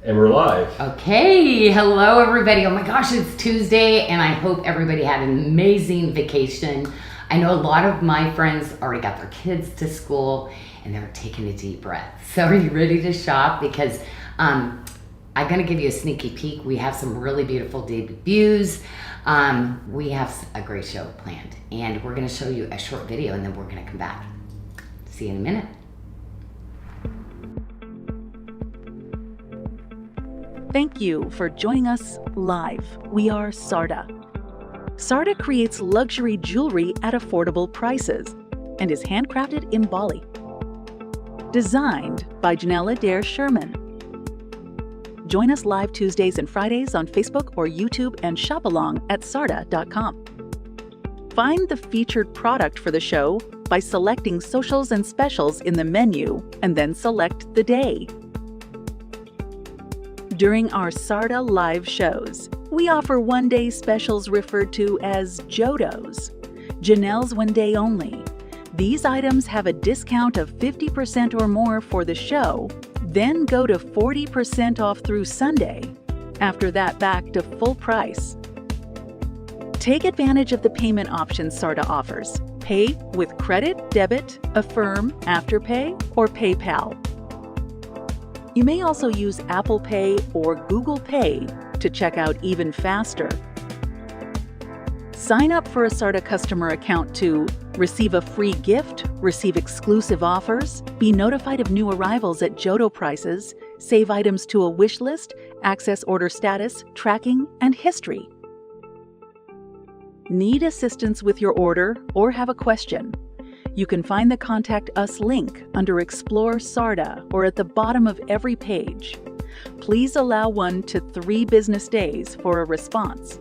And we're live. Okay, hello everybody. Oh my gosh, it's Tuesday and I hope everybody had an amazing vacation. I know a lot of my friends already got their kids to school and they're taking a deep breath. So are you ready to shop? Because I'm going to give you a sneaky peek. We have some really beautiful debuts. We have a great show planned and we're going to show you a short video and then we're going to come back. See you in a minute. Thank you for joining us live. We are SARDA. SARDA creates luxury jewelry at affordable prices and is handcrafted in Bali. Designed by Janyl Adair Sherman. Join us live Tuesdays and Fridays on Facebook or YouTube and shop along at sarda.com. Find the featured product for the show by selecting socials and specials in the menu and then select the day. During our SARDA live shows, we offer one-day specials referred to as JODOs, Janelle's One Day Only. These items have a discount of 50% or more for the show, then go to 40% off through Sunday. After that, back to full price. Take advantage of the payment options SARDA offers. Pay with credit, debit, Affirm, Afterpay, or PayPal. You may also use Apple Pay or Google Pay to check out even faster. Sign up for a SARDA customer account to receive a free gift, receive exclusive offers, be notified of new arrivals at JODO prices, save items to a wish list, access order status, tracking, and history. Need assistance with your order or have a question? You can find the Contact Us link under Explore SARDA or at the bottom of every page. Please allow 1 to 3 business days for a response.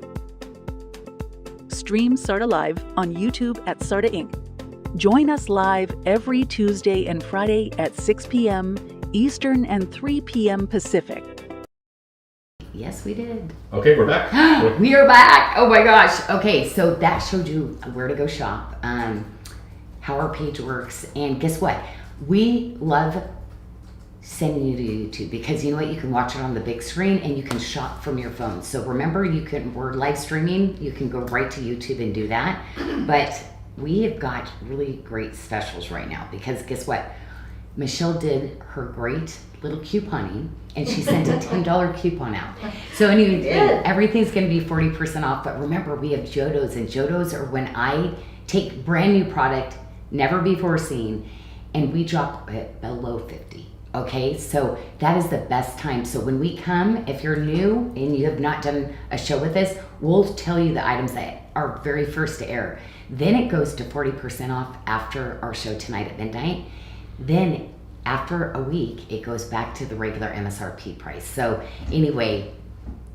Stream SARDA Live on YouTube at SARDA Inc. Join us live every Tuesday and Friday at 6 p.m. Eastern and 3 p.m. Pacific. Yes, we did. Okay, we're back. We are back. Oh my gosh. Okay, so that showed you where to go shop. How our page works, and guess what? We love sending you to YouTube because you know what? You can watch it on the big screen and you can shop from your phone. So remember, we're live streaming. You can go right to YouTube and do that. But we have got really great specials right now because guess what? Michelle did her great little couponing and she sent a $10 coupon out. So anyway, everything's going to be 40% off. But remember, we have JODOs, and JODOs are when I take brand new product, never before seen, and we drop it below 50. Okay, so that is the best time. So when we come, if you're new and you have not done a show with us, we'll tell you the items that are very first to air. Then it goes to 40% off after our show tonight at midnight. Then after a week, it goes back to the regular MSRP price. So anyway,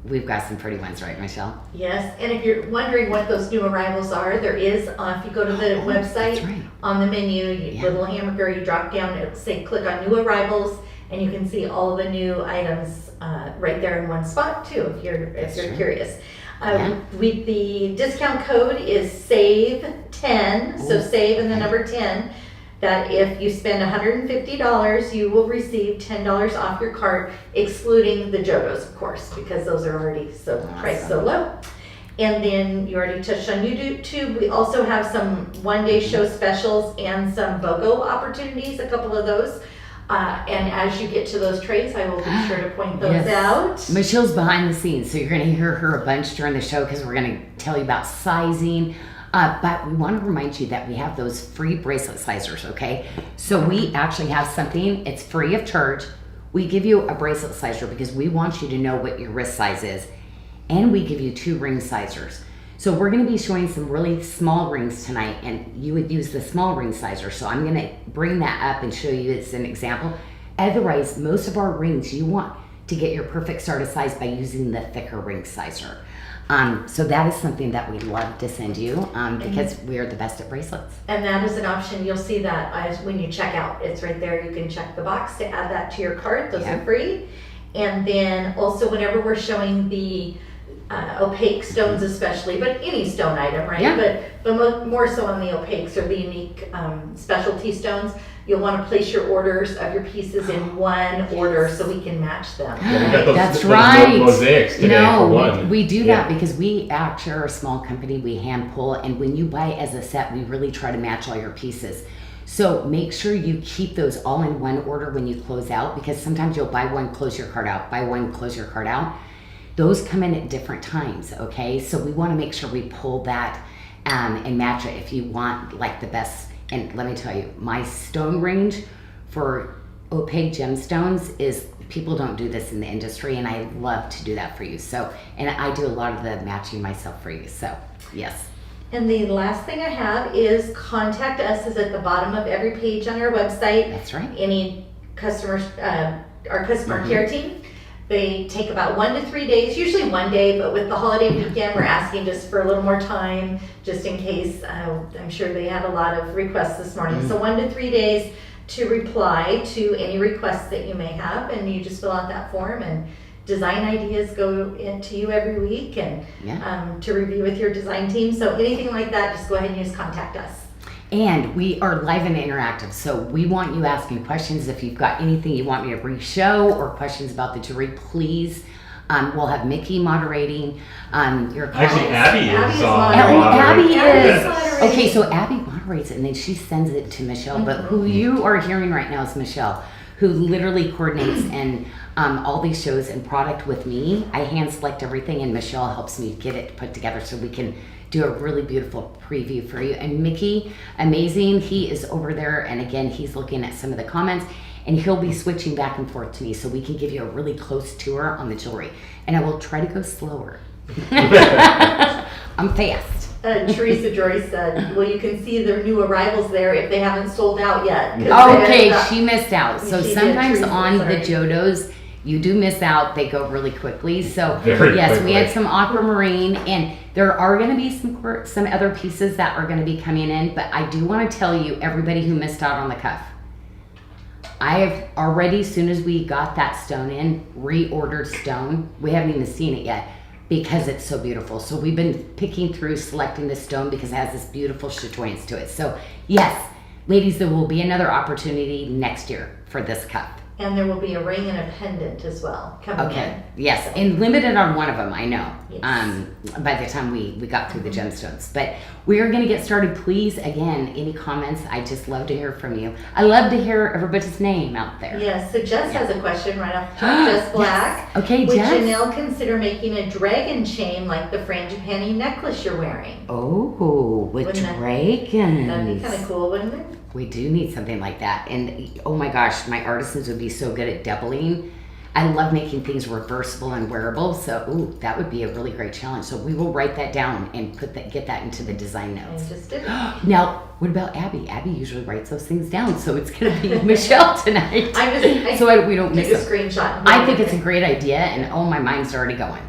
we've got some pretty ones, right, Michelle? Yes, and if you're wondering what those new arrivals are, there is, if you go to the website, right. On the menu, little hamburger, you drop down, it'll say click on new arrivals, and you can see all the new items right there in one spot too, if you're curious. The discount code is SAVE10, so save and the number 10. That if you spend $150, you will receive $10 off your cart, excluding the JODOs, of course, because those are already priced so low. And then you already touched on YouTube. We also have some one-day show specials and some BOGO opportunities, a couple of those. And as you get to those trades, I will be sure to point those out. Michelle's behind the scenes, so you're going to hear her a bunch during the show because we're going to tell you about sizing. But we want to remind you that we have those free bracelet sizers, okay? So we actually have something, it's free of charge. We give you a bracelet sizer because we want you to know what your wrist size is. And we give you 2 ring sizers. So we're going to be showing some really small rings tonight, and you would use the small ring sizer. So I'm going to bring that up and show you as an example. Otherwise, most of our rings, you want to get your perfect SARDA size by using the thicker ring sizer. So that is something that we'd love to send you because we are the best at bracelets. And that is an option. You'll see that when you check out. It's right there. You can check the box to add that to your cart. Those are free. And then also whenever we're showing the opaque stones especially, but any stone item, right? Yeah. But more so on the opaques or the unique specialty stones, you'll want to place your orders of your pieces in one order so we can match them. Yeah, we got those, That's those right. mosaics today for one. We do Yeah. that because we actually are a small company. We hand pull, and when you buy as a set, we really try to match all your pieces. So make sure you keep those all in one order when you close out, because sometimes you'll buy one, close your cart out, buy one, close your cart out. Those come in at different times, okay? So we want to make sure we pull that and match it if you want like the best. And let me tell you, my stone range for opaque gemstones is, people don't do this in the industry, and I love to do that for you. So, and I do a lot of the matching myself for you. So, yes. And the last thing I have is contact us is at the bottom of every page on our website. That's right. Any customers, our customer Mm-hmm. care team, they take about 1 to 3 days, usually 1 day, but with the holiday weekend, we're asking just for a little more time, just in case. I'm sure they had a lot of requests this morning. Mm-hmm. So 1 to 3 days to reply to any requests that you may have, and you just fill out that form, and design ideas go into you every week, and to review with your design team. So anything like that, just go ahead and use contact us. And we are live and interactive, so we want you asking questions. If you've got anything you want me to re-show or questions about the jewelry, please. We'll have Mickey moderating your comments. Actually, Abby Abby is is on. moderating. Abby is. Yes. Okay, so Abby moderates and then she sends it to Michelle. But who you are hearing right now is Michelle, who literally coordinates and all these shows and product with me. I hand select everything, and Michelle helps me get it put together so we can do a really beautiful preview for you. And Mickey, amazing, he is over there, and again, he's looking at some of the comments, and he'll be switching back and forth to me so we can give you a really close tour on the jewelry. And I will try to go slower. I'm fast. Teresa Joy said, well, you can see their new arrivals there if they haven't sold out yet. Okay, she missed out. So She did, sometimes Teresa, on sorry. the Jodos, you do miss out. They go really quickly. So Very yes, quickly. we had some aquamarine, and there are going to be some other pieces that are going to be coming in. But I do want to tell you, everybody who missed out on the cuff, I have already, as soon as we got that stone in, reordered stone. We haven't even seen it yet because it's so beautiful. So we've been picking through, selecting this stone because it has this beautiful chatoyance to it. So yes, ladies, there will be another opportunity next year for this cuff. And there will be a ring and a pendant as well coming Okay. in. Yes, and limited on one of them, I know. Yes. By the time we got through the gemstones, but we are going to get started. Please, again, any comments? I just love to hear from you. I love to hear everybody's name out there. Yes, so Jess has a question right off the top. Jess Black. Yes. Okay, Would Jess. Janyl consider making a dragon chain like the frangipani necklace you're wearing? Oh, with Wouldn't that- dragons. That'd be kind of cool, wouldn't it? We do need something like that. And oh my gosh, my artisans would be so good at doubling. I love making things reversible and wearable. So ooh, that would be a really great challenge. So we will write that down and get that into the design I notes. just did. Now, what about Abby? Abby usually writes those things down. So it's going to be Michelle tonight. We don't Take miss a it. screenshot. I think it's a great idea, and oh, my mind's already going.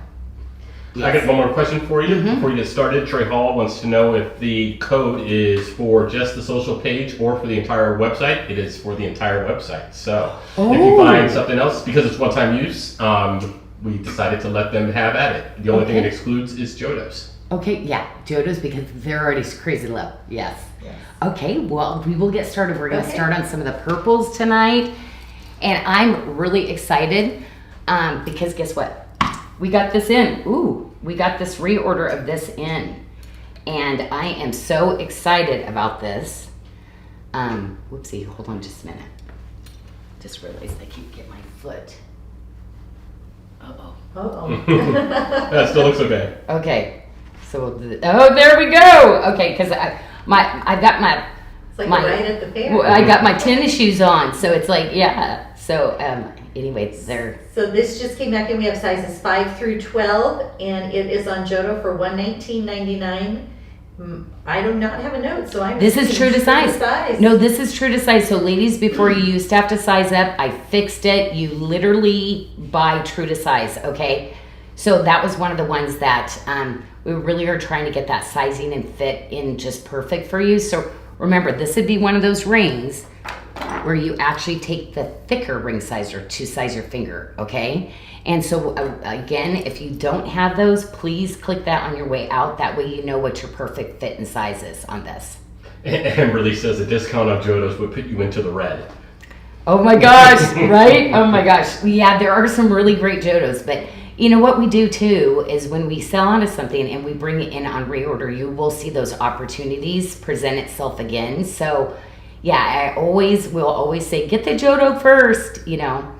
I got one more question for you before you get started. Troy Hall wants to know if the code is for just the social page or for the entire website. It is for the entire website. So if you find something else, because it's one-time use, we decided to let them have at it. The only thing it excludes is Jodos. Okay, yeah, Jodos, because they're already crazy low. Yes. Yes. Okay, well, we will get started. We're going to Okay. start on some of the purples tonight. And I'm really excited because guess what? We got this in. Ooh, we got this reorder of this in. And I am so excited about this. Whoopsie, hold on just a minute. Just realized I can't get my foot. Uh-oh. Uh-oh. That still looks okay. Okay, so, oh, there we go. Okay, because I got my... It's like right at the fair. Well, I got my tennis shoes on, so it's like, yeah. So, anyway, they're... So this just came back in. We have sizes 5 through 12, and it is on Jodo for $119.99. I do not have a note, so I'm... This is true to size. size. No, this is true to size. So, ladies, before you used to have to size up, I fixed it. You literally buy true to size, okay? So that was one of the ones that we really are trying to get that sizing and fit in just perfect for you. So remember, this would be one of those rings where you actually take the thicker ring sizer to size your finger, okay? And so again, if you don't have those, please click that on your way out. That way you know what your perfect fit and size is on this. Amberly says a discount on Jodos would put you into the red. Oh my gosh, right? Oh my gosh. Yeah, there are some really great Jodos, but you know what we do too is when we sell out of something and we bring it in on reorder, you will see those opportunities present itself again. So yeah, will always say, get the Jodo first, you know,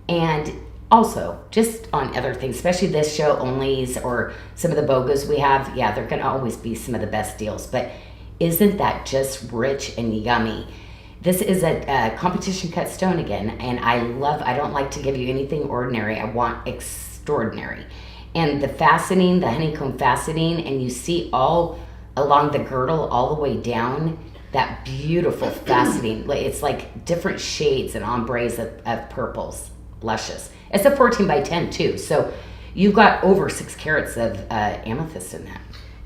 and also just on other things, especially this show onlys or some of the BOGOs we have. Yeah, they're going to always be some of the best deals, but isn't that just rich and yummy? This is a competition cut stone again, and I don't like to give you anything ordinary. I want extraordinary. And the faceting, the honeycomb faceting, and you see all along the girdle all the way down, that beautiful faceting. It's like different shades and ombres of purples, luscious. It's a 14 by 10 too, so you've got over 6 carats of amethyst in that.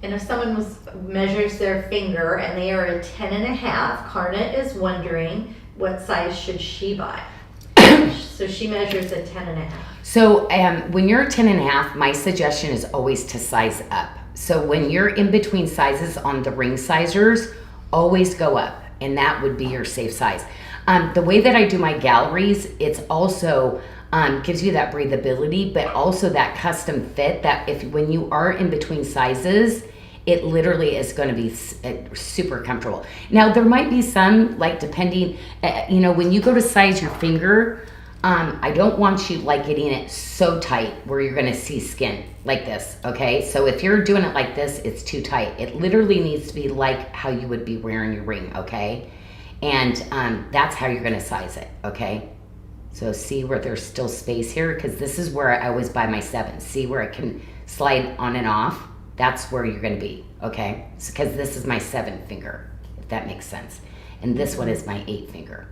And if someone measures their finger and they are a 10.5, Karna is wondering what size should she buy. So she measures a 10.5. So when you're 10.5, my suggestion is always to size up. So when you're in between sizes on the ring sizers, always go up, and that would be your safe size. The way that I do my galleries, it's also gives you that breathability, but also that custom fit that when you are in between sizes, it literally is going to be super comfortable. Now, there might be some, like depending, when you go to size your finger, I don't want you like getting it so tight where you're going to see skin like this, okay? So if you're doing it like this, it's too tight. It literally needs to be like how you would be wearing your ring, okay? And that's how you're going to size it, okay? So see where there's still space here? Because this is where I always buy my 7. See where it can slide on and off? That's where you're going to be, okay? Because this is my 7 finger, if that makes sense. And this one is my 8 finger.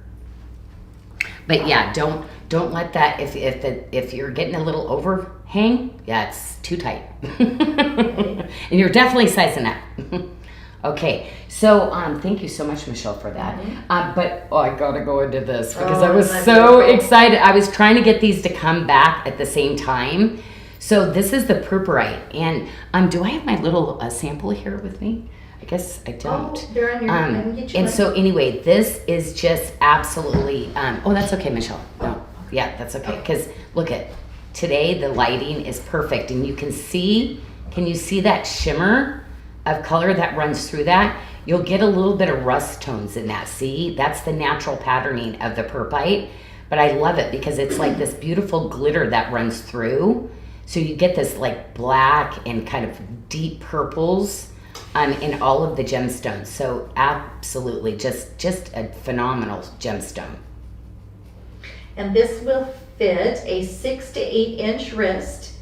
But yeah, don't let that, if you're getting a little overhang, yeah, it's too tight. And you're definitely sizing up. Okay, so thank you so much, Michelle, for that. But I gotta go into this because I was so excited. I was trying to get these to come back at the same time. So this is the purpurite, and do I have my little sample here with me? I guess I don't. Oh, they're on your, I can get you and one. so anyway, this is just absolutely, oh, that's okay, Michelle. No, yeah, that's okay. Because look at, today the lighting is perfect, and you can you see that shimmer of color that runs through that? You'll get a little bit of rust tones in that, see? That's the natural patterning of the purpurite, but I love it because it's like this beautiful glitter that runs through. So you get this like black and kind of deep purples in all of the gemstones. So absolutely, just a phenomenal gemstone. And this will fit a 6 to 8 inch wrist,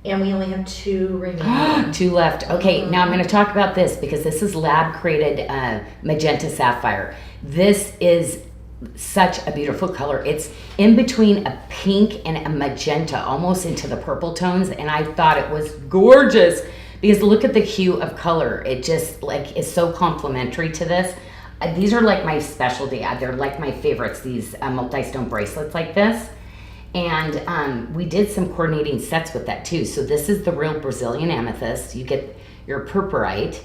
and we only have 2 remaining. 2 left. Okay, now I'm going to talk about this because this is lab created magenta sapphire. This is such a beautiful color. It's in between a pink and a magenta, almost into the purple tones, and I thought it was gorgeous because look at the hue of color. It just like is so complementary to this. These are like my specialty. They're like my favorites, these multi-stone bracelets like this. And we did some coordinating sets with that too. So this is the real Brazilian amethyst. You get your purpurite,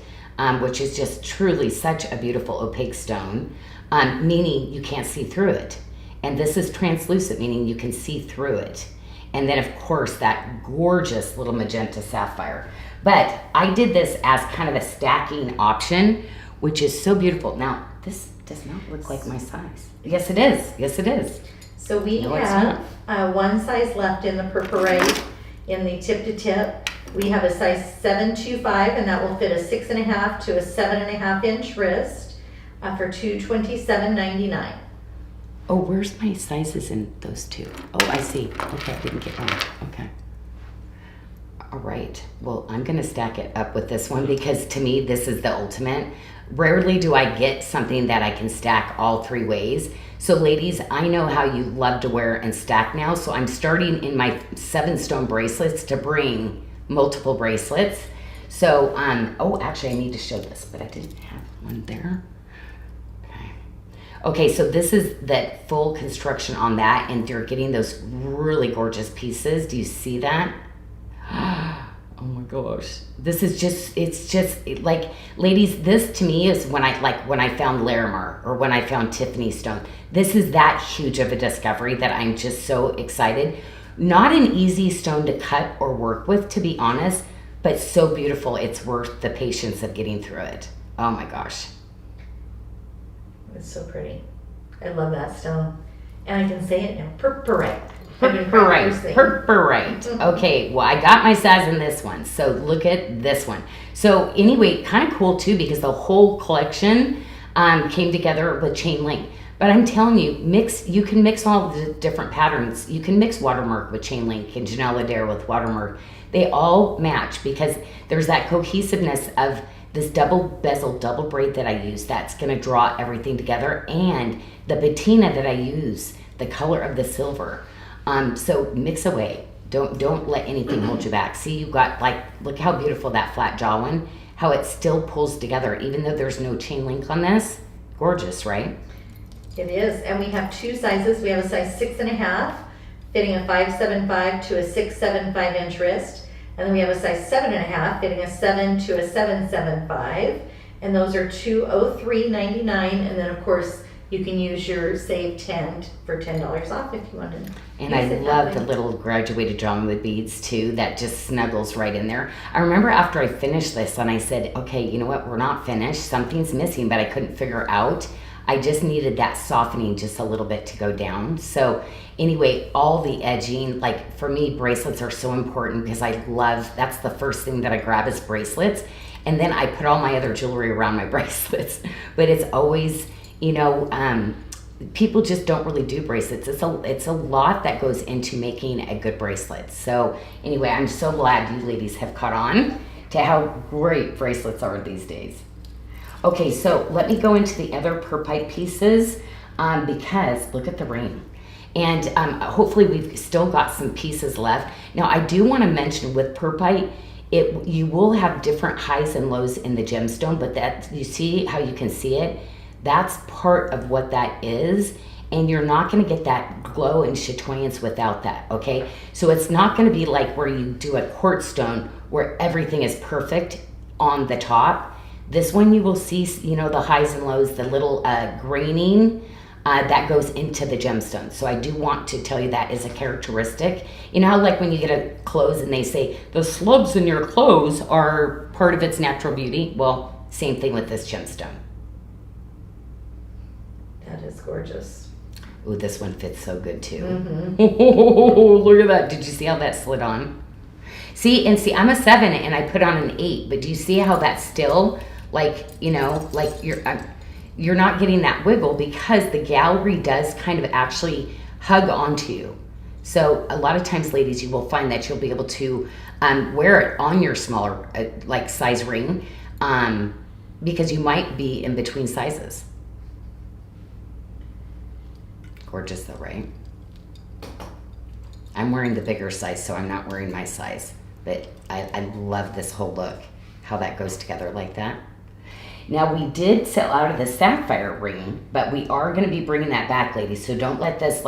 which is just truly such a beautiful opaque stone. Meaning you can't see through it. And this is translucent, meaning you can see through it. And then of course that gorgeous little magenta sapphire. But I did this as kind of a stacking option, which is so beautiful. Now, this does not look like my size. Yes, it is. Yes, it is. So we No, it's have 1 size left in the purpurite in the tip to tip. We have a size 7.25, and that will fit a 6.5 to a 7.5 inch wrist. For $227.99. Oh, where's my sizes in those two? Oh, I see. Okay, I didn't get one. Okay. All right. Well, I'm going to stack it up with this one because to me, this is the ultimate. Rarely do I get something that I can stack all 3 ways. So ladies, I know how you love to wear and stack now. So I'm starting in my 7 stone bracelets to bring multiple bracelets. So, oh, actually I need to show this, but I didn't have one there. Okay, so this is that full construction on that, and you're getting those really gorgeous pieces. Do you see that? Oh my gosh. This is it's just like, ladies, this to me is when I found Larimar or when I found Tiffany stone. This is that huge of a discovery that I'm just so excited. Not an easy stone to cut or work with, to be honest, but so beautiful. It's worth the patience of getting through it. Oh my gosh. It's so pretty. I love that stone. And I can say it now. Purpurite. I've been practicing. Purpurite. Okay, well, I got my size in this one. So look at this one. So anyway, kind of cool too, because the whole collection came together with chain link. But I'm telling you, you can mix all the different patterns. You can mix watermark with chain link and Janyl Adair with watermark. They all match because there's that cohesiveness of this double bezel, double braid that I use that's going to draw everything together, and the patina that I use, the color of the silver. So mix away. Don't let anything hold you back. See, you've got, like, look how beautiful that flat jaw one, how it still pulls together even though there's no chain link on this. Gorgeous, right? It is, and we have two sizes. We have a size 6.5, fitting a 5.75 to a 6.75 inch wrist, and then we have a size 7.5, fitting a 7 to a 7.75, and those are $203.99. And then of course you can use your save 10 for $10 off if you wanted. And I love the little graduated drawing with beads too. That just snuggles right in there. I remember after I finished this and I said, okay, you know what? We're not finished. Something's missing, but I couldn't figure out. I just needed that softening just a little bit to go down. So anyway, all the edging, like for me, bracelets are so important because that's the first thing that I grab is bracelets. And then I put all my other jewelry around my bracelets. But it's always, people just don't really do bracelets. It's a lot that goes into making a good bracelet. So anyway, I'm so glad you ladies have caught on to how great bracelets are these days. Okay, so let me go into the other purpite pieces because look at the ring. And hopefully we've still got some pieces left. Now I do want to mention with purpite, you will have different highs and lows in the gemstone, but that, you see how you can see it? That's part of what that is, and you're not going to get that glow and chatoyance without that, okay? So it's not going to be like where you do a quartz stone where everything is perfect on the top. This one you will see, the highs and lows, the little graining that goes into the gemstone. So I do want to tell you that is a characteristic. You know how like when you get a clothes and they say the slubs in your clothes are part of its natural beauty? Well, same thing with this gemstone. That is gorgeous. Ooh, this one fits so good too. Mm-hmm. Look at that. Did you see how that slid on? See, I'm a 7 and I put on an 8, but do you see how that's still you're not getting that wiggle because the gallery does kind of actually hug onto you. So a lot of times, ladies, you will find that you'll be able to wear it on your smaller size ring because you might be in between sizes. Gorgeous though, right? I'm wearing the bigger size, so I'm not wearing my size. But I love this whole look, how that goes together like that. Now, we did sell out of the sapphire ring, but we are going to be bringing that back, ladies. So don't let this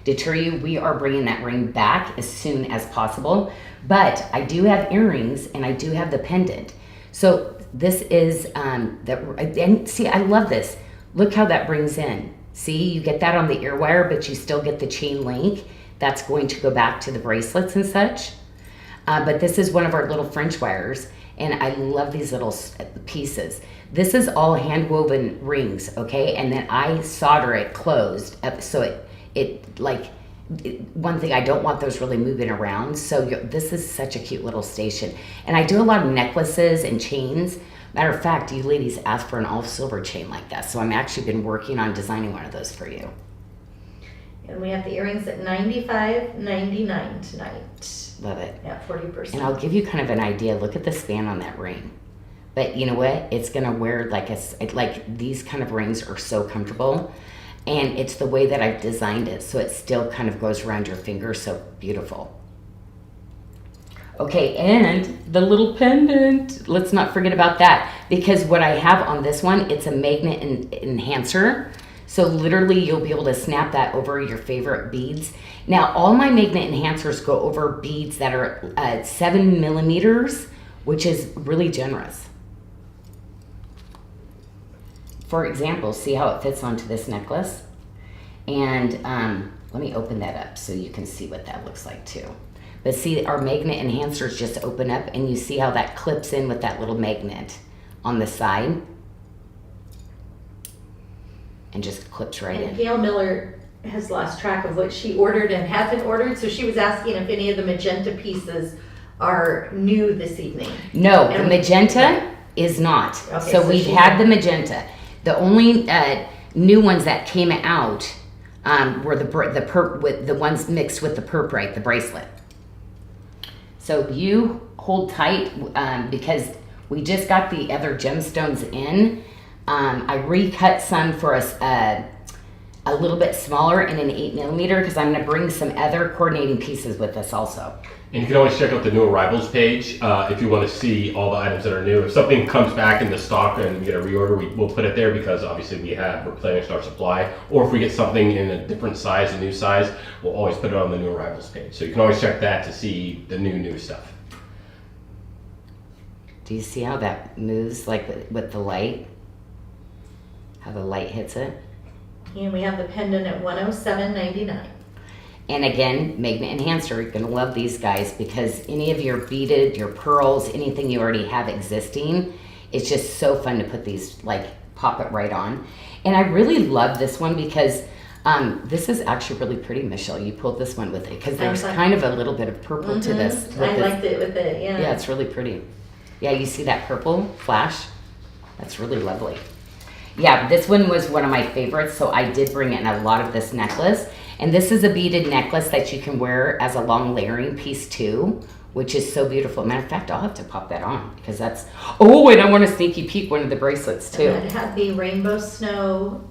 deter you. We are bringing that ring back as soon as possible. But I do have earrings and I do have the pendant. So this is, and see, I love this. Look how that brings in. See, you get that on the ear wire, but you still get the chain link. That's going to go back to the bracelets and such. But this is one of our little French wires, and I love these little pieces. This is all hand woven rings, okay? And then I solder it closed up, so one thing, I don't want those really moving around. So this is such a cute little station. And I do a lot of necklaces and chains. Matter of fact, you ladies asked for an all silver chain like that. So I'm actually been working on designing one of those for you. And we have the earrings at $95.99 tonight. Love it. At 40%. And I'll give you kind of an idea. Look at the span on that ring. But you know what? It's going to wear these kind of rings are so comfortable. And it's the way that I've designed it. So it still kind of goes around your finger. So beautiful. Okay, and the little pendant. Let's not forget about that. Because what I have on this one, it's a magnet enhancer. So literally you'll be able to snap that over your favorite beads. Now all my magnet enhancers go over beads that are 7 millimeters, which is really generous. For example, see how it fits onto this necklace? And let me open that up so you can see what that looks like too. But see, our magnet enhancers just open up, and you see how that clips in with that little magnet on the side. And just clips right in. And Gail Miller has lost track of what she ordered and hasn't ordered, so she was asking if any of the magenta pieces are new this evening. No, And the magenta is not. Okay, so so we've she- had the magenta. The only new ones that came out were the ones mixed with the purprite, the bracelet. So you hold tight because we just got the other gemstones in. I recut some for us a little bit smaller in an 8 millimeter because I'm going to bring some other coordinating pieces with us also. And you can always check out the new arrivals page if you want to see all the items that are new. If something comes back into stock and we get a reorder, we'll put it there because obviously we have replenished our supply. Or if we get something in a different size, a new size, we'll always put it on the new arrivals page. So you can always check that to see the new stuff. Do you see how that moves like with the light? How the light hits it? And we have the pendant at $107.99. And again, magnet enhancer, you're gonna love these guys because any of your beaded, your pearls, anything you already have existing, it's just so fun to put these, like pop it right on. And I really love this one because this is actually really pretty, Michelle. You pulled this one with it because there's kind of a little bit of purple to this. I liked it with it, yeah. Yeah, it's really pretty. Yeah, you see that purple flash? That's really lovely. Yeah, this one was one of my favorites, so I did bring in a lot of this necklace. And this is a beaded necklace that you can wear as a long layering piece too, which is so beautiful. Matter of fact, I'll have to pop that on because that's, oh, and I want to sneaky peek one of the bracelets too. And it had the rainbow snow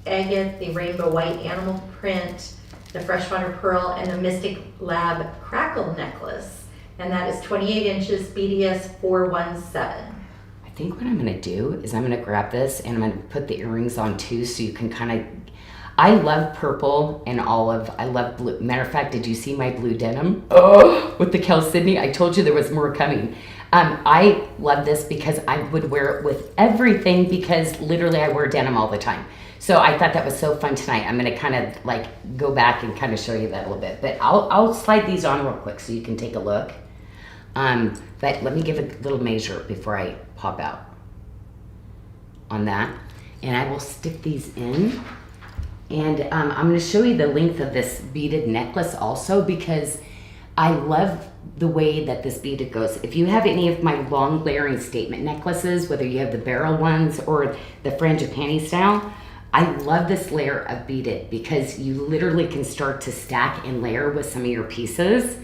agate, the rainbow white animal print, the freshwater pearl, and the Mystic Lab crackle necklace. And that is 28 inches, BDS 417. I think what I'm going to do is I'm going to grab this and I'm going to put the earrings on too so you can kind of, I love purple and olive. I love blue. Matter of fact, did you see my blue denim? Oh, with the Kel Sydney? I told you there was more coming. I love this because I would wear it with everything because literally I wear denim all the time. So I thought that was so fun tonight. I'm going to kind of like go back and kind of show you that a little bit. But I'll slide these on real quick so you can take a look. But let me give a little measure before I pop out on that. And I will stick these in. And I'm going to show you the length of this beaded necklace also because I love the way that this beaded goes. If you have any of my long layering statement necklaces, whether you have the barrel ones or the frangipani style, I love this layer of beaded because you literally can start to stack and layer with some of your pieces.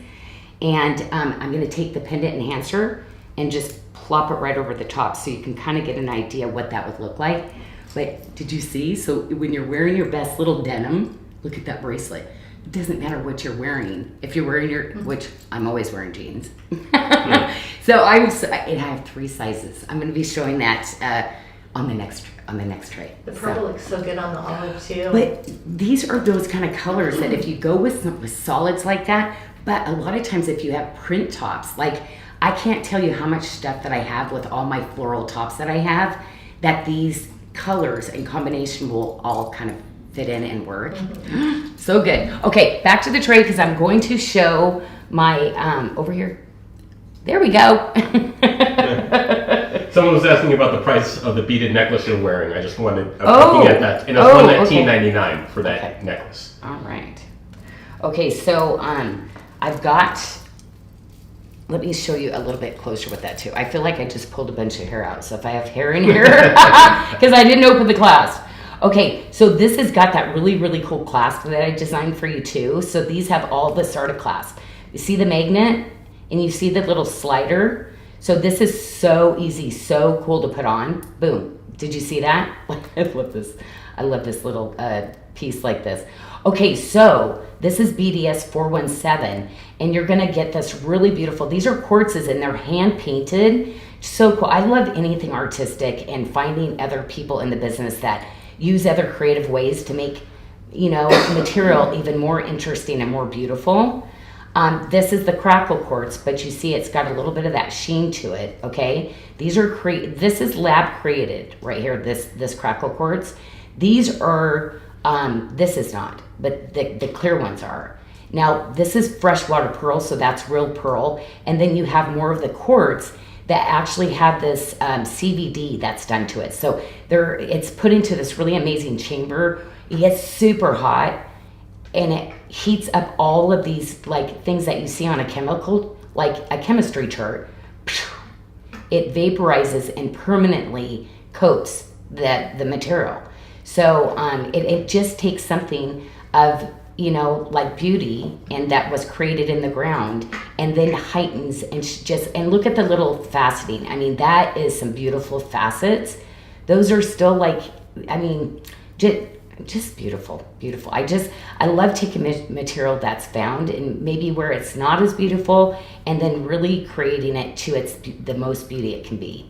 And I'm going to take the pendant enhancer and just plop it right over the top so you can kind of get an idea what that would look like. But did you see? So when you're wearing your best little denim, look at that bracelet. It doesn't matter what you're wearing. If you're wearing your, which I'm always wearing jeans. So I have 3 sizes. I'm going to be showing that on the next tray. The purple looks so good on the olive too. But these are those kind of colors that if you go with solids like that, but a lot of times if you have print tops, like I can't tell you how much stuff that I have with all my floral tops that I have, that these colors and combination will all kind of fit in and work. So good. Okay, back to the tray because I'm going to show my, over here. There we go. Someone was asking about the price of the beaded necklace you're wearing. I just wanted, I was looking at that. And it's $119.99 for that necklace. All right. Okay, so I've got, let me show you a little bit closer with that too. I feel like I just pulled a bunch of hair out. So if I have hair in here, because I didn't open the clasp. Okay, so this has got that really, really cool clasp that I designed for you too. So these have all the SARDA clasp. You see the magnet and you see the little slider. So this is so easy, so cool to put on. Boom. Did you see that? I love this. I love this little piece like this. Okay, so this is BDS 417, and you're gonna get this really beautiful. These are quartzes and they're hand painted. So cool. I love anything artistic and finding other people in the business that use other creative ways to make, material even more interesting and more beautiful. This is the crackle quartz, but you see it's got a little bit of that sheen to it, okay? This is lab created right here, this crackle quartz. These are, this is not, but the clear ones are. Now, this is freshwater pearl, so that's real pearl. And then you have more of the quartz that actually have this CVD that's done to it. So it's put into this really amazing chamber. It gets super hot, and it heats up all of these like things that you see on a chemical, like a chemistry chart. It vaporizes and permanently coats the material. So it just takes something of, like beauty, and that was created in the ground, and then heightens and look at the little faceting. I mean, that is some beautiful facets. Those are still like, just beautiful. I love taking material that's found and maybe where it's not as beautiful, and then really creating it to the most beauty it can be.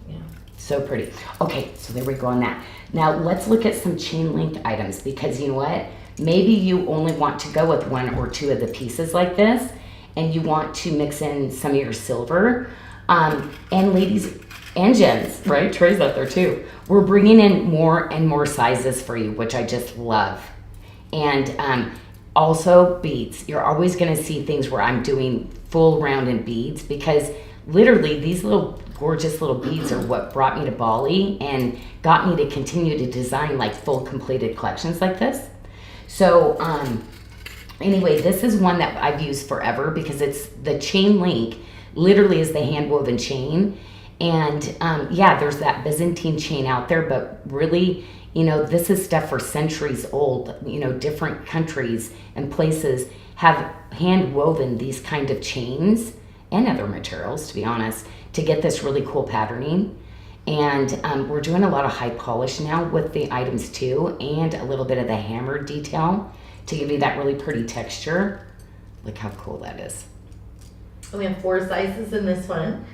Yeah, so pretty. Okay, so there we go on that. Now let's look at some chain link items, because you know what? Maybe you only want to go with one or two of the pieces like this, and you want to mix in some of your silver. And ladies and gents, right? Trey's out there too. We're bringing in more and more sizes for you, which I just love. And also beads. You're always going to see things where I'm doing full round in beads, because literally these little gorgeous little beads are what brought me to Bali and got me to continue to design like full completed collections like this. So anyway, this is one that I've used forever, because it's the chain link literally is the hand woven chain. And there's that Byzantine chain out there, but really, this is stuff for centuries old. Different countries and places have hand woven these kind of chains and other materials, to be honest, to get this really cool patterning. And we're doing a lot of high polish now with the items too, and a little bit of the hammered detail to give you that really pretty texture. Look how cool that is. We have 4 sizes in this one.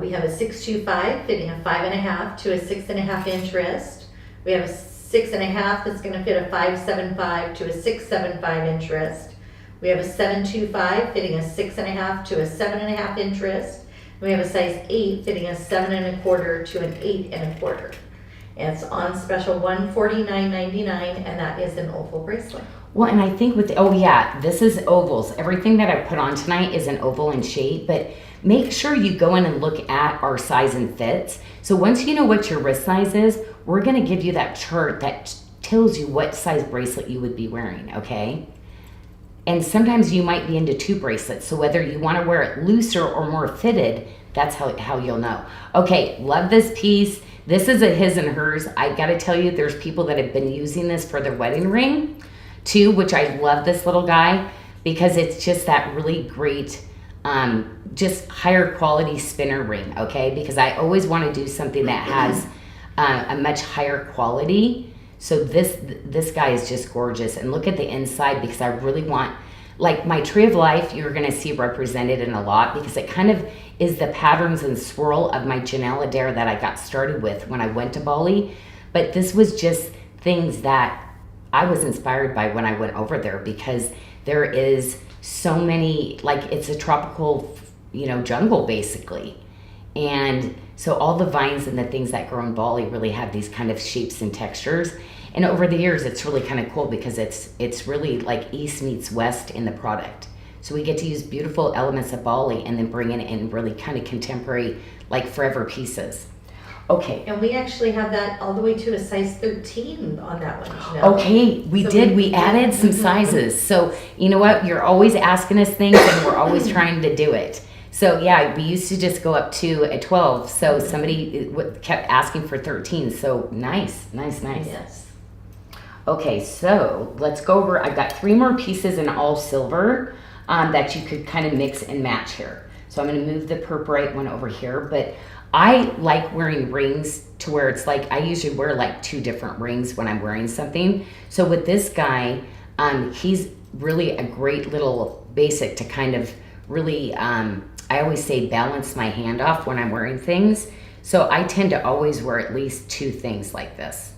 We have a 625 fitting a 5.5 to a 6.5 inch wrist. We have a 6.5 that's going to fit a 575 to a 675 inch wrist. We have a 725 fitting a 6.5 to a 7.5 inch wrist. We have a size 8 fitting a 7.25 to an 8.25. And it's on special $149.99, and that is an oval bracelet. Well, and I think this is ovals. Everything that I put on tonight is an oval in shape, but make sure you go in and look at our size and fits. So once you know what your wrist size is, we're going to give you that chart that tells you what size bracelet you would be wearing, okay? And sometimes you might be into 2 bracelets, so whether you want to wear it looser or more fitted, that's how you'll know. Okay, love this piece. This is a his and hers. I got to tell you, there's people that have been using this for their wedding ring too, which I love this little guy, because it's just that really great, just higher quality spinner ring, okay? Because I always want to do something that has a much higher quality. So this guy is just gorgeous. And look at the inside, because I really want, like my tree of life, you're going to see represented in a lot, because it kind of is the patterns and swirl of my Janyl Adair that I got started with when I went to Bali. But this was just things that I was inspired by when I went over there, because there is so many, like it's a tropical, jungle basically. And so all the vines and the things that grow in Bali really have these kind of shapes and textures. And over the years, it's really kind of cool, because it's really like East meets West in the product. So we get to use beautiful elements of Bali and then bring it in really kind of contemporary, like forever pieces. Okay. And we actually have that all the way to a size 13 on that one, Janyl. Okay, we added some sizes. So you know what? You're always asking us things, and we're always trying to do it. So yeah, we used to just go up to a 12. So somebody kept asking for 13. So nice. Yes. Okay, so let's go over. I've got 3 more pieces in all silver that you could kind of mix and match here. So I'm going to move the purpurite one over here, but I like wearing rings to where it's like I usually wear like 2 different rings when I'm wearing something. So with this guy, he's really a great little basic to kind of really, I always say balance my hand off when I'm wearing things. So I tend to always wear at least 2 things like this.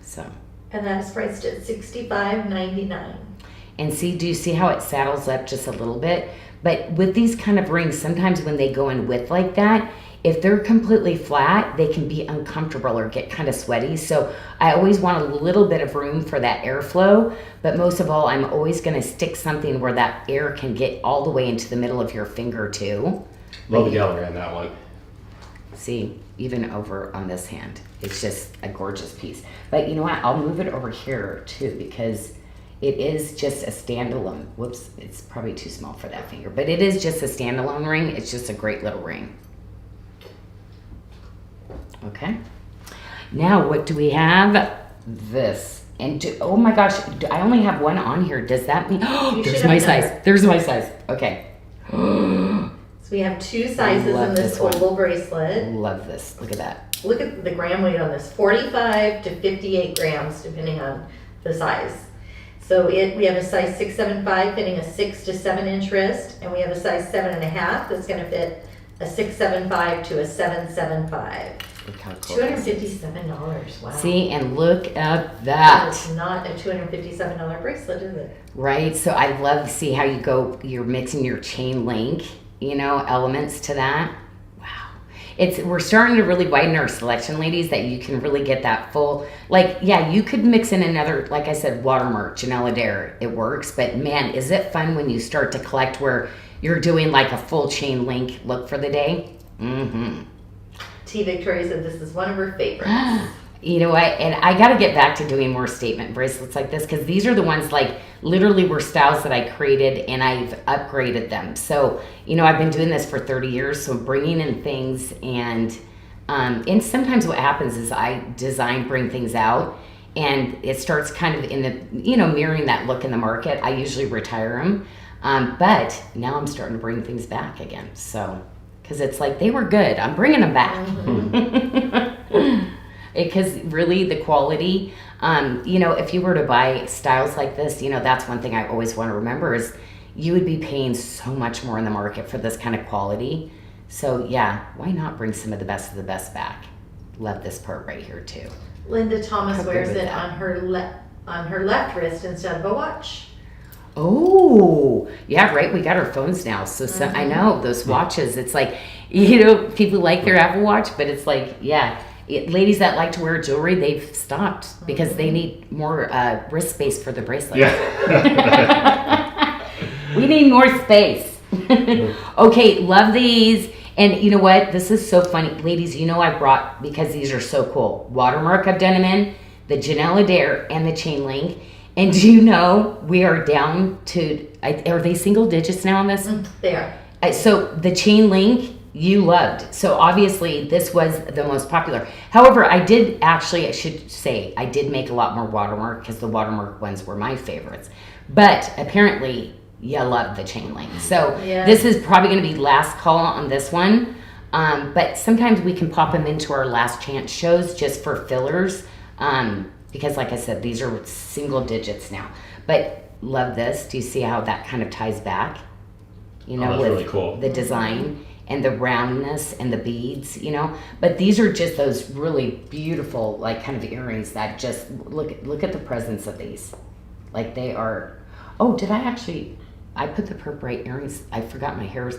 So. And that's priced at $65.99. And see, do you see how it saddles up just a little bit? But with these kind of rings, sometimes when they go in width like that, if they're completely flat, they can be uncomfortable or get kind of sweaty. So I always want a little bit of room for that airflow. But most of all, I'm always going to stick something where that air can get all the way into the middle of your finger too. Love the gallery on that one. See, even over on this hand, it's just a gorgeous piece. But you know what? I'll move it over here too because it is just a standalone. Whoops, it's probably too small for that finger. But it is just a standalone ring. It's just a great little ring. Okay. Now, what do we have? This. And oh my gosh, I only have one on here. Does that mean? Oh, there's my size. There's my size. Okay. So we have 2 sizes in this oval bracelet. Love this. Look at that. Look at the gram weight on this, 45 to 58 grams, depending on the size. So we have a size 6'7", fitting a 6 to 7 inch wrist, and we have a size 7.5 that's going to fit a 6'7" to a 7'7". Look how cool this is. $257. Wow. See, and look at that. It's not a $257 bracelet, is it? Right. So I love to see how you're mixing your chain link, elements to that. Wow. We're starting to really widen our selection, ladies, that you can really get that full, you could mix in another, like I said, watermark, Janyl Adair. It works, but man, is it fun when you start to collect where you're doing like a full chain link look for the day? Mm-hmm. T. Victoria said this is one of her favorites. You know what? And I got to get back to doing more statement bracelets like this because these are the ones literally were styles that I created and I've upgraded them. So, I've been doing this for 30 years. So bringing in things and sometimes what happens is I bring things out and it starts kind of in the, mirroring that look in the market. I usually retire them. But now I'm starting to bring things back again. So, because it's like they were good. I'm bringing them back. Mm-hmm. Because really the quality, if you were to buy styles like this, that's one thing I always want to remember is you would be paying so much more in the market for this kind of quality. So yeah, why not bring some of the best back? Love this part right here too. Linda Thomas wears it on her left wrist instead of a watch. Oh, yeah, right. We got our phones now. So I know those watches, it's like, people like their Apple Watch, but it's like, yeah. Ladies that like to wear jewelry, they've stopped because they need more wrist space for the bracelet. Yeah. We need more space. Okay, love these. And you know what? This is so funny. Ladies, I brought, because these are so cool, watermark I've done them in, the Janyl Adair and the chain link. And do you know we are down to, are they single digits now on this? They are. So the chain link, you loved. So obviously this was the most popular. However, I did make a lot more watermark because the watermark ones were my favorites. But apparently you love the chain link. So This is probably going to be last call on this one. But sometimes we can pop them into our last chance shows just for fillers. Because like I said, these are single digits now. But love this. Do you see how that kind of ties back? That's really cool. The design and the roundness and the beads, But these are just those really beautiful, kind of earrings that just look at the presence of these. They are. Oh, did I put the purple bright earrings? I forgot my hairs.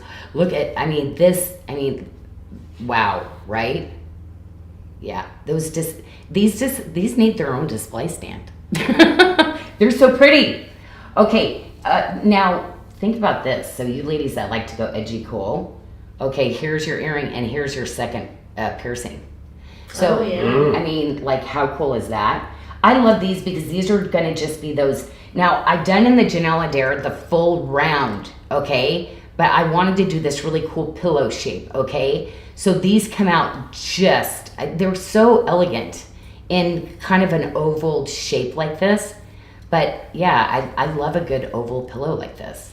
Wow, right? Yeah, these need their own display stand. They're so pretty. Okay, now think about this. So you ladies that like to go edgy cool, okay, here's your earring and here's your second piercing. So, how cool is that? I love these because these are going to just be those. Now, I've done in the Janyl Adair the full round, okay? But I wanted to do this really cool pillow shape, okay? So these come out they're so elegant in kind of an oval shape like this. But yeah, I love a good oval pillow like this.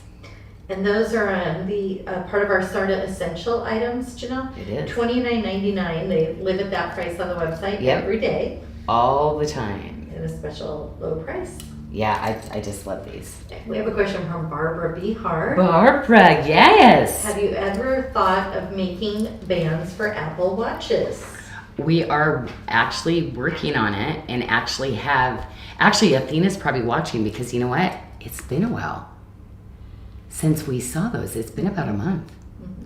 And those are the part of our SARDA essential items, Janyl. It is. $29.99. They live at that price on the website every day. All the time. At a special low price. Yeah, I just love these. We have a question from Barbara Behar. Barbara, yes. Have you ever thought of making bands for Apple Watches? We are actually working on it and actually Athena's probably watching because you know what? It's been a while since we saw those. It's been about a month.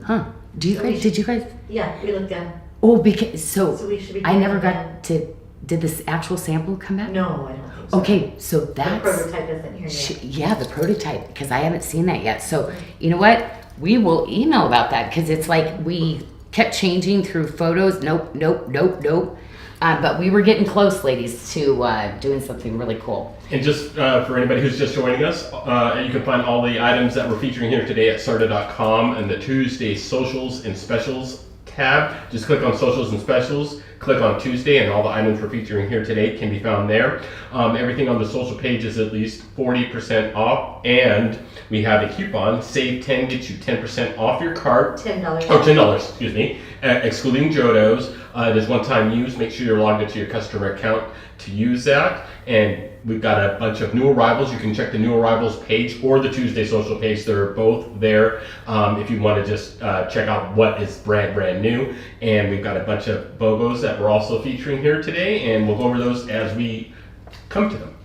Huh. Did you guys? Yeah, we looked at. Oh, because so we should be I never doing got to. Did this actual sample come back? No, I don't think so. Okay, so that's the prototype isn't here yet. Yeah, the prototype because I haven't seen that yet. So you know what? We will email about that because it's like we kept changing through photos. Nope. But we were getting close, ladies, to doing something really cool. And just for anybody who's just joining us, you can find all the items that we're featuring here today at sarda.com and the Tuesday Socials and Specials tab. Just click on Socials and Specials, click on Tuesday, and all the items we're featuring here today can be found there. Everything on the social page is at least 40% off, and we have a coupon, Save 10 gets you 10% off your cart. $10. Oh, $10, excuse me, excluding Jodo's. It is one-time use. Make sure you're logged into your customer account to use that. And we've got a bunch of new arrivals. You can check the new arrivals page or the Tuesday social page. They're both there if you want to just check out what is brand new. And we've got a bunch of BOGOs that we're also featuring here today, and we'll go over those as we come to them.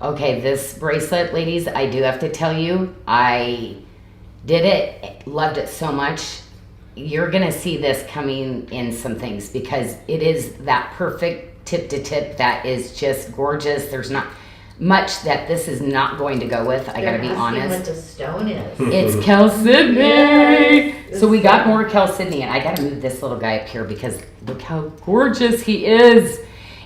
Okay, this bracelet, ladies, I do have to tell you, I did it, loved it so much. You're gonna see this coming in some things because it is that perfect tip to tip that is just gorgeous. There's not much that this is not going to go with. I gotta be honest. What the stone is. It's chalcedony. So we got more chalcedony, and I gotta move this little guy up here because look how gorgeous he is.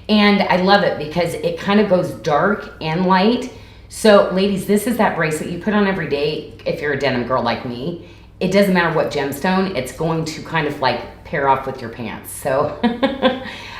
And I love it because it kind of goes dark and light. So ladies, this is that bracelet you put on every day if you're a denim girl like me. It doesn't matter what gemstone, it's going to kind of like pair off with your pants. So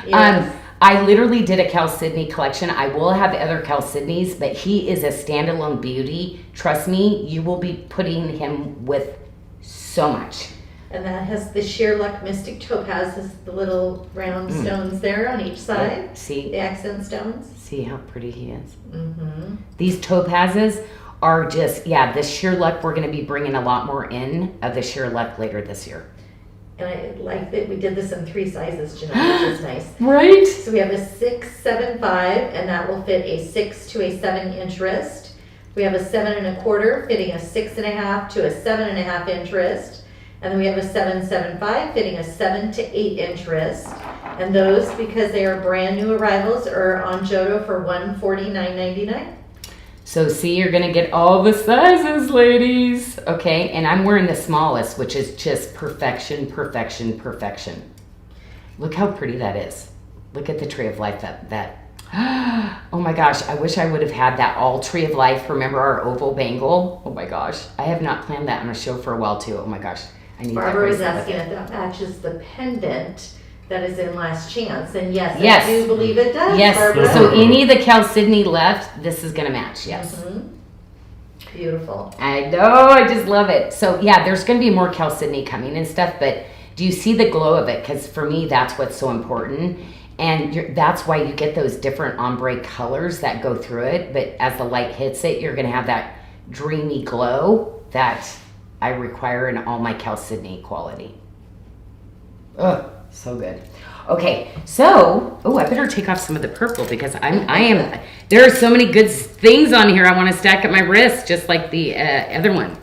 Yes. I literally did a chalcedony collection. I will have other chalcedonies, but he is a standalone beauty. Trust me, you will be putting him with so much. And that has the Sheer Luck Mystic Topaz, has the little round stones there on each side. See? The accent stones. See how pretty he is? Mm-hmm. These topazes are just, this Sheer Luck, we're going to be bringing a lot more in of the Sheer Luck later this year. And I like that we did this in 3 sizes, Janyl, which is nice. Right? So we have a 6, 7, 5, and that will fit a 6 to a 7-inch wrist. We have a 7 1/4 fitting a 6.5 to a 7.5 inch wrist. And then we have a 7, 7, 5 fitting a 7 to 8 inch wrist. And those, because they are brand new arrivals, are on Jodo for $149.99. So see, you're gonna get all the sizes, ladies. Okay, and I'm wearing the smallest, which is just perfection, perfection, perfection. Look how pretty that is. Look at the tree of life oh my gosh, I wish I would have had that all tree of life. Remember our oval bangle? Oh my gosh, I have not planned that on a show for a while too. Oh my gosh, I need Barbara that. is asking if that matches the pendant that is in Last Chance, and yes, Yes. I do believe it does, Yes, Barbara. so any of the chalcedony left, this is gonna match, yes. Mhm. Beautiful. I know, I just love it. So yeah, there's going to be more chalcedony coming and stuff, but do you see the glow of it? Because for me, that's what's so important. And that's why you get those different ombre colors that go through it. But as the light hits it, you're going to have that dreamy glow that I require in all my chalcedony quality. Ugh, so good. Okay, so, I better take off some of the purple because there are so many good things on here I want to stack at my wrist, just like the other one.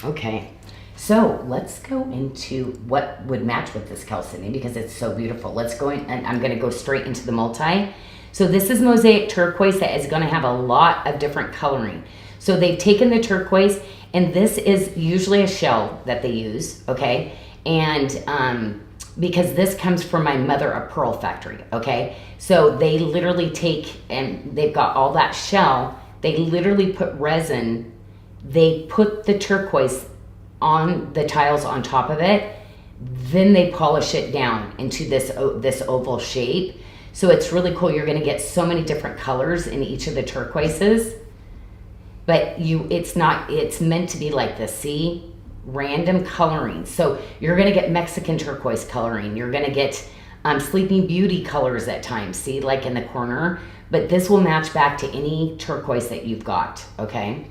Okay, so let's go into what would match with this chalcedony because it's so beautiful. Let's go in, and I'm going to go straight into the multi. So this is mosaic turquoise that is going to have a lot of different coloring. So they've taken the turquoise, and this is usually a shell that they use, okay? And because this comes from my mother of pearl factory, okay? So they literally take, and they've got all that shell, they literally put resin, they put the turquoise on the tiles on top of it, then they polish it down into this oval shape. So it's really cool. You're gonna get so many different colors in each of the turquoises, but it's meant to be like this, see? Random coloring. So you're going to get Mexican turquoise coloring. You're going to get Sleeping Beauty colors at times, see, like in the corner. but this will match back to any turquoise that you've got, okay?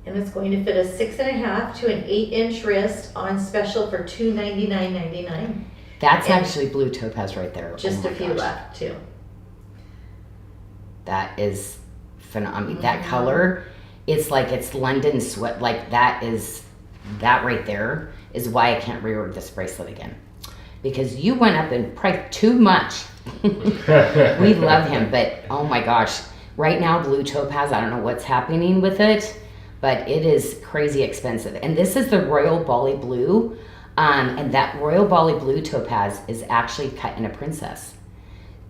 And it's going to fit a 6.5 to an 8-inch wrist on special for $299.99. That's And actually blue topaz right there. Just Oh a my few gosh. left too. That is phenomenal. That color, it's like it's London sweat. Like that right there is why I can't reorder this bracelet again. Because you went up in price too much. We love him, but oh my gosh. Right now, blue topaz, I don't know what's happening with it, but it is crazy expensive. And this is the Royal Bali Blue. And that Royal Bali Blue topaz is actually cut in a princess.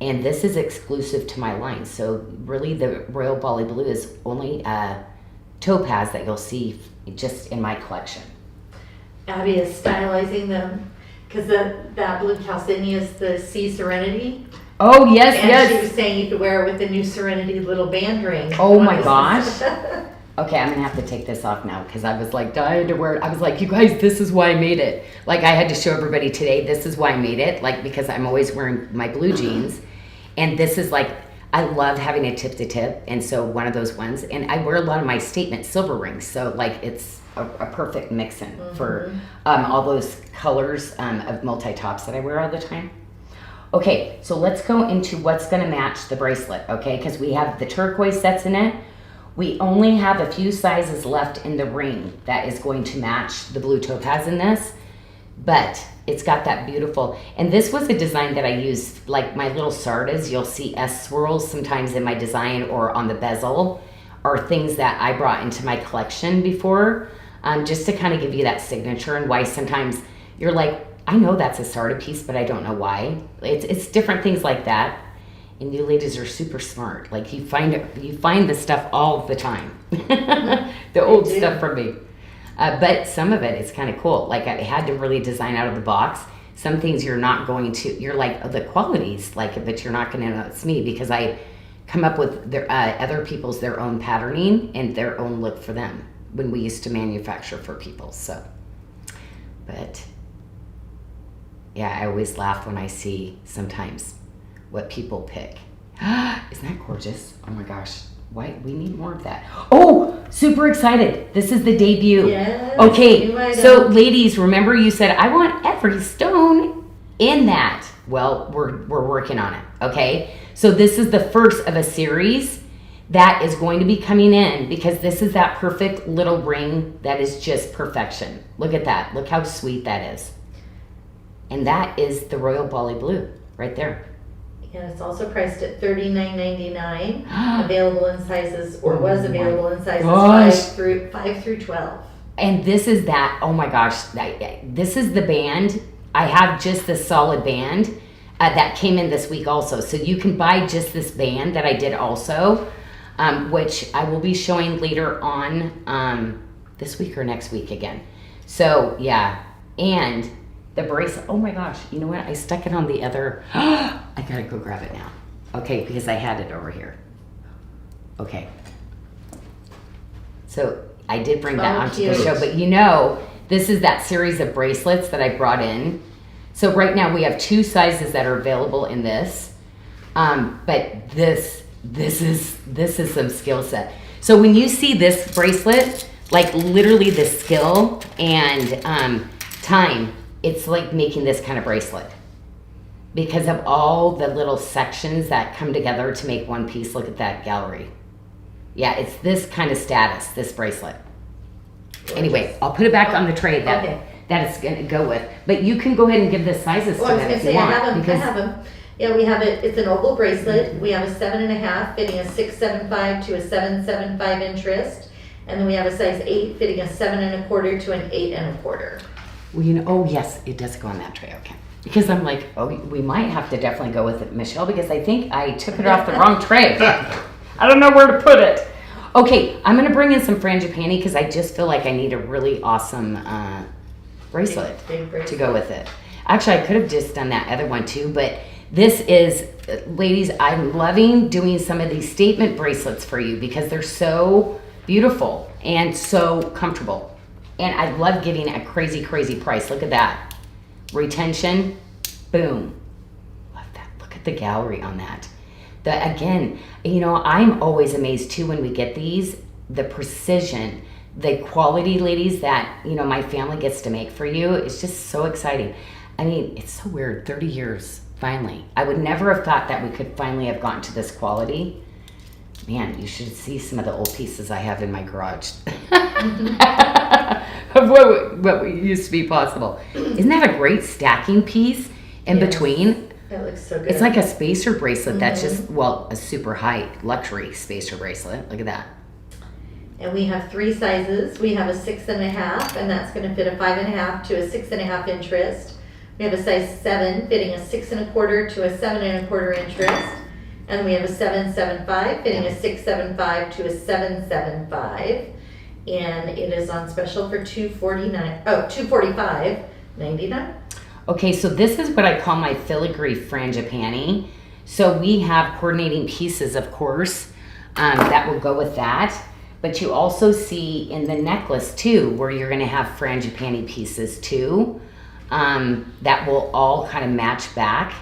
And this is exclusive to my line. So really the Royal Bali Blue is only a topaz that you'll see just in my collection. Abby is stylizing them because that blue calcine is the Sea Serenity. Oh, yes, And yes. she was saying you could wear it with the new Serenity little band ring. Oh my gosh. Okay, I'm gonna have to take this off now because I was like dying to wear it. I was like, you guys, this is why I made it. Like I had to show everybody today, this is why I made it. Like because I'm always wearing my blue jeans. And this is like, I love having a tip to tip. And so one of those ones, and I wear a lot of my statement silver rings. So like it's a perfect mix-in for all those colors of multi-tops that I wear all the time. Okay, so let's go into what's gonna match the bracelet, okay? Because we have the turquoise sets in it. We only have a few sizes left in the ring that is going to match the blue topaz in this, but it's got that beautiful, and this was a design that I used, like my little SARDAs, you'll see S swirls sometimes in my design or on the bezel, are things that I brought into my collection before, just to kind of give you that signature and why sometimes you're like, I know that's a SARDA piece, but I don't know why. It's different things like that. And you ladies are super smart. Like you find the stuff all the time. The old stuff from me. But some of it is kind of cool. Like I had to really design out of the box. Some things you're not going to, you're like, oh, the qualities, like, but you're not going to know it's me because I come up with their, other people's, their own patterning and their own look for them when we used to manufacture for people. So, but yeah, I always laugh when I see sometimes what people pick. Isn't that gorgeous? Oh my gosh. Why we need more of that. Oh, super excited. This is the debut. Yes, okay, so ladies, remember you said I want every stone in that. Well, we're working on it, okay? So this is the first of a series that is going to be coming in because this is that perfect little ring that is just perfection. Look at that. Look how sweet that is. And that is the Royal Bali Blue right there. And it's also priced at $39.99. Available in sizes, or was available in sizes 5 through 12. And this is that. Oh my gosh! This is the band. I have just this solid band that came in this week also. So you can buy just this band that I did also, which I will be showing later on this week or next week again. So yeah, and the bracelet, oh my gosh, you know what? I stuck it on the other, I gotta go grab it now. Okay, because I had it over here. Okay. So I did bring that onto the show, but you know, this is that series of bracelets that I brought in. So right now we have 2 sizes that are available in this, but this is some skill set. So when you see this bracelet, like literally the skill and time, it's like making this kind of bracelet because of all the little sections that come together to make one piece. Look at that gallery. Yeah, it's this kind of status, this bracelet. Anyway, I'll put it back on the tray that it's going to go with. But you can go ahead and give the sizes to them if you want. I have them. Yeah, we have it. It's an oval bracelet. We have a 7.5 fitting a 6.75 to a 7.75 inch wrist. And then we have a size 8 fitting a 7.25 to an 8.25. Well, you know, oh yes, it does go on that tray, okay. Because I'm like, oh, we might have to definitely go with it, Michelle, because I think I took it off the wrong tray. I don't know where to put it. Okay, I'm gonna bring in some frangipani because I just feel like I need a really awesome bracelet to go with it. Actually, I could have just done that other one too, but this is, ladies, I'm loving doing some of these statement bracelets for you because they're so beautiful and so comfortable. And I love giving a crazy, crazy price. Look at that. Retention, boom. Love that. Look at the gallery on that. Again, I'm always amazed too when we get these, the precision, the quality, ladies, that, my family gets to make for you. It's just so exciting. I mean, it's so weird. 30 years, finally. I would never have thought that we could finally have gotten to this quality. Man, you should see some of the old pieces I have in my garage of what used to be possible. Isn't that a great stacking piece in between? That looks so good. It's like a spacer bracelet that's just, a super high luxury spacer bracelet. Look at that. And we have 3 sizes. We have a 6.5, and that's going to fit a 5.5 to a 6.5 inch wrist. We have a size 7 fitting a 6.25 to a 7.25 inch wrist. And we have a 7.75 fitting a 6.75 to a 7.75. And it is on special for $245.99. Okay, so this is what I call my filigree frangipani. So we have coordinating pieces, of course, that will go with that. But you also see in the necklace too, where you're gonna have frangipani pieces too, that will all kind of match back.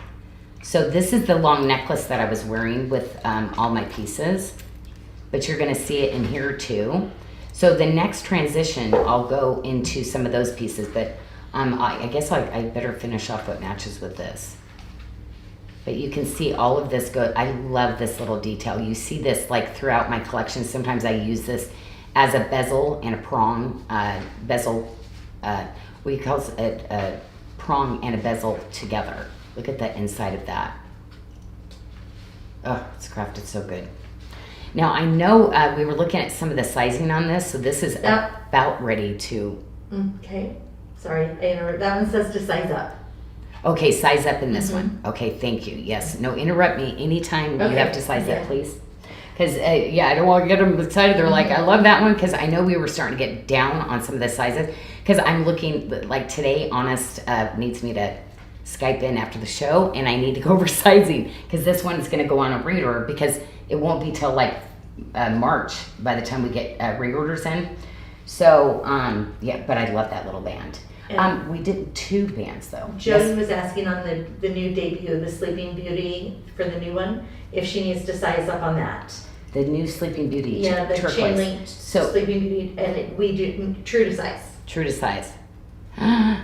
So this is the long necklace that I was wearing with all my pieces, but you're gonna see it in here too. So the next transition, I'll go into some of those pieces, but I guess I better finish off what matches with this. But you can see all of this go. I love this little detail. You see this like throughout my collection. Sometimes I use this as a bezel and a prong. Bezel, we call it a prong and a bezel together. Look at the inside of that. Oh, it's crafted so good. Now I know we were looking at some of the sizing on this, so this is about ready to. Okay, sorry, I interrupted. That one says to size up. Okay, size up in this one. Okay, thank you. Yes, no, interrupt me anytime you have to size up, please. Because, I don't want to get them excited. They're like, I love that one, because I know we were starting to get down on some of the sizes. Because I'm looking, like today, Honest needs me to Skype in after the show, and I need to go over sizing, because this one is going to go on a reorder, because it won't be till like March by the time we get reorders in. So, but I love that little band. We did 2 bands though. Jody was asking on the new debut, the Sleeping Beauty for the new one, if she needs to size up on that. The new Sleeping Beauty. Yeah, the turquoise. chain link Sleeping Beauty, and we do true to size. True to size.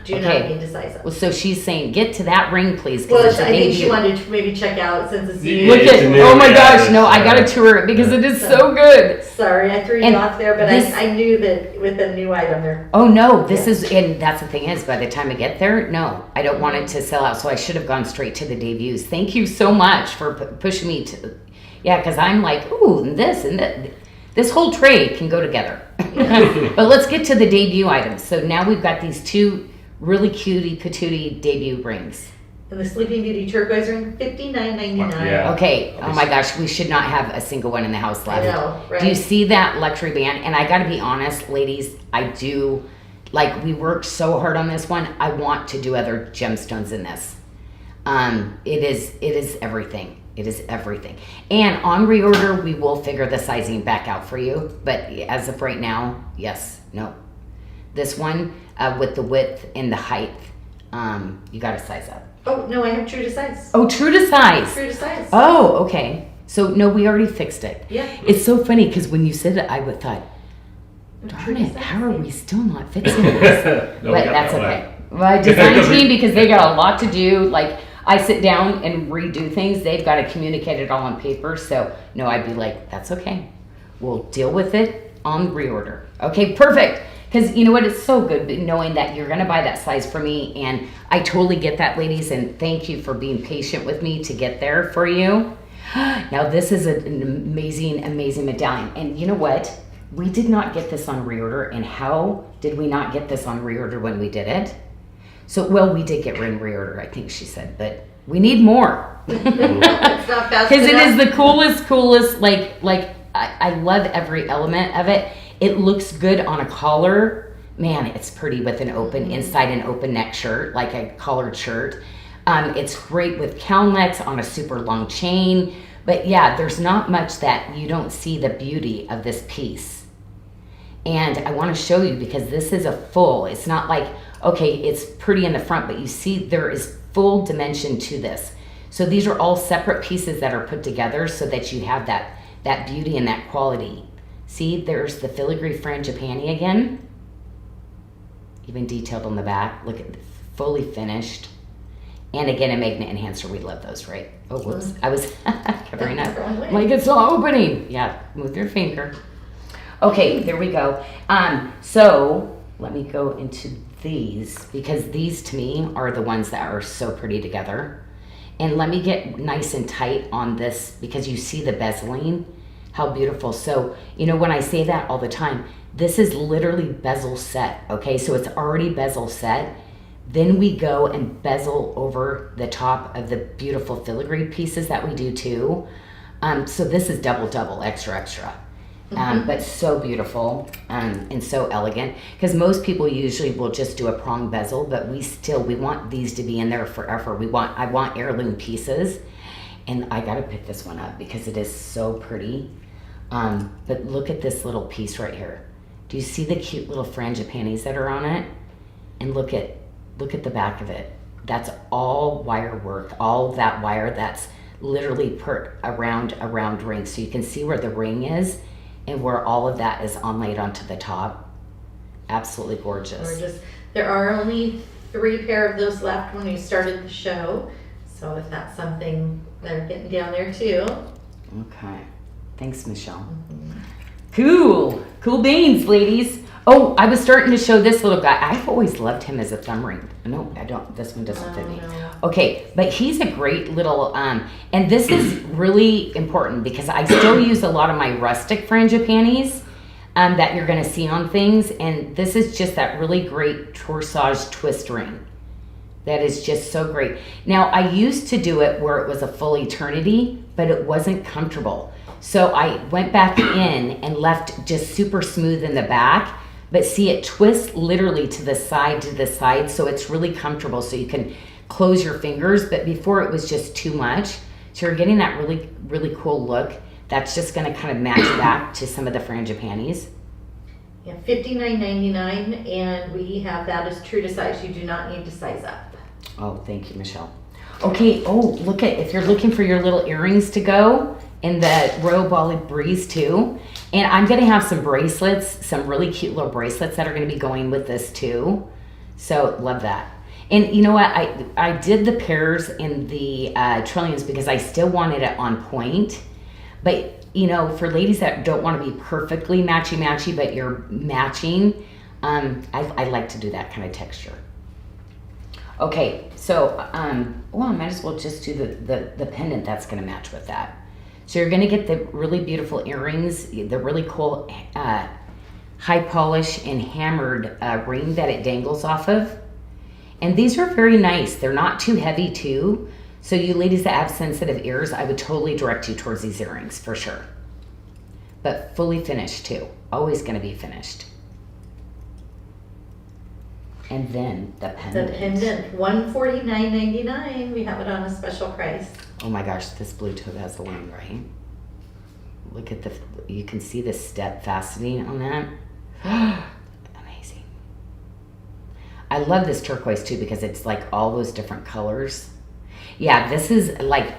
Do not need to size up. Well, so she's saying, get to that ring, please. Well, I think she wanted to maybe check out since it's new. Look at, oh my gosh, no, I gotta tour it because it is so good. Sorry, I threw you off there, but I knew that with the new item there. Oh no, this is, and that's the thing is, by the time I get there, no, I don't want it to sell out, so I should have gone straight to the debuts. Thank you so much for pushing me to, because I'm like, ooh, and this, and that. This whole tray can go together. But let's get to the debut items. So now we've got these 2 really cutie patootie debut rings. And the Sleeping Beauty turquoise ring, $59.99. Yeah. Okay. Oh my gosh, we should not have a single one in the house left. I know, right? Do you see that luxury band? And I got to be honest, ladies, I do. Like, we worked so hard on this one. I want to do other gemstones in this. It is everything. It is everything. And on reorder, we will figure the sizing back out for you. But as of right now, yes, no. This one with the width and the height, you got to size up. Oh, no, I have true to size. Oh, true to size. True to size. Oh, okay. So, no, we already fixed it. Yeah. It's so funny because when you said it, I would thought, darn it, how are we still not fixing this? No, but that's okay. My design team, because they got a lot to do, like, I sit down and redo things. They've got to communicate it all on paper. So, no, I'd be like, that's okay. We'll deal with it on reorder. Okay, perfect. Because you know what? It's so good knowing that you're going to buy that size for me. And I totally get that, ladies. And thank you for being patient with me to get there for you. Now, this is an amazing, amazing medallion. And you know what? We did not get this on reorder. And how did we not get this on reorder when we did it? So, well, we did get in reorder, I think she said, but we need more. It's not fast Because it is enough. the coolest, like I love every element of it. It looks good on a collar. Man, it's pretty with an open, inside an open neck shirt, like a collared shirt. It's great with cowlnecks on a super long chain. But yeah, there's not much that you don't see the beauty of this piece. And I want to show you because this is a full, it's not like, okay, it's pretty in the front, but you see there is full dimension to this. So these are all separate pieces that are put together so that you have that beauty and that quality. See, there's the filigree frangipani again. Even detailed on the back. Look at it, fully finished. And again, a magnet enhancer. We love those, right? Oh, whoops. I was covering up. Like it's not opening. Yeah, move your finger. Okay, there we go. So let me go into these because these to me are the ones that are so pretty together. And let me get nice and tight on this because you see the bezeling, how beautiful. So, you know, when I say that all the time, this is literally bezel set, okay? So it's already bezel set. Then we go and bezel over the top of the beautiful filigree pieces that we do too. So this is double, extra. But so beautiful and so elegant because most people usually will just do a prong bezel, but we want these to be in there forever. I want heirloom pieces, and I gotta pick this one up because it is so pretty. But look at this little piece right here. Do you see the cute little frangipanis that are on it? And look at the back of it. That's all wire work, all that wire that's literally put around a round ring. So you can see where the ring is and where all of that is onlaid onto the top. Absolutely gorgeous. Gorgeous. There are only 3 pair of those left when we started the show. So if that's something they're getting down there too. Okay. Thanks, Michelle. Cool beans, ladies. Oh, I was starting to show this little guy. I've always loved him as a thumb ring. No, I don't. This one doesn't fit me. No. Okay, but he's a great little, and this is really important because I still use a lot of my rustic frangipanis that you're going to see on things. And this is just that really great corsage twist ring. That is just so great. Now, I used to do it where it was a full eternity, but it wasn't comfortable. So I went back in and left just super smooth in the back. But see, it twists literally to the side, so it's really comfortable. So you can close your fingers, but before it was just too much. So you're getting that really, really cool look. That's just gonna kind of match back to some of the frangipanis. Yeah, $59.99, and we have that as true to size. You do not need to size up. Oh, thank you, Michelle. Okay, oh, if you're looking for your little earrings to go in the Royal Bali Breeze too. And I'm gonna have some bracelets, some really cute little bracelets that are gonna be going with this too. So love that. And you know what, I did the pairs in the trillions because I still wanted it on point. But you know, for ladies that don't wanna be perfectly matchy-matchy, but you're matching, I like to do that kind of texture. Okay, so, well, I might as well just do the pendant that's gonna match with that. So you're gonna get the really beautiful earrings, the really cool high polish and hammered ring that it dangles off of. And these are very nice. They're not too heavy too. So you ladies that have sensitive ears, I would totally direct you towards these earrings for sure. But fully finished too. Always gonna be finished. And then the pendant. The pendant, $149.99. We have it on a special price. Oh my gosh, this blue tube has the wing, right? Look at you can see the step fastening on that. Amazing. I love this turquoise too because it's like all those different colors. Yeah, this is like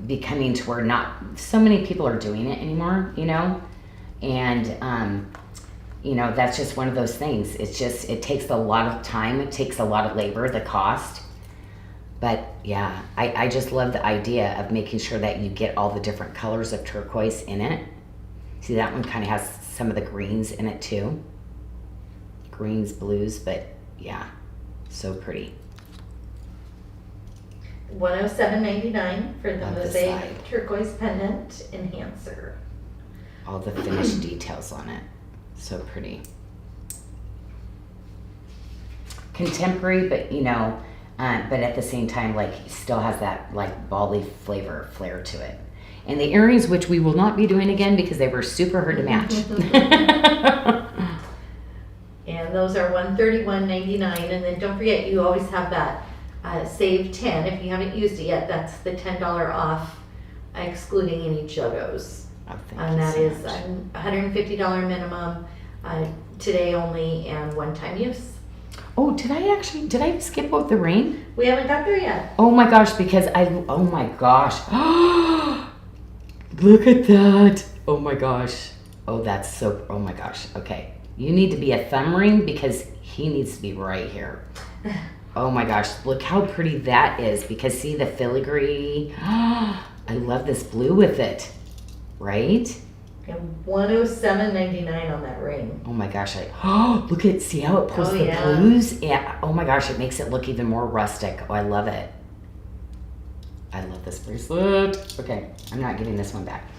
becoming to where not so many people are doing it anymore, you know? And, you know, that's just one of those things. It takes a lot of time. It takes a lot of labor, the cost. But yeah, I just love the idea of making sure that you get all the different colors of turquoise in it. See, that one kind of has some of the greens in it too. Greens, blues, but yeah, so pretty. $107.99 for the Love the mosaic side. turquoise pendant enhancer. All the finished details on it. So pretty. Contemporary, but you know, but at the same time, like, still has that like Bali flair to it. And the earrings, which we will not be doing again because they were super hard to match. And those are $131.99. And then don't forget, you always have that save 10. If you haven't used it yet, that's the $10 off, excluding any Jodos. Oh, thank And you that so is much. $150 minimum, today only, and one-time use. Oh, did I skip over the rain? We haven't got there yet. Oh my gosh, oh my gosh. Look at that. Oh my gosh. Oh, oh my gosh. Okay. You need to be a thumb ring because he needs to be right here. Oh my gosh. Look how pretty that is because see the filigree. I love this blue with it. Right? And $107.99 on that ring. Oh my gosh. See how it pulls Oh, the yeah. blues? Yeah. Oh my gosh. It makes it look even more rustic. Oh, I love it. I love this bracelet. Okay. I'm not giving this one back.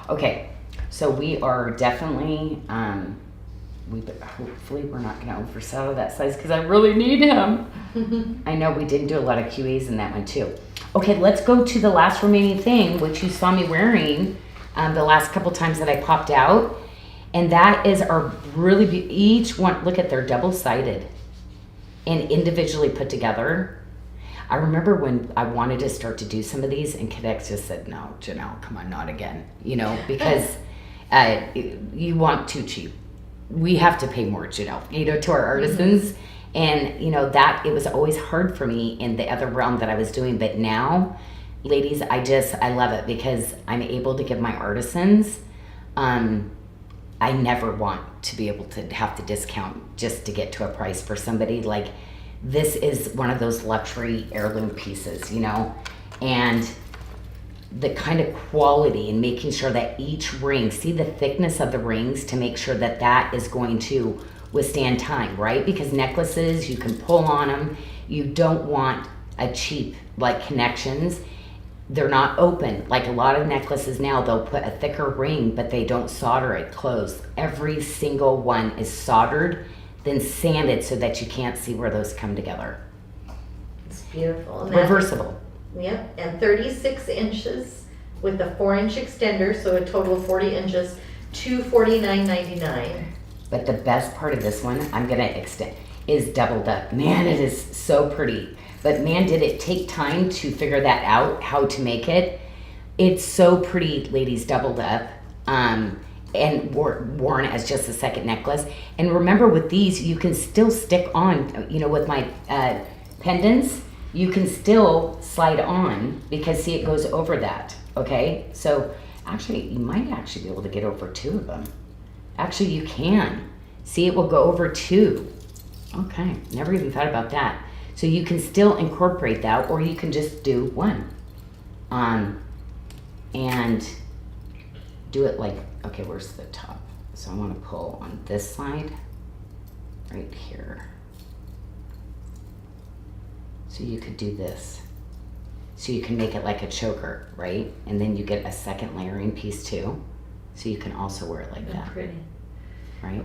Okay. So we are definitely, hopefully we're not going to oversell that size because I really need him. I know we didn't do a lot of QAs in that one too. Okay, let's go to the last remaining thing, which you saw me wearing the last couple times that I popped out. And that is our each one, look at they're double-sided and individually put together. I remember when I wanted to start to do some of these and Cadex just said, no, Janyl, come on, not again. Because you want too cheap. We have to pay more, Janyl, to our artisans. And, that it was always hard for me in the other realm that I was doing. But now, ladies, I love it because I'm able to give my artisans, I never want to be able to have to discount just to get to a price for somebody. Like, this is one of those luxury heirloom pieces, and the kind of quality and making sure that each ring, see the thickness of the rings to make sure that that is going to withstand time, right? Because necklaces, you can pull on them. You don't want a cheap, connections. They're not open. Like a lot of necklaces now, they'll put a thicker ring, but they don't solder it closed. Every single one is soldered, then sanded so that you can't see where those come together. It's beautiful. And Reversible. Yep, and 36 inches with a 4-inch extender, so a total of 40 inches, $249.99. But the best part of this one, I'm gonna extend, is doubled up. Man, it is so pretty. But man, did it take time to figure that out, how to make it. It's so pretty, ladies, doubled up. And worn as just a second necklace. And remember with these, you can still stick on, with my pendants, you can still slide on because see, it goes over that, okay? So actually, you might actually be able to get over 2 of them. Actually, you can. See, it will go over 2. Okay, never even thought about that. So you can still incorporate that, or you can just do 1. And do it like, okay, where's the top? So I want to pull on this side, right here. So you could do this. So you can make it like a choker, right? And then you get a second layering piece too. So you can also wear it like that. Pretty. Right?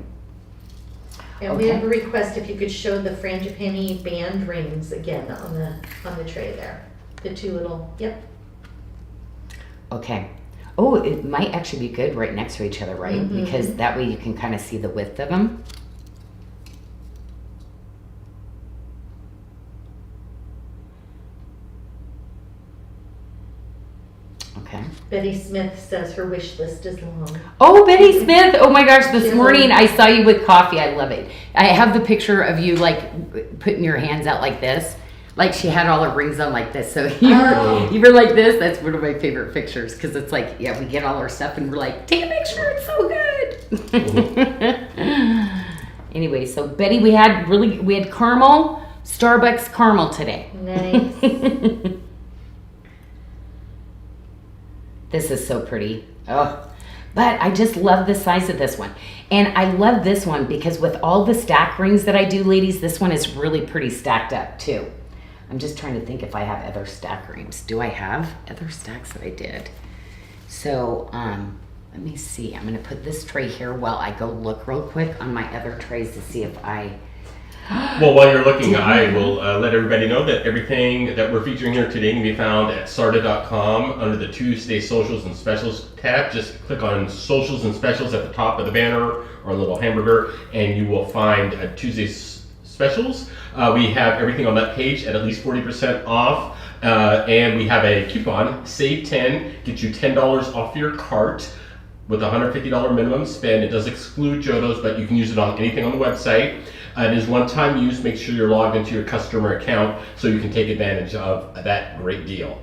And we have a request if you could show the frangipani band rings again on the tray there. The 2 little, yep. Okay. Oh, it might actually be good right next to each other, right? Because that way you can kind of see the width of them. Okay. Betty Smith says her wish list is long. Oh, Betty Smith. Oh my gosh, this morning I saw you with coffee. I love it. I have the picture of you putting your hands out like this. Like she had all her rings on like this. So you were like this. That's one of my favorite pictures because it's like, yeah, we get all our stuff and we're like, take a picture. It's so good. Anyway, so Betty, we had caramel, Starbucks caramel today. Nice. This is so pretty. Oh, but I just love the size of this one. And I love this one because with all the stack rings that I do, ladies, this one is really pretty stacked up too. I'm just trying to think if I have other stack rings. Do I have other stacks that I did? So let me see. I'm gonna put this tray here while I go look real quick on my other trays to see if I... Well, while you're looking, I will let everybody know that everything that we're featuring here today can be found at SARDA.com under the Tuesday Socials and Specials tab. Just click on Socials and Specials at the top of the banner or a little hamburger, and you will find Tuesday's Specials. We have everything on that page at least 40% off, and we have a coupon, Save 10, get you $10 off your cart with a $150 minimum spend. It does exclude Jodo's, but you can use it on anything on the website. It is one-time use. Make sure you're logged into your customer account so you can take advantage of that great deal.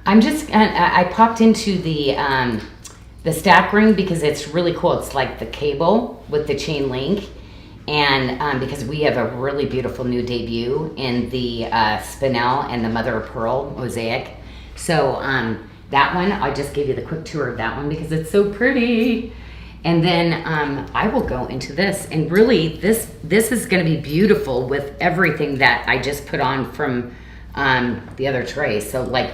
I popped into the stack ring because it's really cool. It's like the cable with the chain link. And because we have a really beautiful new debut in the spinel and the mother of pearl mosaic. So that one, I just gave you the quick tour of that one because it's so pretty. And then I will go into this. And really, this is going to be beautiful with everything that I just put on from the other tray. So like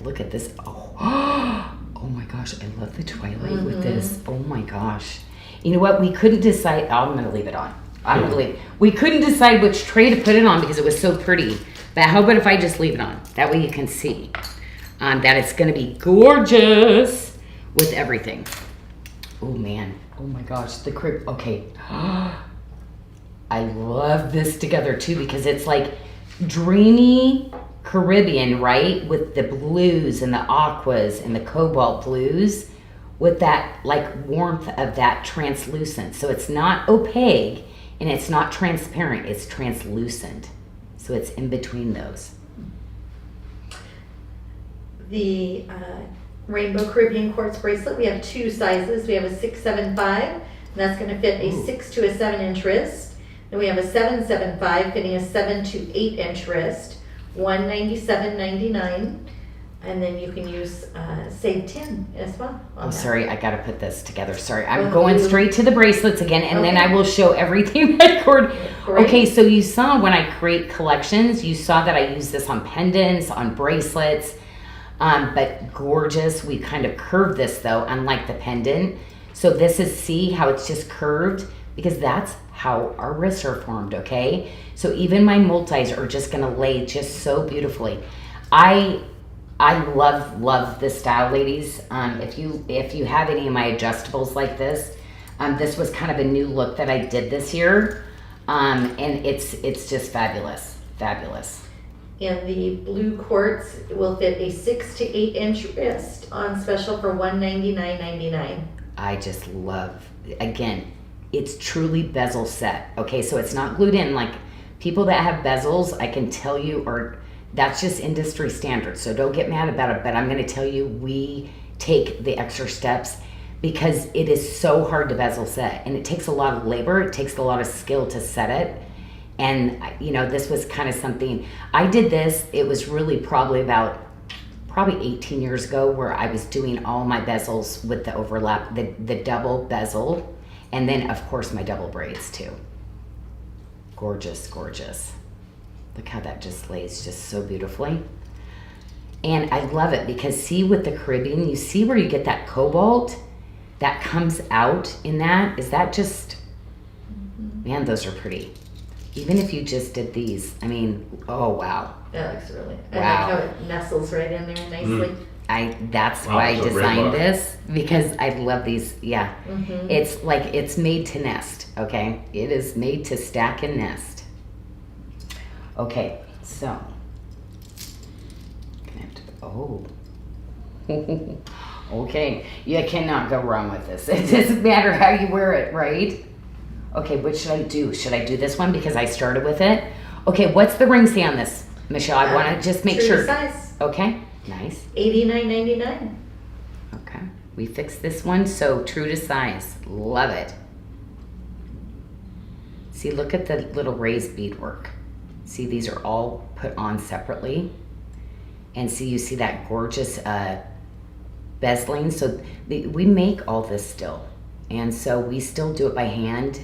look at this. Oh my gosh, I love the twilight with this. Oh my gosh. You know what? We couldn't decide. I'm going to leave it on. We couldn't decide which tray to put it on because it was so pretty. But how about if I just leave it on? That way you can see that it's going to be gorgeous with everything. Oh man. Oh my gosh. The crib. Okay. I love this together too because it's like dreamy Caribbean, right? With the blues and the aquas and the cobalt blues with that like warmth of that translucent. So it's not opaque and it's not transparent, it's translucent. So it's in between those. The Rainbow Caribbean quartz bracelet, we have two sizes. We have a 675, and that's going to fit a 6 to a 7 inch wrist. Then we have a 775 fitting a 7 to 8 inch wrist, $197.99. And then you can use save 10 as well. I'm sorry, I gotta put this together. Sorry, I'm going straight to the bracelets again, and then I will show everything that cord. Okay, so you saw when I create collections, you saw that I use this on pendants, on bracelets, but gorgeous. We kind of curved this though, unlike the pendant. So this is, see how it's just curved? Because that's how our wrists are formed, okay? So even my multis are just gonna lay just so beautifully. I love this style, ladies. If you have any of my adjustables like this, this was kind of a new look that I did this year, and it's just fabulous. And the blue quartz will fit a 6 to 8 inch wrist on special for $199.99. I just love, again, it's truly bezel set. Okay, so it's not glued in. Like people that have bezels, I can tell you, that's just industry standard, so don't get mad about it, but I'm going to tell you we take the extra steps because it is so hard to bezel set, and it takes a lot of labor, it takes a lot of skill to set it, and you know, this was kind of something, I did this, it was really probably 18 years ago where I was doing all my bezels with the overlap, the double bezel, and then of course my double braids too. Gorgeous. Look how that just lays just so beautifully. And I love it because see with the Caribbean, you see where you get that cobalt that comes out in that? Is that just, man, those are pretty. Even if you just did these, I mean, oh wow. That looks really, I wow. like how it nestles right in there nicely. That's why I designed this because I love these. Yeah, it's like it's made to nest. Okay, it is made to stack and nest. Okay, so gonna have to. Oh, okay. You cannot go wrong with this. It doesn't matter how you wear it, right? Okay, what should I do? Should I do this one because I started with it? Okay, what's the ring say on this, Michelle? I want to just make sure. Size. Okay, nice. $89.99. Okay, we fixed this one, so true to size. Love it. See, look at the little raised beadwork. See, these are all put on separately. And see, you see that gorgeous bezeling. So we make all this still. And so we still do it by hand.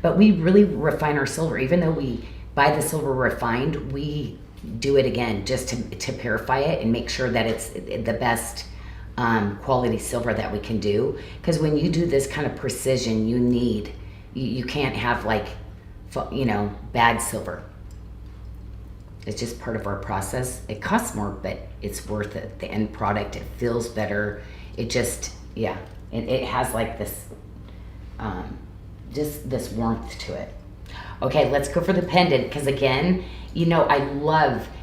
But we really refine our silver. Even though we buy the silver refined, we do it again just to purify it and make sure that it's the best quality silver that we can do. Because when you do this kind of precision, you can't have like, you know, bad silver. It's just part of our process. It costs more, but it's worth it. The end product, it feels better. It just, yeah, it has like this, just this warmth to it. Okay, let's go for the pendant, because again, you know,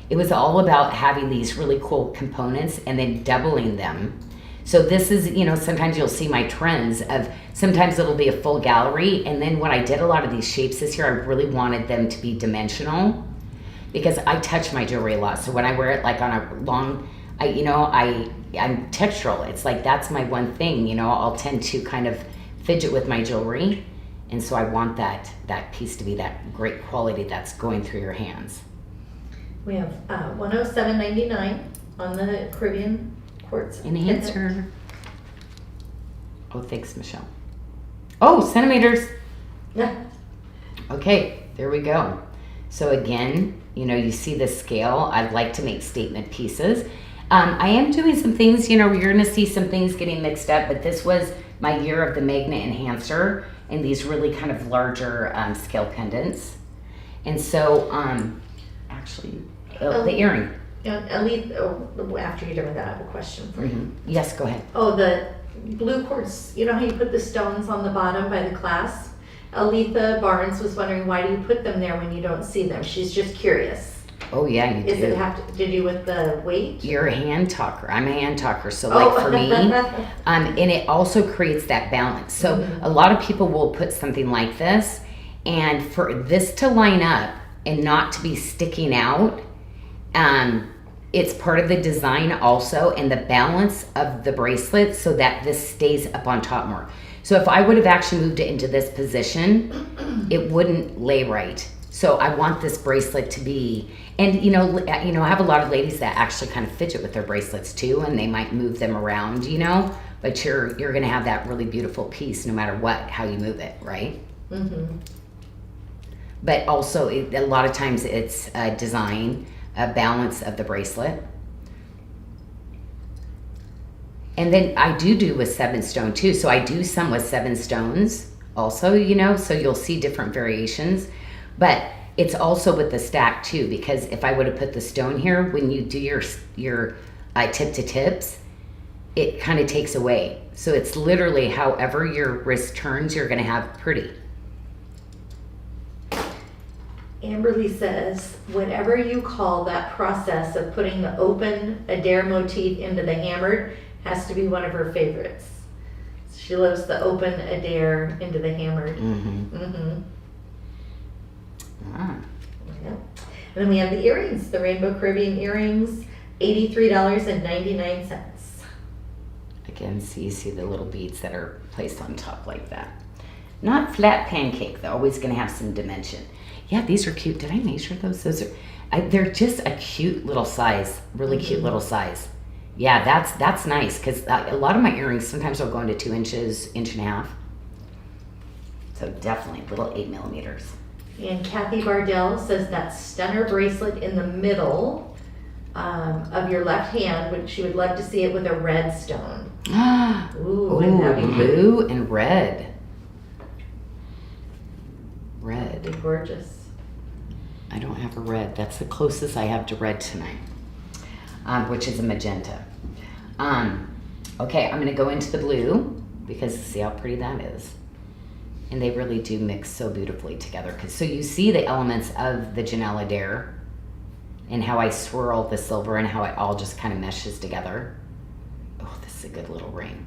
it was all about having these really cool components and then doubling them. So this is, you know, sometimes you'll see my trends of, sometimes it'll be a full gallery. And then when I did a lot of these shapes this year, I really wanted them to be dimensional because I touch my jewelry a lot. So when I wear it like on a long, I'm textural. It's like, that's my one thing, you know, I'll tend to kind of fidget with my jewelry. And so I want that piece to be that great quality that's going through your hands. We have $107.99 on the Caribbean quartz Enhancer. Oh, thanks, Michelle. Oh, centimeters. Yeah. Okay, there we go. So again, you know, you see the scale. I'd like to make statement pieces. I am doing some things, you know, you're going to see some things getting mixed up, but this was my year of the magnet enhancer and these really kind of larger scale pendants. And so, actually, the earring. After you're done with that, I have a question for you. Yes, go ahead. Oh, the blue quartz, you know how you put the stones on the bottom by the clasp? Aletha Barnes was wondering, why do you put them there when you don't see them? She's just curious. Oh yeah, you do. Does it have to do with the weight? You're a hand talker. I'm a hand talker. So like for me, and it also creates that balance. So a lot of people will put something like this, and for this to line up and not to be sticking out, it's part of the design also, and the balance of the bracelet so that this stays up on top more. So if I would have actually moved it into this position, it wouldn't lay right. So I want this bracelet to be, and you know, I have a lot of ladies that actually kind of fidget with their bracelets too, and they might move them around, you know, but you're going to have that really beautiful piece no matter how you move it, right? But also a lot of times it's a design, a balance of the bracelet. And then I do with 7 stone too. So I do some with 7 stones also, you know, so you'll see different variations. But it's also with the stack too, because if I would have put the stone here, when you do your tip to tips, it kind of takes away. So it's literally however your wrist turns, you're going to have pretty. Amberly says, whatever you call that process of putting the open Adair motif into the hammered has to be one of her favorites. She loves the open Adair into the hammered. Yeah. And then we have the earrings, the Rainbow Caribbean earrings, $83.99. Again, so you see the little beads that are placed on top like that. Not flat pancake, though. Always going to have some dimension. Yeah, these are cute. Did I measure those? Those are. They're just a cute little size. Really cute little size. Yeah, that's nice because a lot of my earrings sometimes will go into 2 inches, 1.5 inches. So definitely little 8 millimeters. And Kathy Bardell says that stunner bracelet in the middle of your left hand, she would love to see it with a red stone. Ooh, wouldn't that be blue and red. Red. That'd be gorgeous. I don't have a red. That's the closest I have to red tonight, which is a magenta. Okay, I'm going to go into the blue because see how pretty that is. And they really do mix so beautifully together. So you see the elements of the Janyl Adair and how I swirl the silver and how it all just kind of meshes together. Oh, this is a good little ring.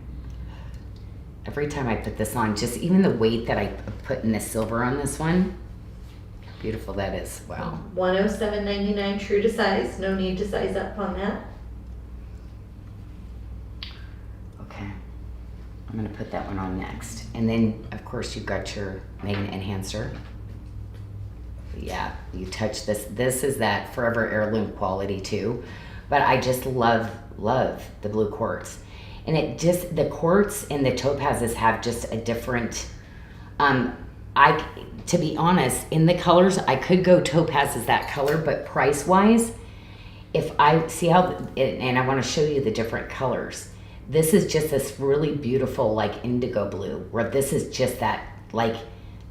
Every time I put this on, just even the weight that I put in the silver on this one, how beautiful that is. Wow. $107.99 true to size. No need to size up on that. Okay. I'm going to put that one on next. And then, of course, you've got your magnet enhancer. Yeah, you touch this. This is that forever heirloom quality too. But I just love the blue quartz. And it just, the quartz and the topazes have just a different, to be honest, in the colors, I could go topaz as that color, but price-wise, if I see how, and I want to show you the different colors. This is just this really beautiful, like indigo blue, where this is just that, like,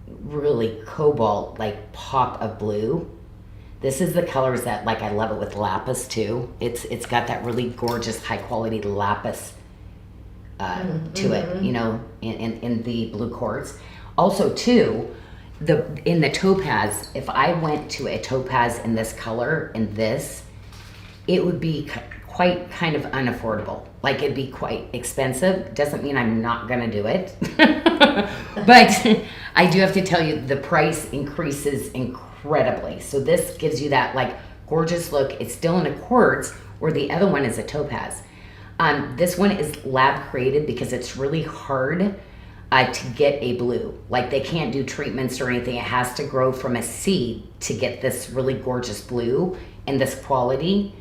really cobalt, like pop of blue. This is the colors that, like, I love it with lapis too. It's got that really gorgeous, high quality lapis to it, you know, in the blue quartz. Also too, in the topaz, if I went to a topaz in this color, in this, it would be quite kind of unaffordable. Like it'd be quite expensive. Doesn't mean I'm not gonna do it. But I do have to tell you the price increases incredibly. So this gives you that like gorgeous look. It's still in a quartz, where the other one is a topaz. This one is lab created because it's really hard to get a blue. Like they can't do treatments or anything. It has to grow from a seed to get this really gorgeous blue and this quality.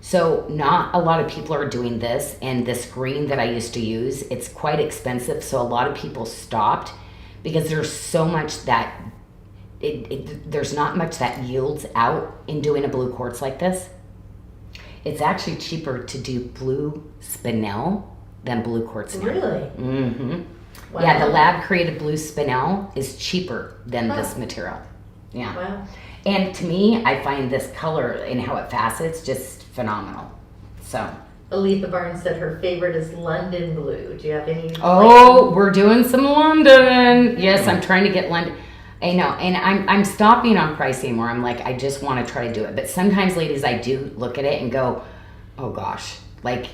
So not a lot of people are doing this, and this green that I used to use, it's quite expensive. So a lot of people stopped because there's so much that there's not much that yields out in doing a blue quartz like this. It's actually cheaper to do blue spinel than blue quartz now. Really? Mm-hmm. Wow. Yeah, the lab created blue spinel is cheaper than this material. Yeah. Wow. And to me, I find this color and how it facets just phenomenal. So. Aletha Barnes said her favorite is London blue. Do you have any? Oh, we're doing some London. Yes, I'm trying to get London. I know, and I'm stopping on pricing more. I'm like, I just want to try to do it. But sometimes, ladies, I do look at it and go, oh gosh, like,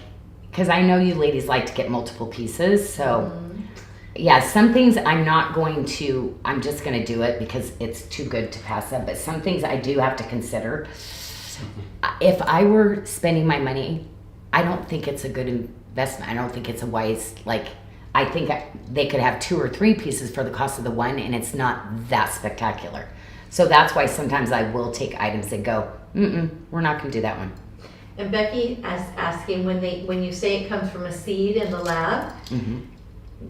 because I know you ladies like to get multiple pieces. So, yeah, some things I'm just going to do it because it's too good to pass up. But some things I do have to consider. If I were spending my money, I don't think it's a good investment. I don't think it's a wise, like, I think they could have 2 or 3 pieces for the cost of the one, and it's not that spectacular. So that's why sometimes I will take items and go, we're not going to do that one. And Becky is asking, when you say it comes from a seed in the lab,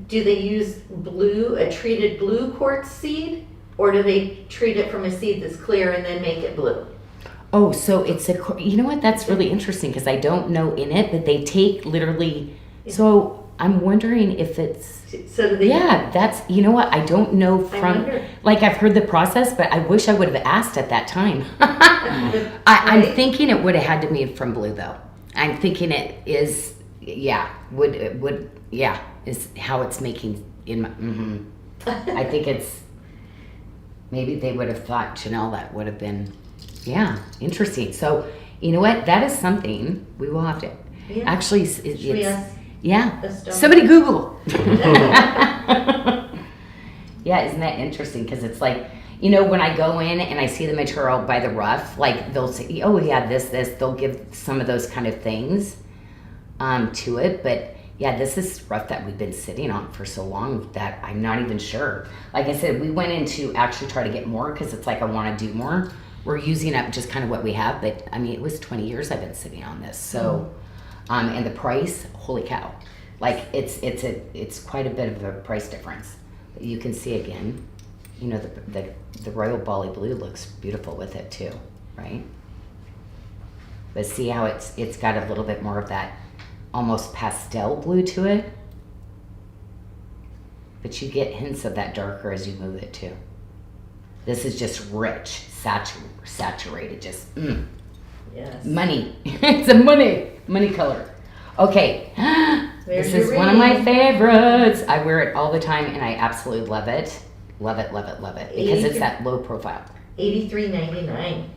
do they use a treated blue quartz seed, or do they treat it from a seed that's clear and then make it blue? Oh, so you know what? That's really interesting because I don't know in it, but they take literally, so I'm wondering if it's, so do they? Yeah, that's, you know what? I don't know from, like I've heard the process, but I wish I would have asked at that time. I'm thinking it would have had to be from blue though. I'm thinking it is, is how it's making in my, I think it's, maybe they would have thought, Janyl, that would have been, interesting. So, you know what? That is something we will have to, actually, somebody Google. Yeah, isn't that interesting? Because it's like, you know, when I go in and I see the material by the rough, like they'll say, oh yeah, this, they'll give some of those kind of things to it. But yeah, this is rough that we've been sitting on for so long that I'm not even sure. Like I said, we went in to actually try to get more because it's like I want to do more. We're using up just kind of what we have, but I mean, it was 20 years I've been sitting on this. So, and the price, holy cow. Like it's quite a bit of a price difference. You can see again, you know, the royal Bali blue looks beautiful with it too, right? But see how it's got a little bit more of that almost pastel blue to it. But you get hints of that darker as you move it too. This is just rich, saturated, just Yes. Money. It's a money color. Okay. This is one of my favorites. I wear it all the time and I absolutely love it. Love it, love it, love it. Because it's that low profile. $83.99.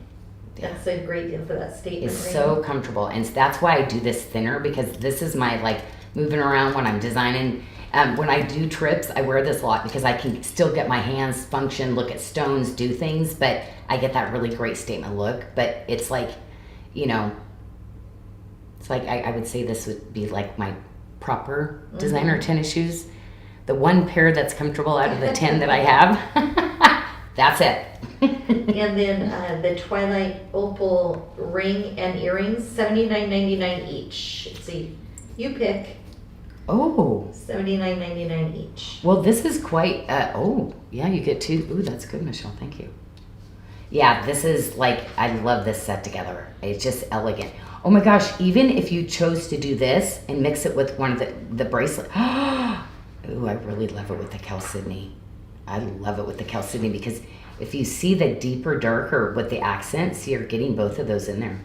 That's a great deal for that statement It's ring. so comfortable. And that's why I do this thinner, because this is my like moving around when I'm designing. When I do trips, I wear this a lot because I can still get my hands function, look at stones, do things, but I get that really great statement look. But it's like, you know, it's like I would say this would be like my proper designer tennis shoes. The one pair that's comfortable out of the 10 that I have. That's it. And then the Twilight Opal ring and earrings, $79.99 each. Let's see, you pick. Oh. $79.99 each. Well, this is quite, oh, yeah, you get 2. Ooh, that's good, Michelle. Thank you. Yeah, this is like, I love this set together. It's just elegant. Oh my gosh, even if you chose to do this and mix it with one of the bracelets. Ooh, I really love it with the chalcedony. I love it with the chalcedony because if you see the deeper, darker with the accents, you're getting both of those in there.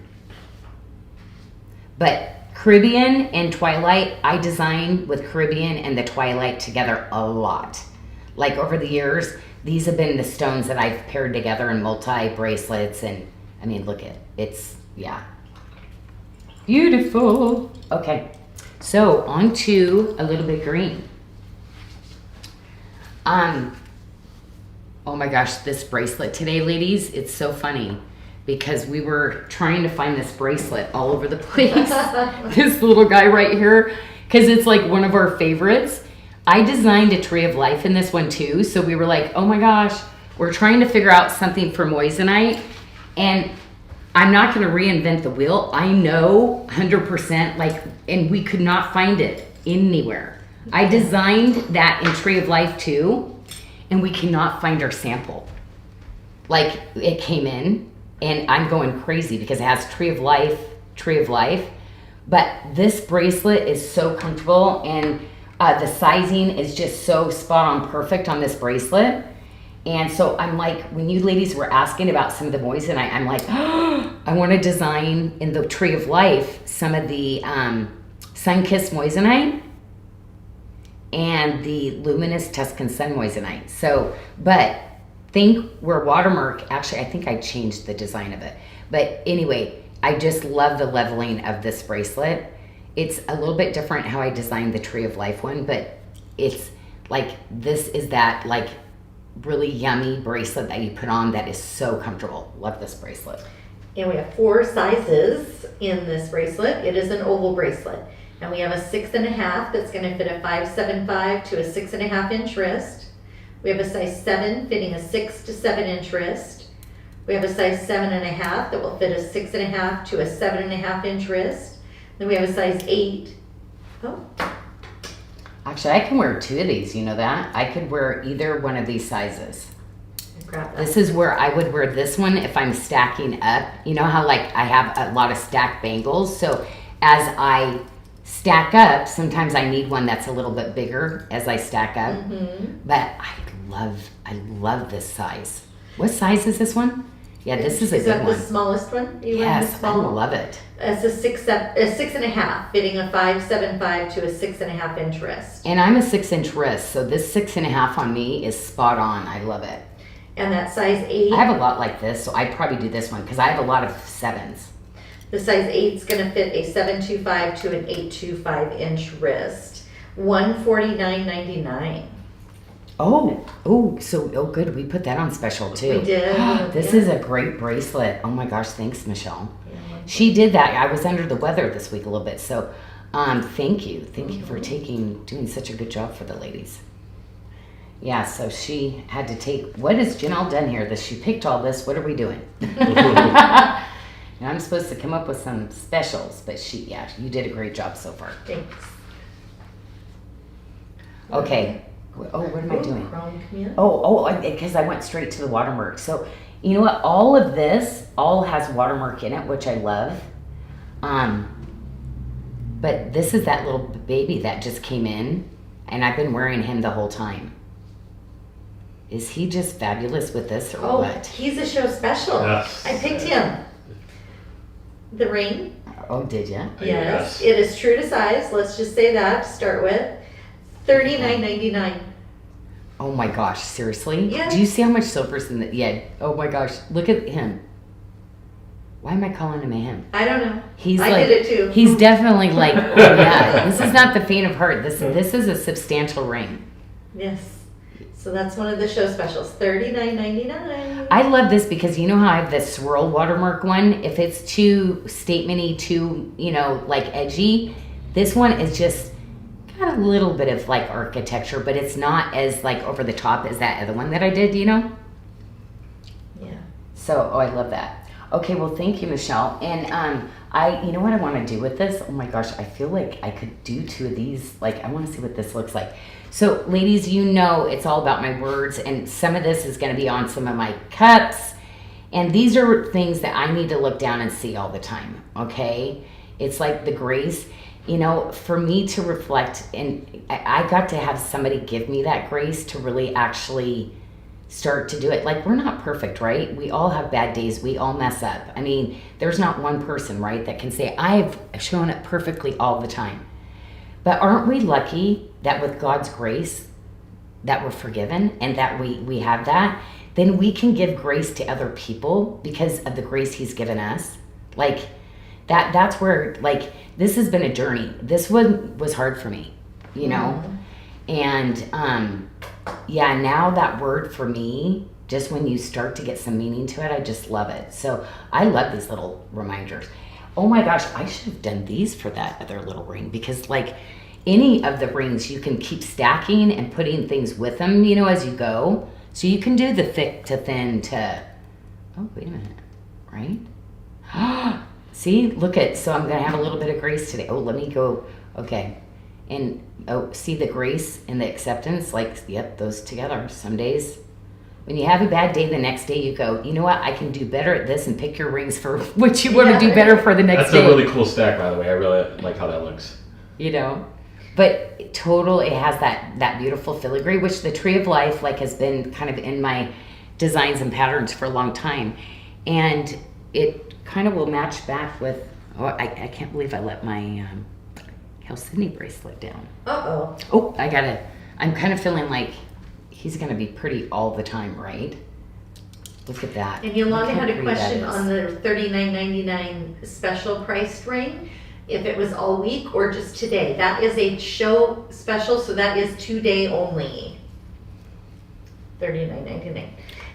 But Caribbean and Twilight, I design with Caribbean and the Twilight together a lot. Like over the years, these have been the stones that I've paired together in multi bracelets, and I mean, look at it's, yeah. Beautiful. Okay, so on to a little bit green. Oh my gosh, this bracelet today, ladies, it's so funny because we were trying to find this bracelet all over the place. This little guy right here, because it's like one of our favorites. I designed a tree of life in this one too, so we were like, oh my gosh, we're trying to figure out something for moissanite, and I'm not going to reinvent the wheel. I know 100%, like, and we could not find it anywhere. I designed that in Tree of Life too, and we cannot find our sample. Like, it came in, and I'm going crazy because it has Tree of Life. But this bracelet is so comfortable, and the sizing is just so spot on perfect on this bracelet. And so I'm like, when you ladies were asking about some of the moissanite, I'm like, oh, I want to design in the Tree of Life some of the sun-kissed moissanite and the luminous Tuscan sun moissanite. So, but think we're watermark. Actually, I think I changed the design of it. But anyway, I just love the leveling of this bracelet. It's a little bit different how I designed the Tree of Life one, but it's like, this is that like really yummy bracelet that you put on that is so comfortable. Love this bracelet. And we have 4 sizes in this bracelet. It is an oval bracelet. And we have a 6.5 that's going to fit a 5.75 to a 6.5 inch wrist. We have a size 7 fitting a 6 to 7 inch wrist. We have a size 7.5 that will fit a 6.5 to a 7.5 inch wrist. Then we have a size 8. Oh. Actually, I can wear 2 of these, you know that? I could wear either one of these sizes. Grab that. This is where I would wear this one if I'm stacking up. You know how like I have a lot of stacked bangles? So as I stack up, sometimes I need one that's a little bit bigger as I stack up. Mm-hmm. But I love this size. What size is this one? Yeah, this is a good one. Is that the smallest one? Yes, I love it. It's a 6.5, fitting a 5.75 to a 6.5 inch wrist. And I'm a 6 inch wrist, so this 6.5 on me is spot on. I love it. And that size 8. I have a lot like this, so I'd probably do this one because I have a lot of 7s. The size 8 is going to fit a 7.25 to an 8.25 inch wrist. $149.99. Oh, good. We put that on special too. We did. This is a great bracelet. Oh my gosh, thanks, Michelle. She did that. I was under the weather this week a little bit, so thank you. Thank you for doing such a good job for the ladies. Yeah, so she had to take, what has Janyl done here? She picked all this. What are we doing? And I'm supposed to come up with some specials, but you did a great job so far. Thanks. Okay. Oh, what am I doing? Chrome, Because I went straight to the watermark. So, you know what? All of this has watermark in it, which I love. But this is that little baby that just came in, and I've been wearing him the whole time. Is he just fabulous with this, or what? He's a show special. Yes. I picked him. The ring. Oh, did you? Yes. It is true to size. Let's just say that to start with. $39.99. Oh my gosh, seriously? Yeah. Do you see how much silver's in the, oh my gosh, look at him. Why am I calling him a him? I don't know. I did it too. He's definitely like, oh yeah, this is not the faint of heart. This is a substantial ring. Yes. So that's one of the show specials, $39.99. I love this because you know how I have this swirl watermark one? If it's too statement-y, too, like edgy, this one is just got a little bit of like architecture, but it's not as like over the top as that other one that I did, Yeah. So, I love that. Okay, well, thank you, Michelle. And you know what I want to do with this? Oh my gosh, I feel like I could do 2 of these. Like, I want to see what this looks like. So, ladies, it's all about my words, and some of this is going to be on some of my cups. And these are things that I need to look down and see all the time, okay? It's like the grace. For me to reflect, and I got to have somebody give me that grace to really actually start to do it. Like, we're not perfect, right? We all have bad days. We all mess up. I mean, there's not one person, right, that can say, I've shown up perfectly all the time. But aren't we lucky that with God's grace that we're forgiven and that we have that? Then we can give grace to other people because of the grace he's given us. Like, that's where, like, this has been a journey. This one was hard for me, you know? And, yeah, now that word for me, just when you start to get some meaning to it, I just love it. So I love these little reminders. Oh my gosh, I should have done these for that other little ring, because like any of the rings you can keep stacking and putting things with them, you know, as you go. So you can do the thick to thin to, oh, wait a minute, right? See, look at, so I'm gonna have a little bit of grace today. Oh, let me go, okay. And, oh, see the grace and the acceptance, like, yep, those together. Some days, when you have a bad day, the next day you go, you know what, I can do better at this, and pick your rings for what you want to do better for the next day. That's a really cool stack, by the way. I really like how that looks. You know, but it has that beautiful filigree, which the Tree of Life, like, has been kind of in my designs and patterns for a long time. And it kind of will match back with, oh, I can't believe I let my Cal Sydney bracelet down. Uh-oh. Oh, I'm kind of feeling like he's going to be pretty all the time, right? Look at that. And Yolanda Look how had a pretty question that is. on the $39.99 special priced ring, if it was all week or just today. That is a show special, so that is today only. $39.99.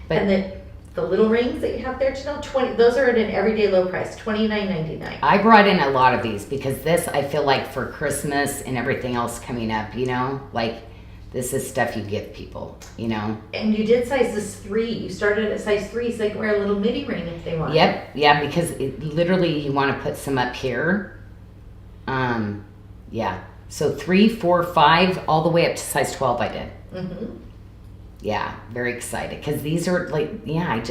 But- And the little rings that you have there, Janyl, those are at an everyday low price, $29.99. I brought in a lot of these because this, I feel like, for Christmas and everything else coming up, you know, like, this is stuff you give people, you know. And you did sizes 3. You started at size 3, so they can wear a little midi ring if they want. Yep, yeah, because literally you want to put some up here. Yeah, so 3, 4, 5, all the way up to size 12 I did. Mm-hmm. Yeah, very excited because these are like, yeah,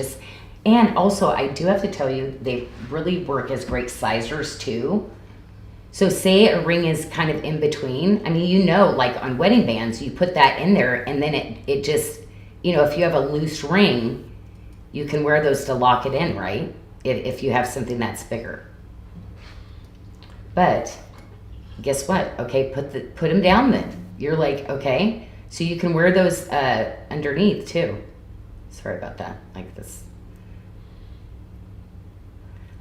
and also I do have to tell you, they really work as great sizers too. So say a ring is kind of in between. I mean, you know, like on wedding bands, you put that in there and then it just, you know, if you have a loose ring, you can wear those to lock it in, right? If you have something that's bigger. But guess what? Okay, put them down then. You're like, okay. So you can wear those underneath too. Sorry about that, like this.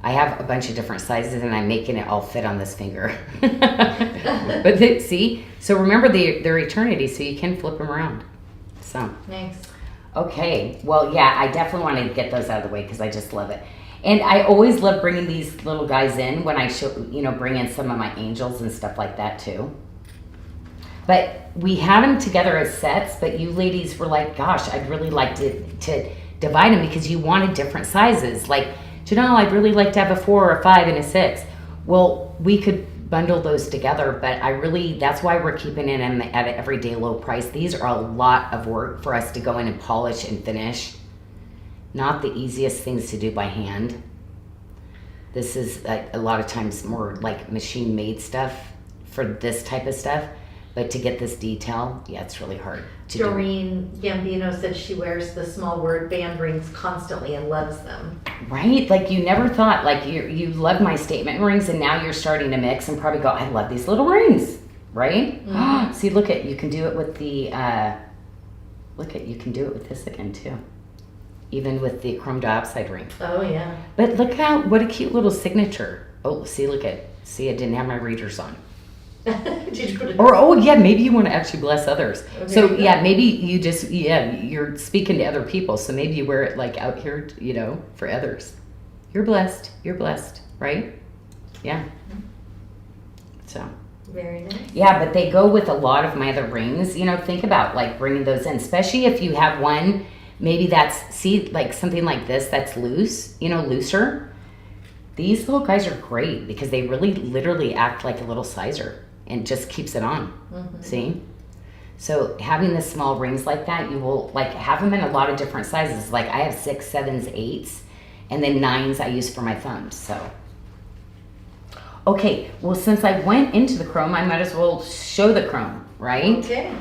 I have a bunch of different sizes and I'm making it all fit on this finger. But see, so remember they're eternity, so you can flip them around. So. Nice. Okay, well, yeah, I definitely want to get those out of the way because I just love it. And I always love bringing these little guys in when I bring in some of my angels and stuff like that too. But we had them together as sets, but you ladies were like, gosh, I'd really like to divide them because you wanted different sizes. Like, Janyl, I'd really like to have a 4 or a 5 and a 6. Well, we could bundle those together, but that's why we're keeping it at an everyday low price. These are a lot of work for us to go in and polish and finish. Not the easiest things to do by hand. This is a lot of times more like machine made stuff for this type of stuff. But to get this detail, yeah, it's really hard to Doreen Gambino said she wears the small word band rings constantly and loves them. Right? Like you never thought, like you love my statement rings and now you're starting to mix and probably go, I love these little rings, right? Mm-hmm. See, look you can do it with the, you can do it with this again too. Even with the chrome dioxide ring. Oh yeah. But look what a cute little signature. Oh, see, see, I didn't have my readers on. Did you put it? Or maybe you want to actually bless others. Okay, So yeah, maybe you just you're speaking to other people. So maybe you wear it like out here, for others. You're blessed, right? Yeah. So very nice. Yeah, but they go with a lot of my other rings. Think about like bringing those in, especially if you have one. Maybe like something like this that's loose, looser. These little guys are great because they really literally act like a little sizer and just keeps it on. Mm-hmm. See? So having the small rings like that, you will like have them in a lot of different sizes. Like I have 6, 7s, 8s, and then 9s I use for my thumbs. So, okay. Well, since I went into the chrome, I might as well show the chrome, right? Okay.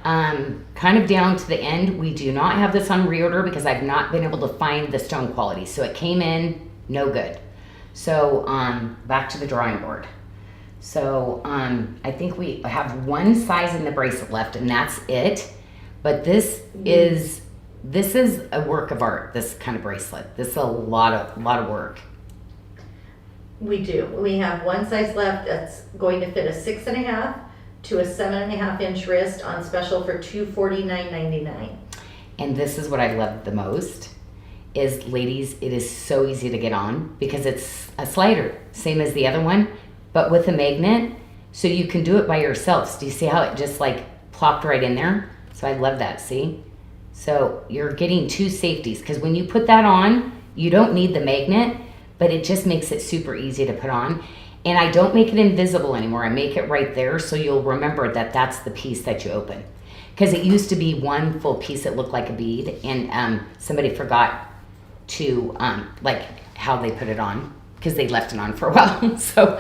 Kind of down to the end, we do not have this on reorder because I've not been able to find the stone quality. So it came in no good. So back to the drawing board. So I think we have one size in the bracelet left and that's it. But this is a work of art, this kind of bracelet. This is a lot of work. We do. We have one size left that's going to fit a 6.5 to a 7.5 inch wrist on special for $249.99. And this is what I love the most is, ladies, it is so easy to get on because it's a slider, same as the other one, but with a magnet, so you can do it by yourselves. Do you see how it just like plopped right in there? So I love that, see? So you're getting two safeties, because when you put that on, you don't need the magnet, but it just makes it super easy to put on. And I don't make it invisible anymore. I make it right there so you'll remember that that's the piece that you open. Because it used to be one full piece that looked like a bead, and somebody forgot to like how they put it on, because they left it on for a while. So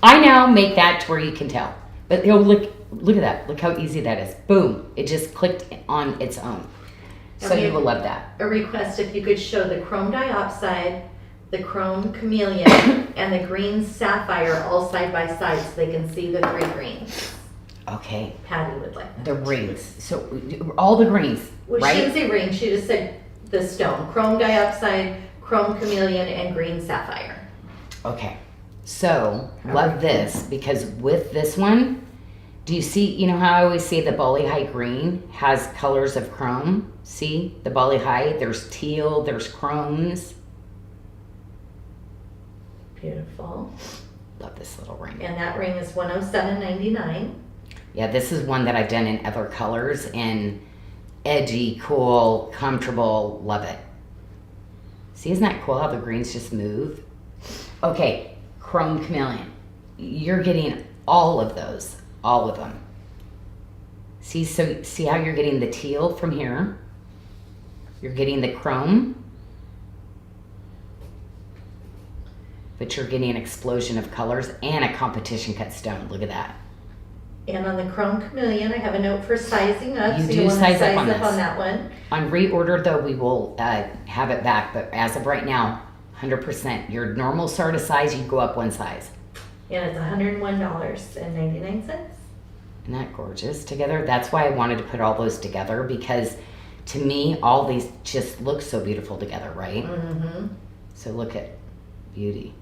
I now make that to where you can tell. But look at that. Look how easy that is. Boom. It just clicked on its own. So you will love that. A request if you could show the chrome dioxide, the chrome chameleon, and the green sapphire all side by side so they can see the three greens. Okay. Patty would like that. The rings. So all the greens, Well, right? she didn't say ring. She just said the stone. Chrome dioxide, chrome chameleon, and green sapphire. Okay. So love this, because with this one, do you see, you know how I always say the Bali High green has colors of chrome? See, the Bali High, there's teal, there's chromes. Beautiful. Love this little ring. And that ring is $107.99. Yeah, this is one that I've done in other colors, and edgy, cool, comfortable, love it. See, isn't that cool how the greens just move? Okay, chrome chameleon. You're getting all of those, all of them. See, so see how you're getting the teal from here? You're getting the chrome, but you're getting an explosion of colors and a competition cut stone. Look at that. And on the chrome chameleon, I have a note for sizing up. You so do you want to size up size on up this. on that one. On reorder, though, we will have it back, but as of right now, 100%. Your normal SARDA size, you go up one size. And it's $101.99. Isn't that gorgeous together? That's why I wanted to put all those together, because to me, all these just look so beautiful together, right? Mm-hmm. So look at beauty.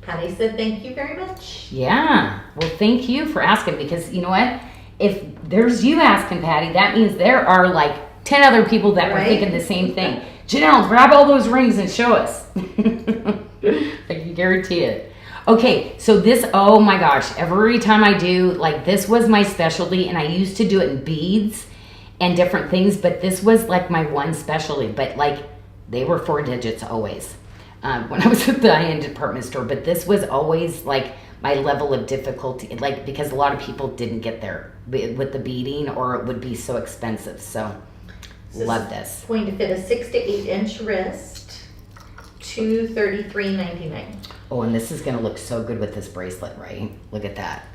Patty said thank you very much. Yeah. Well, thank you for asking, because you know what? If there's you asking, Patty, that means there are like 10 other people that were Right? thinking the same thing. Janyl, grab all those rings and show us. I can guarantee it. Okay, so this, oh my gosh, every time I do, like this was my specialty, and I used to do it in beads and different things, but this was like my one specialty, but like they were 4 digits always. When I was at the high-end department store, but this was always like my level of difficulty, like because a lot of people didn't get there with the beading, or it would be so expensive. So love this. Going to fit a 6 to 8 inch wrist, $233.99. Oh, and this is going to look so good with this bracelet, right? Look at that.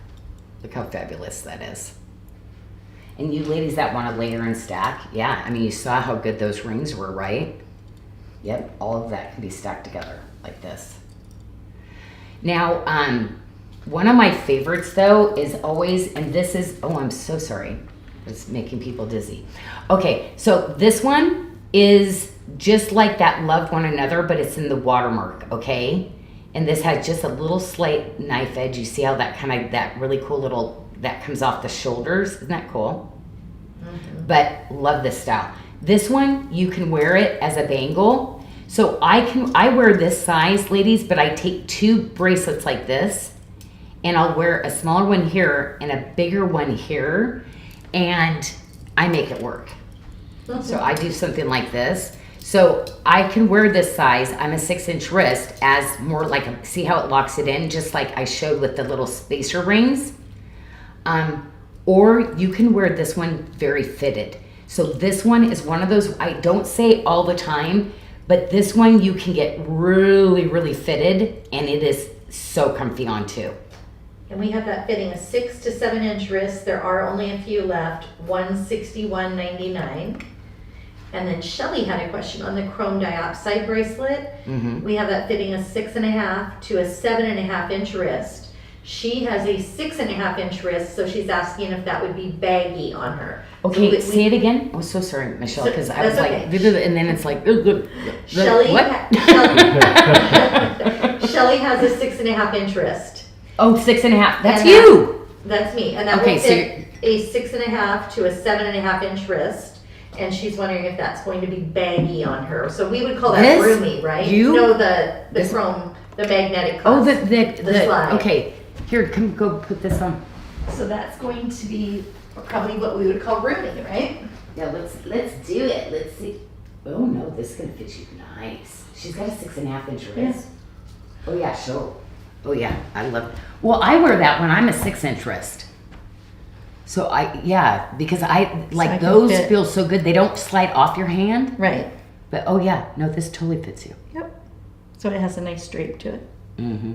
Look how fabulous that is. And you ladies that want to layer and stack, yeah, I mean, you saw how good those rings were, right? Yep, all of that can be stacked together like this. Now, one of my favorites though is always, and this is, oh, I'm so sorry. It's making people dizzy. Okay, so this one is just like that Love One Another, but it's in the watermark, okay? And this has just a little slight knife edge. You see how that kind of, that really cool little, that comes off the shoulders. Isn't that cool? Mm-hmm. But love this style. This one, you can wear it as a bangle. So I wear this size, ladies, but I take 2 bracelets like this, and I'll wear a smaller one here and a bigger one here, and I make it work. Mm-hmm. So I do something like this. So I can wear this size. I'm a 6-inch wrist as more like a, see how it locks it in, just like I showed with the little spacer rings. Or you can wear this one very fitted. So this one is one of those, I don't say all the time, but this one you can get really, really fitted, and it is so comfy on too. And we have that fitting a 6 to 7 inch wrist. There are only a few left, $161.99. And then Shelly had a question on the chrome dioxide bracelet. Mm-hmm. We have that fitting a 6.5 to a 7.5 inch wrist. She has a 6.5 inch wrist, so she's asking if that would be baggy on her. Okay, So say it again. I'm so sorry, Michelle, because I was that's like, okay. and then it's like, Shelly, what? Shelly Shelly has a 6.5-inch wrist. Oh, 6.5. That's And you. That's me. And that Okay, will so fit a 6.5 to a 7.5-inch wrist. And she's wondering if that's going to be baggy on her. So we would call that This? roomy, right? You? No, the This? chrome, the magnetic Oh, clasp. the slide. okay. Here, come go put this on. So that's going to be probably what we would call roomy, right? Yeah, let's do it. Let's see. Oh no, this is gonna fit you nice. She's got a 6.5-inch wrist. Oh yeah, sure. Oh yeah, I love it. Well, I wear that when I'm a 6-inch wrist. So because I like I can those fit. feel so good. They don't slide off your hand. Right. But oh yeah, no, this totally fits you. Yep. So it has a nice drape to it. Mm-hmm.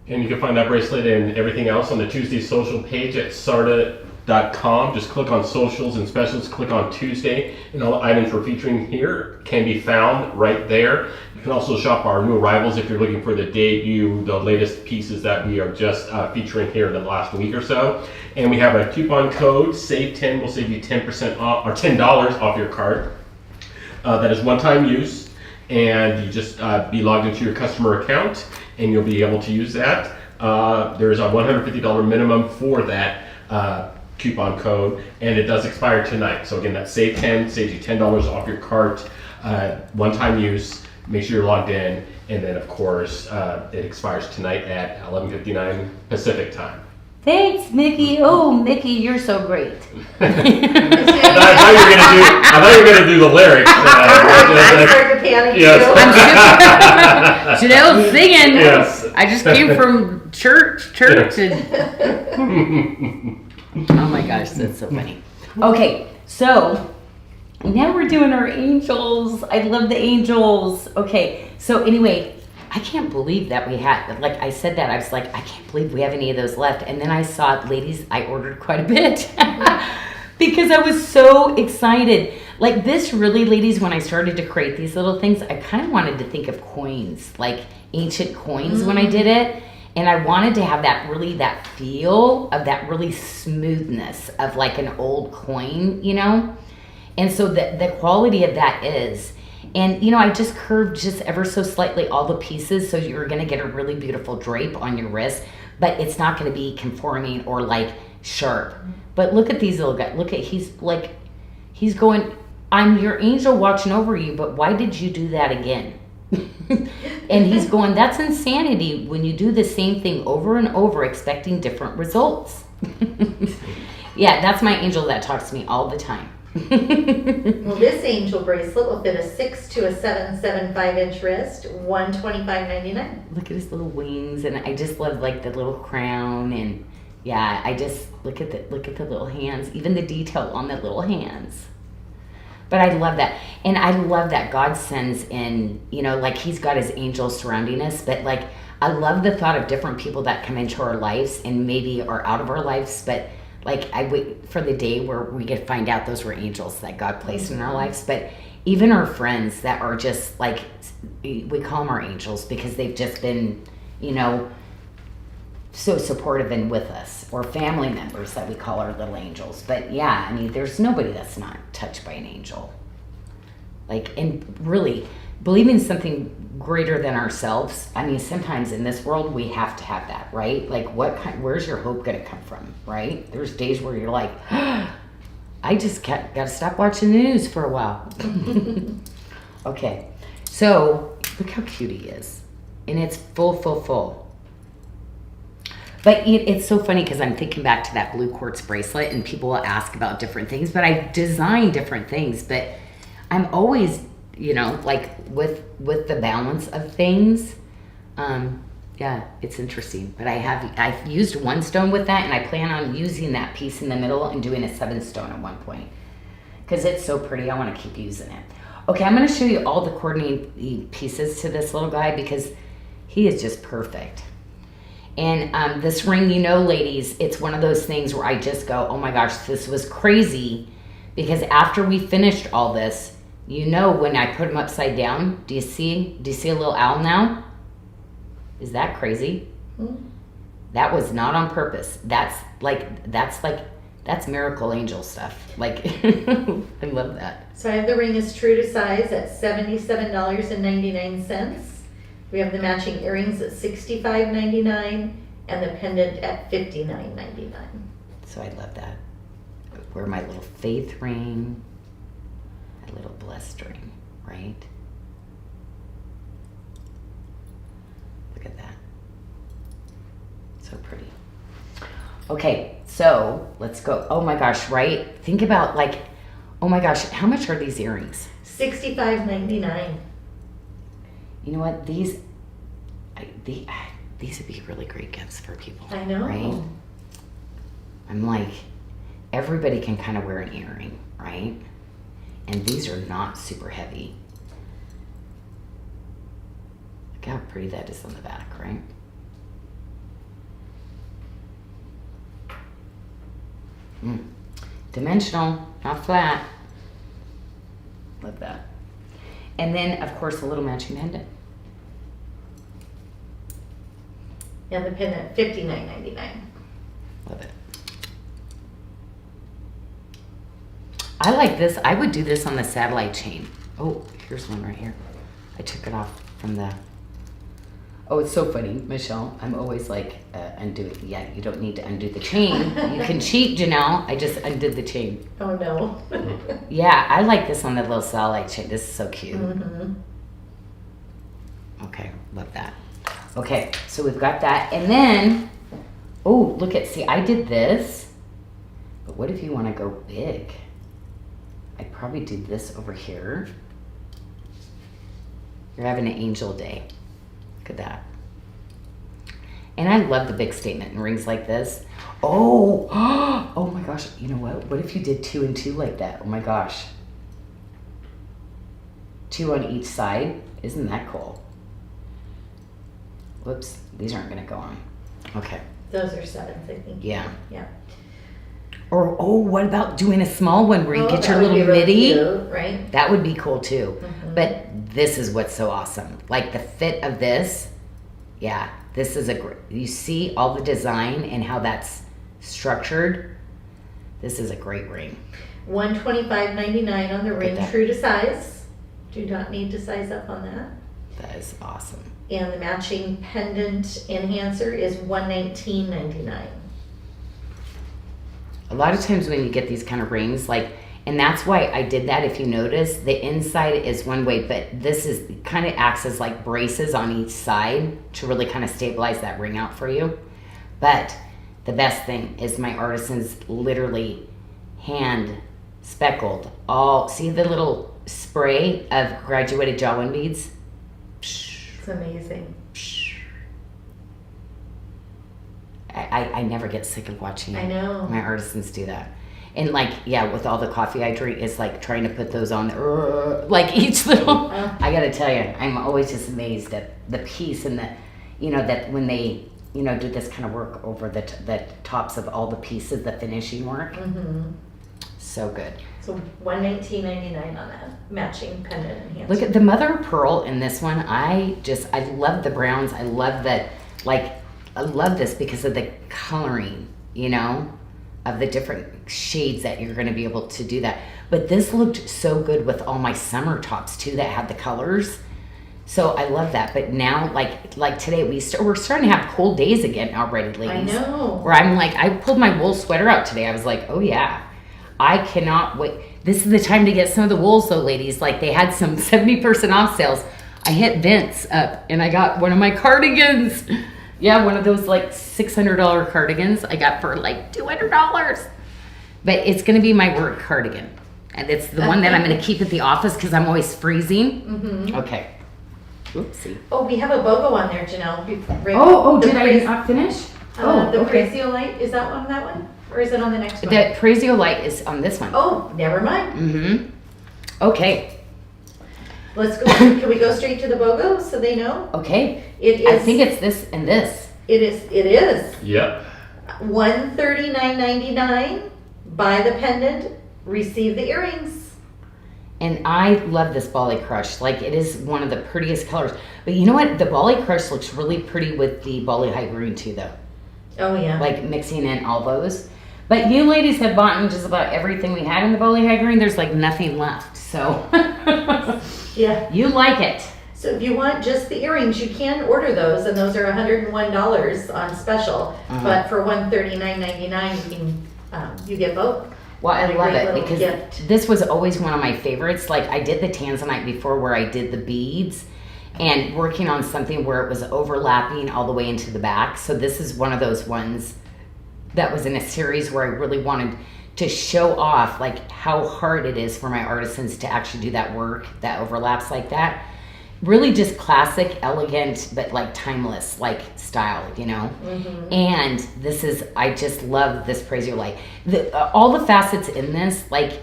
And you can find that bracelet and everything else on the Tuesday social page at SARDA.com. Just click on socials and specials, click on Tuesday, and all the items we're featuring here can be found right there. You can also shop our new arrivals if you're looking for the debut, the latest pieces that we are just featuring here in the last week or so. And we have a coupon code, SAVE10, will save you 10% off, or $10 off your cart. That is one-time use, and you just be logged into your customer account, and you'll be able to use that. There's a $150 minimum for that coupon code, and it does expire tonight. So again, that's Save 10, saves you $10 off your cart, one-time use. Make sure you're logged in, and then of course it expires tonight at 11:59 Pacific time. Thanks, Mickey. Oh, Mickey, you're so great. I thought you were gonna do the lyrics. I started to panic Yes. too. Janelle's singing. Yes. I just came from church, and oh my gosh, that's so funny. Okay, so now we're doing our angels. I love the angels. Okay, so anyway, I can't believe that we had, like I said that, I was like, I can't believe we have any of those left. And then I saw, ladies, I ordered quite a bit because I was so excited. Like this really, ladies, when I started to create these little things, I kind of wanted to think of coins, like ancient coins when I did it. And I wanted to have that feel of that really smoothness of like an old coin, you know? And so the quality of that is, and you know, I just curved just ever so slightly all the pieces, so you're gonna get a really beautiful drape on your wrist, but it's not gonna be conforming or like sharp. But look at these little guys. Look at, he's going, I'm your angel watching over you, but why did you do that again? And he's going, that's insanity when you do the same thing over and over expecting different results. Yeah, that's my angel that talks to me all the time. Well, this angel bracelet will fit a 6 to a 7.75-inch wrist, $125.99. Look at his little wings, and I just love like the little crown, and yeah, I just look at the little hands, even the detail on the little hands. But I love that, and I love that God sends in, you know, like He's got His angels surrounding us. But like, I love the thought of different people that come into our lives and maybe are out of our lives, but like I wait for the day where we get to find out those were angels that God placed in our lives. But even our friends that are just like, we call them our angels because they've just been, you know, so supportive and with us, or family members that we call our little angels. But yeah, I mean, there's nobody that's not touched by an angel. Like, and really believing something greater than ourselves. I mean, sometimes in this world we have to have that, right? Like, where's your hope going to come from, right? There's days where you're like, I just got to stop watching the news for a while. Okay, so look how cute he is, and it's full. But it's so funny because I'm thinking back to that blue quartz bracelet, and people will ask about different things, but I design different things. But I'm always, you know, like with the balance of things. Yeah, it's interesting. But I've used one stone with that, and I plan on using that piece in the middle and doing a 7 stone at one point because it's so pretty. I want to keep using it. Okay, I'm going to show you all the coordinating pieces to this little guy because he is just perfect. And this ring, you know, ladies, it's one of those things where I just go, oh my gosh, this was crazy. Because after we finished all this, you know, when I put them upside down, do you see a little owl now? Is that crazy? Mm-hmm. That was not on purpose. That's miracle angel stuff. Like, I love that. So I have the ring is true to size at $77.99. We have the matching earrings at $65.99 and the pendant at $59.99. So I love that. I wear my little faith ring, my little blessed ring, right? Look at that. So pretty. Okay, so let's go. Oh my gosh, right? Think about like, oh my gosh, how much are these earrings? $65.99. You know what? These would be really great gifts for people. I know. Right? I'm like, everybody can kind of wear an earring, right? And these are not super heavy. Look how pretty that is on the back, right? Dimensional, not flat. Love that. And then, of course, a little matching pendant. And the pendant, $59.99. Love it. I like this. I would do this on the satellite chain. Oh, here's one right here. I took it off from the... Oh, it's so funny, Michelle. I'm always like, undo it. Yeah, you don't need to undo the chain. You can cheat, Janyl. I just undid the chain. Oh, no. Yeah, I like this on the little satellite chain. This is so cute. Mm-hmm. Okay, love that. Okay, so we've got that. And then, oh, look at, see, I did this. But what if you want to go big? I'd probably do this over here. You're having an angel day. Look at that. And I love the big statement rings like this. Oh, oh my gosh. You know what? What if you did 2 and 2 like that? Oh my gosh. 2 on each side. Isn't that cool? Whoops. These aren't going to go on. Okay. Those are 7s, I think. Yeah. Yeah. Or, oh, what about doing a small one where you get your that would little be really midi? cute, right? That would be cool too. Mhm. But this is what's so awesome. Like the fit of this, yeah, this is a great, you see all the design and how that's structured. This is a great ring. $125.99 on the ring, that. true to size. Do not need to size up on that. That is awesome. And the matching pendant enhancer is $119.99. A lot of times when you get these kind of rings, like, and that's why I did that. If you notice, the inside is one way, but this is kind of acts as like braces on each side to really kind of stabilize that ring out for you. But the best thing is my artisans literally hand speckled all, see the little spray of graduated jawline beads? It's amazing. I never get sick of watching I know. my artisans do that. And like, yeah, with all the coffee I drink, it's like trying to put those on, like each little, I gotta tell you, I'm always just amazed at the piece and the, you know, that when they, you know, do this kind of work over the tops of all the pieces, the finishing work. Mm-hmm. So good. So $119.99 on that matching pendant enhancer. Look at the mother of pearl in this one. I love the browns. I love that, like, I love this because of the coloring, you know, of the different shades that you're going to be able to do that. But this looked so good with all my summer tops too that had the colors. So I love that. But now, like today, we're starting to have cold days again already, ladies. I know. Where I'm like, I pulled my wool sweater out today. I was like, oh yeah, I cannot wait. This is the time to get some of the wools though, ladies. Like they had some 70% off sales. I hit Vince up and I got one of my cardigans. Yeah, one of those like $600 cardigans I got for like $200. But it's going to be my work cardigan. And it's the one that I'm going to keep at the office because I'm always freezing. Mm-hmm. Okay. Oopsie. Oh, we have a BOGO on there, Janyl. Did I not finish? The okay. Prezio light, is that on that one? Or is it on the next one? The Prezio light is on this one. Oh, never mind. Mm-hmm. Okay. Let's go. Can we go straight to the BOGO so they know? Okay. It is. I think it's this and this. It is. Yep. $139.99. Buy the pendant, receive the earrings. And I love this Bali Crush. Like, it is one of the prettiest colors. But you know what? The Bali Crush looks really pretty with the Bali High Green too, though. Oh, yeah. Like, mixing in all those. But you ladies have bought in just about everything we had in the Bali High Green. There's, like, nothing left. So, Yeah. you like it. So if you want just the earrings, you can order those, and those are $101 on special. But for $139.99, you get both. Well, I And a love great it little because gift. this was always one of my favorites. Like I did the tanzanite before where I did the beads and working on something where it was overlapping all the way into the back. So this is one of those ones that was in a series where I really wanted to show off like how hard it is for my artisans to actually do that work that overlaps like that. Really just classic, elegant, but like timeless like style, you know? And this is, I just love this Prasiolite. All the facets in this, like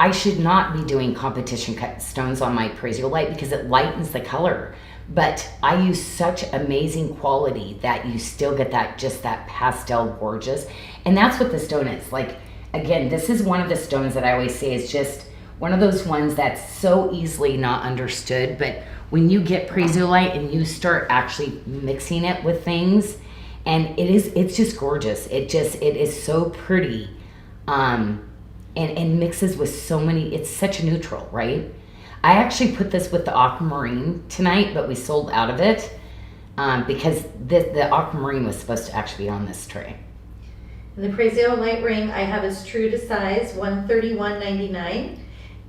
I should not be doing competition cut stones on my Prasiolite because it lightens the color. But I use such amazing quality that you still get that, just that pastel gorgeous. And that's what the stone is. Like, again, this is one of the stones that I always say is just one of those ones that's so easily not understood. But when you get Prasiolite and you start actually mixing it with things, and it's just gorgeous. It is so pretty. And mixes with so many, it's such a neutral, right? I actually put this with the aquamarine tonight, but we sold out of it because the aquamarine was supposed to actually be on this tray. And the Prasiolite ring I have is true to size, $131.99.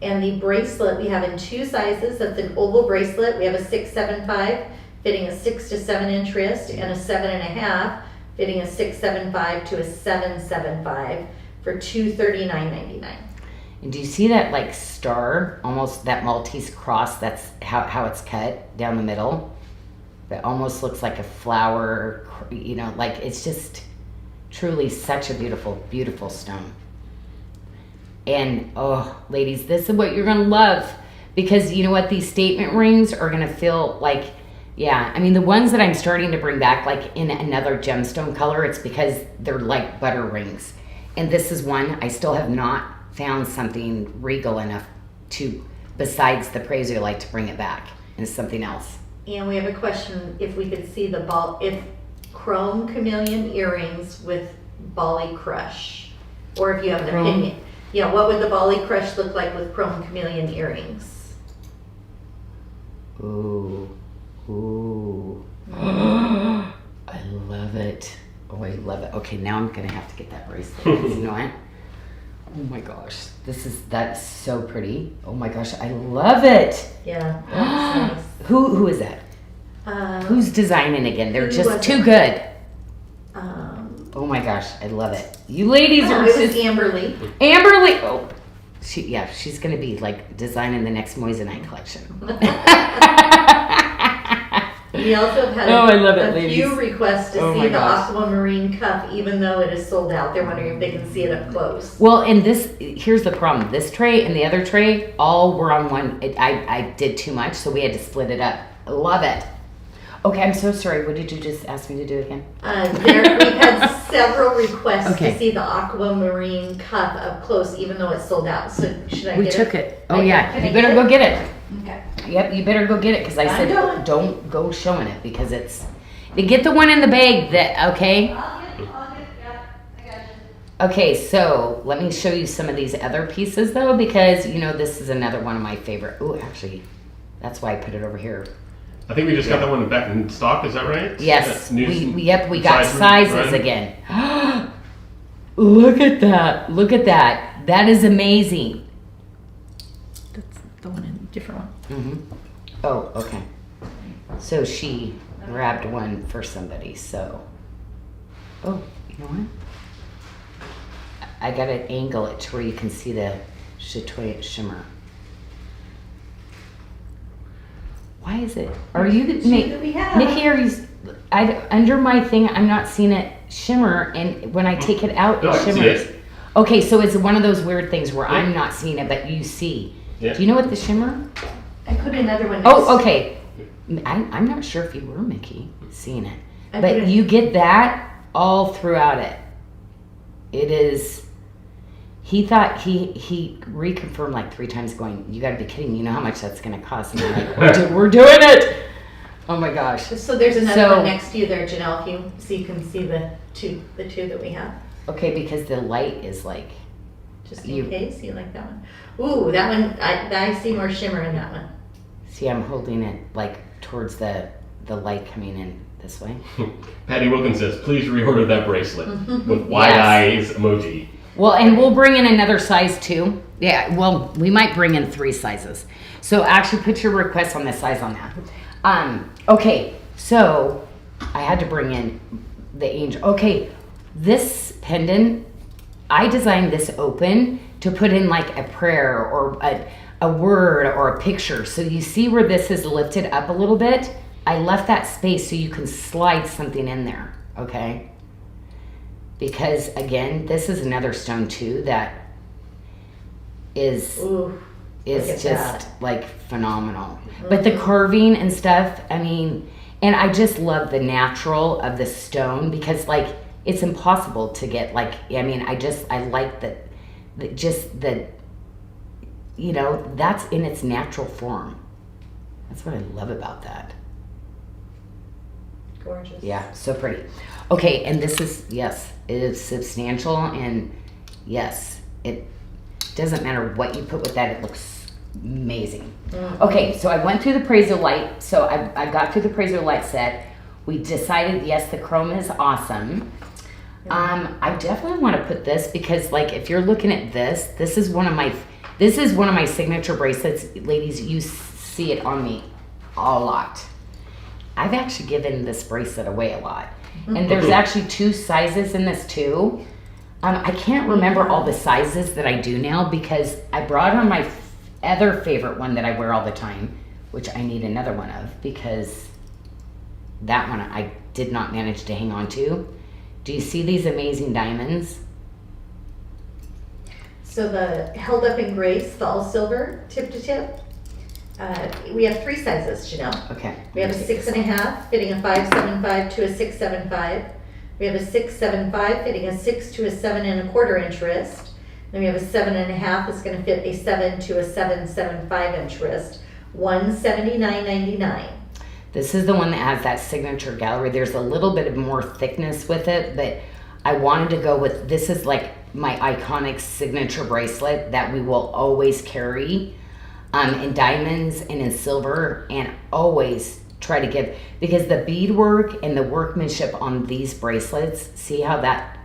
And the bracelet we have in two sizes. That's an oval bracelet. We have a 675 fitting a 6 to 7 inch wrist, and a 7.5 fitting a 675 to a 775 for $239.99. And do you see that like star, almost that Maltese cross? That's how it's cut down the middle. That almost looks like a flower, you know, like it's just truly such a beautiful, beautiful stone. And oh, ladies, this is what you're gonna love, because you know what, these statement rings are gonna feel like, yeah, I mean the ones that I'm starting to bring back like in another gemstone color, it's because they're like butter rings. And this is one I still have not found something regal enough to, besides the Prasiolite, to bring it back and something else. And we have a question if we could see the ball, if chrome chameleon earrings with Bali crush, or if you have an opinion. Yeah, what would the Bali crush look like with chrome chameleon earrings? Ooh, ooh. I love it. Oh, I love it. Okay, now I'm gonna have to get that bracelet. You know what? Oh my gosh, that's so pretty. Oh my gosh, I love it. Yeah, that's nice. Who is that? Who's designing again? They're Who just was too it? good. Oh my gosh, I love it. You ladies are it was just Amberly. Amberly. Oh, she's gonna be like designing the next Moissanite collection. We also have had I love it, a ladies. few requests to Oh see my the gosh. aquamarine cup, even though it is sold out. They're wondering if they can see it up close. Well, and here's the problem. This tray and the other tray all were on one. I did too much, so we had to split it up. I love it. Okay, I'm so sorry. What did you just ask me to do again? We've had several requests Okay. to see the aquamarine cup up close, even though it's sold out. So should I We get took it? it. Oh yeah, Can I you better get go get it. Okay. Yep, you better go get it because I I'm said going. don't go showing it because it's. Get the one in the bag that okay. I'll get it. Yeah, I got you. Okay, so let me show you some of these other pieces though, because you know this is another one of my favorite. Oh, actually, that's why I put it over here. I think we just got that one back in stock. Is that right? Yes, That's new we got sizes run. again. Look at that! Look at that! That is amazing. That's the one in a different one. Mm-hmm. Oh, okay. So she grabbed one for somebody. So, oh, you know what? I gotta angle it to where you can see the chatoyant shimmer. Why is it? Are you Two that we have. Nikki? Are you? Under my thing, I'm not seeing it shimmer, and when I take it out, No, I it can see shimmers. it. Okay, so it's one of those weird things where Yeah. I'm not seeing it, but you see. Yeah. Do you know what the shimmer? I put another one. Oh, okay. I'm not sure if you were, Mickey, seeing it. I put But it- you get that all throughout it. It is, he thought, he reconfirmed like 3 times going, you gotta be kidding me, you know how much that's gonna cost? And I'm like, we're doing it! Oh my gosh. So there's another So- one next to you there, Janyl, if you so you can see the two that we have. Okay, because the light is like, Just in case you like that one. Ooh, that one, I see more shimmer in that one. See, I'm holding it like towards the light coming in this way. Patty Wilkins says, please reorder that bracelet with wide eyes emoji. Well, and we'll bring in another size too. Yeah, well, we might bring in 3 sizes. So actually put your request on the size on that. Okay, so I had to bring in the angel. Okay, this pendant, I designed this open to put in like a prayer or a word or a picture. So you see where this is lifted up a little bit? I left that space so you can slide something in there, okay? Because again, this is another stone too that is just that. like phenomenal. But the carving and stuff, I mean, and I just love the natural of the stone because like it's impossible to get like, I mean, I like that just the, you know, that's in its natural form. That's what I love about that. Gorgeous. Yeah, so pretty. Okay, and this is, yes, it is substantial, and yes, it doesn't matter what you put with that, it looks amazing. Okay, so I went through the Prazolite, so I got through the Prazolite set. We decided, yes, the chrome is awesome. I definitely want to put this because, like, if you're looking at this, this is one of my signature bracelets. Ladies, you see it on me a lot. I've actually given this bracelet away a lot. And there's actually 2 sizes in this too. I can't remember all the sizes that I do now because I brought on my other favorite one that I wear all the time, which I need another one of because that one I did not manage to hang on to. Do you see these amazing diamonds? So the Held Up in Grace, the all silver, tip to tip. We have 3 sizes, Janyl. Okay. We have a 6.5 fitting a 5.75 to a 6.75. We have a 6.75 fitting a 6 to a 7.25 inch wrist. Then we have a 7.5 that's going to fit a 7 to a 7.75 inch wrist. $179.99. This is the one that has that signature gallery. There's a little bit of more thickness with it, but I wanted to go with, this is like my iconic signature bracelet that we will always carry in diamonds and in silver, and always try to give, because the beadwork and the workmanship on these bracelets, see how that,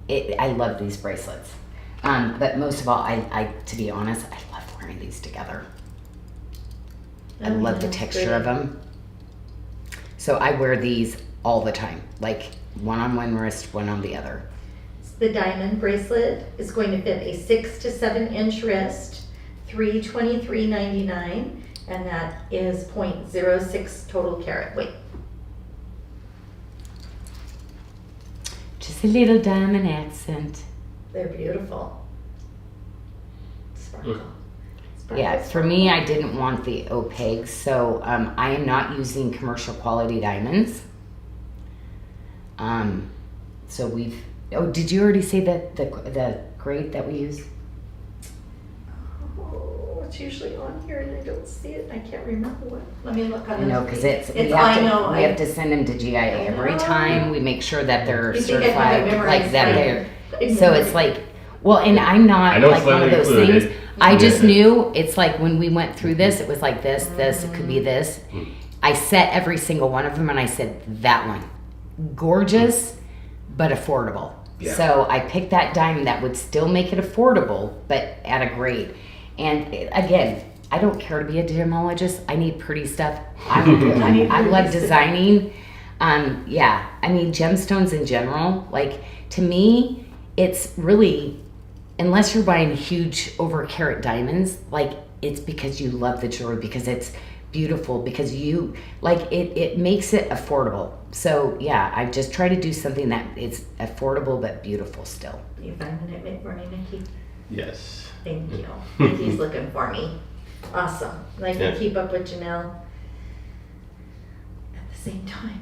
I love these bracelets. But most of all, I to be honest, I love wearing these together. I love the texture of them. So I wear these all the time, like one on one wrist, one on the other. The diamond bracelet is going to fit a 6 to 7 inch wrist, $323.99, and that is 0.06 total carat weight. Just a little diamond accent. They're beautiful. Sparkle. Yeah, for me, I didn't want the opaque, so I am not using commercial quality diamonds. So we've. Oh, did you already say that the grade that we use? Oh, it's usually on here and I don't see it. I can't remember what. Let me look on it. No, because we I know. have to send them to GIA every time. We make sure that they're You think I have it certified, memorized, like that right? they're. So it's like, well, and I'm not I know it's like one of those included. things. I just knew it's like when we went through this, it was like this, it could be this. I set every single one of them and I said, that one, gorgeous, but affordable. Yeah. So I picked that diamond that would still make it affordable, but at a grade. And again, I don't care to be a gemologist. I need pretty stuff. I love designing. Yeah, I mean, gemstones in general, like to me, it's really, unless you're buying huge over carat diamonds, like it's because you love the jewelry, because it's beautiful, because you like it makes it affordable. So yeah, I just try to do something that is affordable but beautiful still. You finding it mid-morning, Nikki? Yes. Thank you. Nikki's looking for me. Awesome. Like to keep up with Janyl at the same time.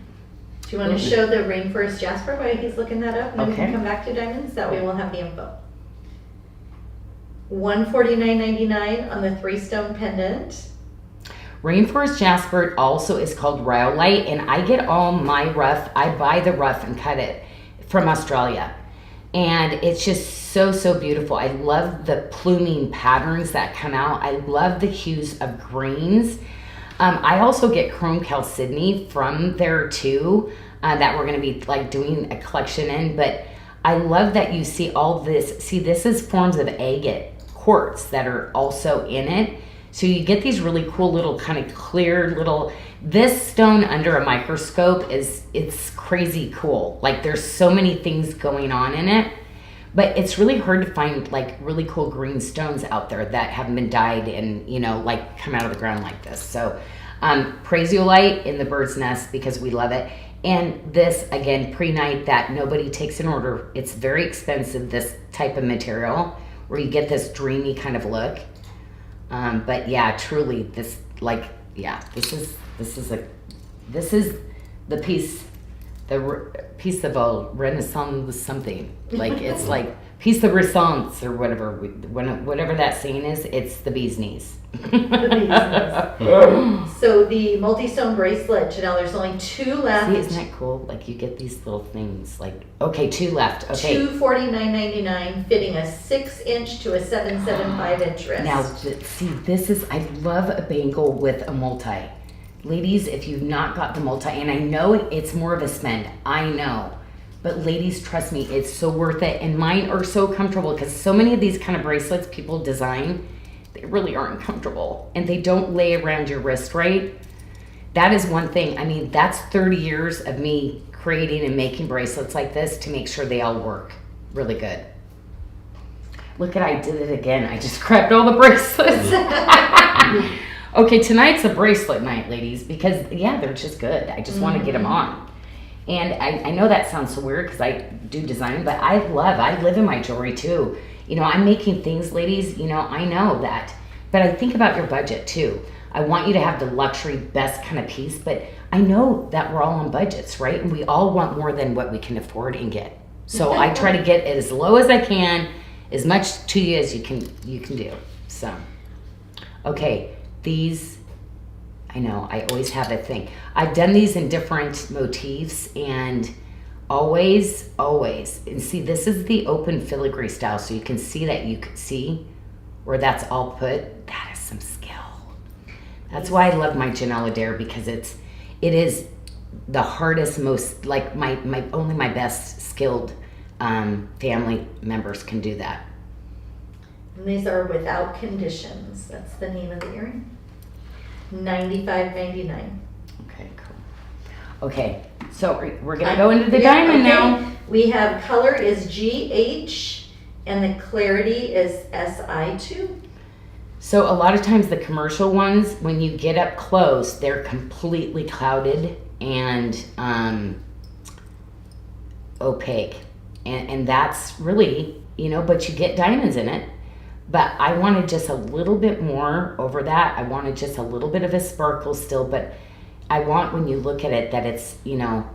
Do you want to show the Rainforest Jasper while he's looking that up, and then we can come back to diamonds? That way we'll have the info. $149.99 on the 3-stone pendant. Rainforest Jasper also is called rhyolite, and I get all my rough, I buy the rough and cut it from Australia. And it's just so beautiful. I love the pluming patterns that come out. I love the hues of greens. I also get chrome chalcedony from there too, that we're going to be like doing a collection in. But I love that you see all this. See, this is forms of agate quartz that are also in it. So you get these really cool little kind of clear little, this stone under a microscope it's crazy cool. Like there's so many things going on in it, but it's really hard to find like really cool green stones out there that haven't been dyed and, you know, like come out of the ground like this. So prasiolite in the bird's nest because we love it. And this, again, pre-night that nobody takes an order. It's very expensive, this type of material, where you get this dreamy kind of look. But yeah, truly, this, like, yeah, this is the piece of a Renaissance something. Like, it's like piece de resistance or whatever that saying is. It's the bee's knees. So the multi-stone bracelet, Janyl, there's only 2 left. See, isn't that cool? Like you get these little things. Like, okay, 2 left. Okay. $249.99, fitting a 6-inch to a 7.75-inch wrist. Now, see, this is, I love a bangle with a multi. Ladies, if you've not got the multi, and I know it's more of a spend, I know. But ladies, trust me, it's so worth it. And mine are so comfortable because so many of these kind of bracelets people design, they really aren't comfortable. And they don't lay around your wrist right. That is one thing. I mean, that's 30 years of me creating and making bracelets like this to make sure they all work really good. Look at, I did it again. I just grabbed all the bracelets. Okay, tonight's a bracelet night, ladies, because, yeah, they're just good. I just want to get them on. And I know that sounds so weird because I do design, but I live in my jewelry too. You know, I'm making things, ladies, you know, I know that. But I think about your budget too. I want you to have the luxury, best kind of piece, but I know that we're all on budgets, right? And we all want more than what we can afford and get. So I try to get it as low as I can, as much to you as you can do. So, okay, these, I know, I always have a thing. I've done these in different motifs and always, and see, this is the open filigree style, so you can see that you can see where that's all put. That is some skill. That's why I love my Janyl Adair, because it is the hardest, most, like only my best skilled family members can do that. And these are without conditions. That's the name of the earring. $95.99. Okay, cool. Okay, so we're gonna go into the diamond now. We have color is GH and the clarity is SI2. So a lot of times the commercial ones, when you get up close, they're completely clouded and opaque. And that's really, you know, but you get diamonds in it. But I wanted just a little bit more over that. I wanted just a little bit of a sparkle still, but I want, when you look at it, that it's, you know,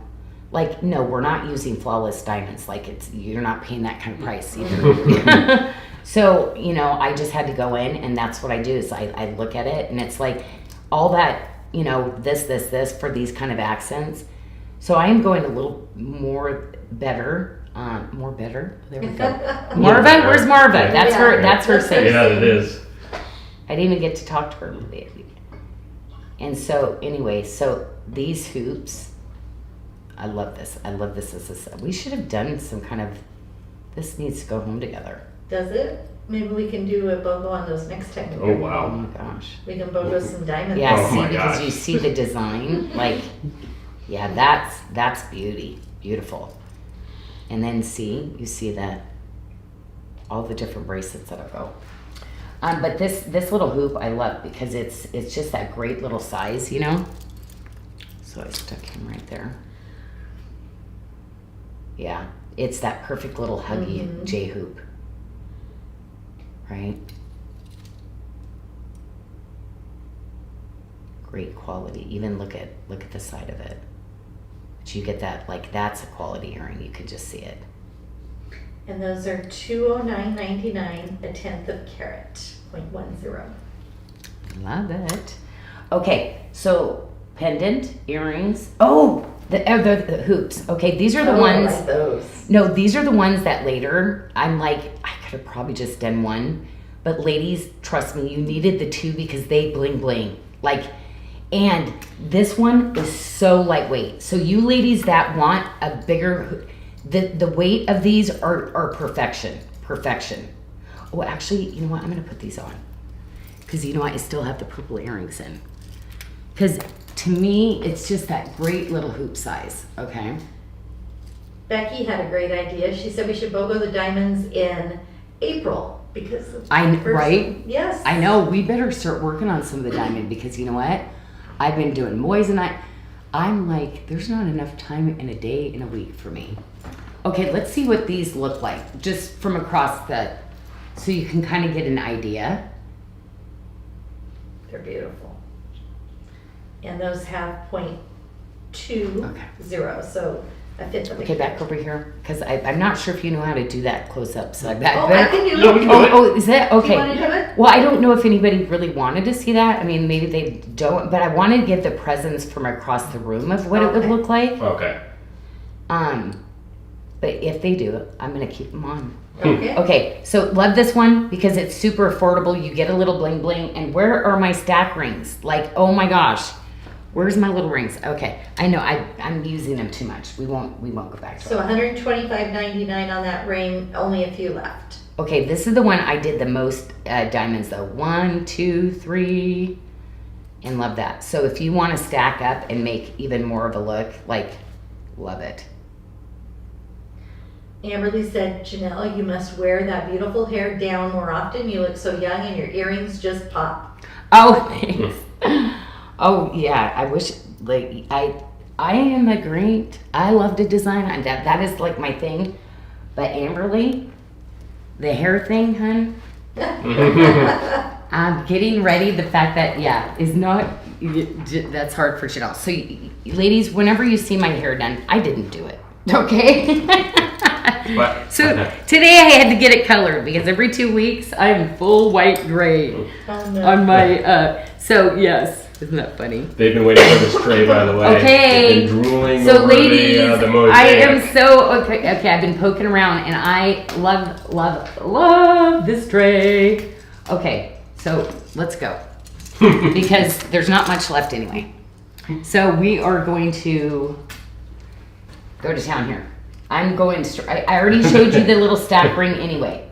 like, no, we're not using flawless diamonds. Like, you're not paying that kind of price either. So, you know, I just had to go in, and that's what I do is I look at it, and it's like all that, you know, this for these kind of accents. So I am going a little more better. More better. There we go. Marva, where's Marva? That's her. That's her saying. Yeah, it is. I didn't even get to talk to her today. And so, anyway, so these hoops, I love this. I love this. We should have done some kind of. This needs to go home together. Does it? Maybe we can do a BOGO on those next time. Oh wow! Oh my gosh. We can BOGO some diamonds. Yeah, Oh see, my because gosh. you see the design, like, yeah, that's beautiful. And then see, you see that all the different bracelets that'll go. But this little hoop I love because it's just that great little size, you know. So I stuck him right there. Yeah, it's that perfect little huggy J hoop, right? Great quality. Even look at the side of it. But you get that, like, that's a quality earring. You could just see it. And those are $209.99, a tenth of carat, 0.10. Love it. Okay, so pendant, earrings. Oh, The hoops. Okay, these are the Oh, I ones. like those. No, these are the ones that later I'm like, I could have probably just done one. But ladies, trust me, you needed the two because they bling bling. Like, and this one is so lightweight. So you ladies that want a bigger, the weight of these are perfection. Perfection. Oh, actually, you know what? I'm going to put these on. Because you know what? I still have the purple earrings in. Because to me, it's just that great little hoop size. Okay. Becky had a great idea. She said we should BOGO the diamonds in April because of Right? Yes. I know. We better start working on some of the diamond because you know what? I've been doing moissanite. I'm like, there's not enough time in a day in a week for me. Okay, let's see what these look like just from across the, so you can kind of get an idea. They're beautiful. And those have 0.20, Okay. so a fifth of a Okay, carat. back over here because I'm not sure if you know how to do that close up. So I Oh, better. I can do No, we it. can do it. Oh, is that okay? You want to do it? Well, I don't know if anybody really wanted to see that. I mean, maybe they don't, but I wanted to get the presence from across the room of what it would Okay. look like. Okay. But if they do, I'm gonna keep them on. Okay. Okay, so love this one because it's super affordable. You get a little bling bling. And where are my stack rings? Like, oh my gosh, where's my little rings? Okay, I know I'm using them too much. We won't go back to So it. $125.99 on that ring, only a few left. Okay, this is the one I did the most diamonds though. 1, 2, 3, and love that. So if you want to stack up and make even more of a look, like, love it. Amberly said, Janyl, you must wear that beautiful hair down more often. You look so young and your earrings just pop. Oh, thanks. Oh yeah, I wish like I am a great. I love to design, and that is like my thing. But Amberly, the hair thing, hun. I'm getting ready. The fact that is not that's hard for Janyl. So ladies, whenever you see my hair done, I didn't do it. Okay. But, So today I had to get it colored because every 2 weeks I'm full white gray Oh, no. on my. So yes, isn't that funny? they've been waiting for this tray, by the way. Okay. They've been drooling So over ladies, the mosaic. I am so okay. Okay, I've been poking around and I love this tray. Okay, so let's go because there's not much left anyway. So we are going to go to town here. I'm going. I already showed you the little stack ring anyway,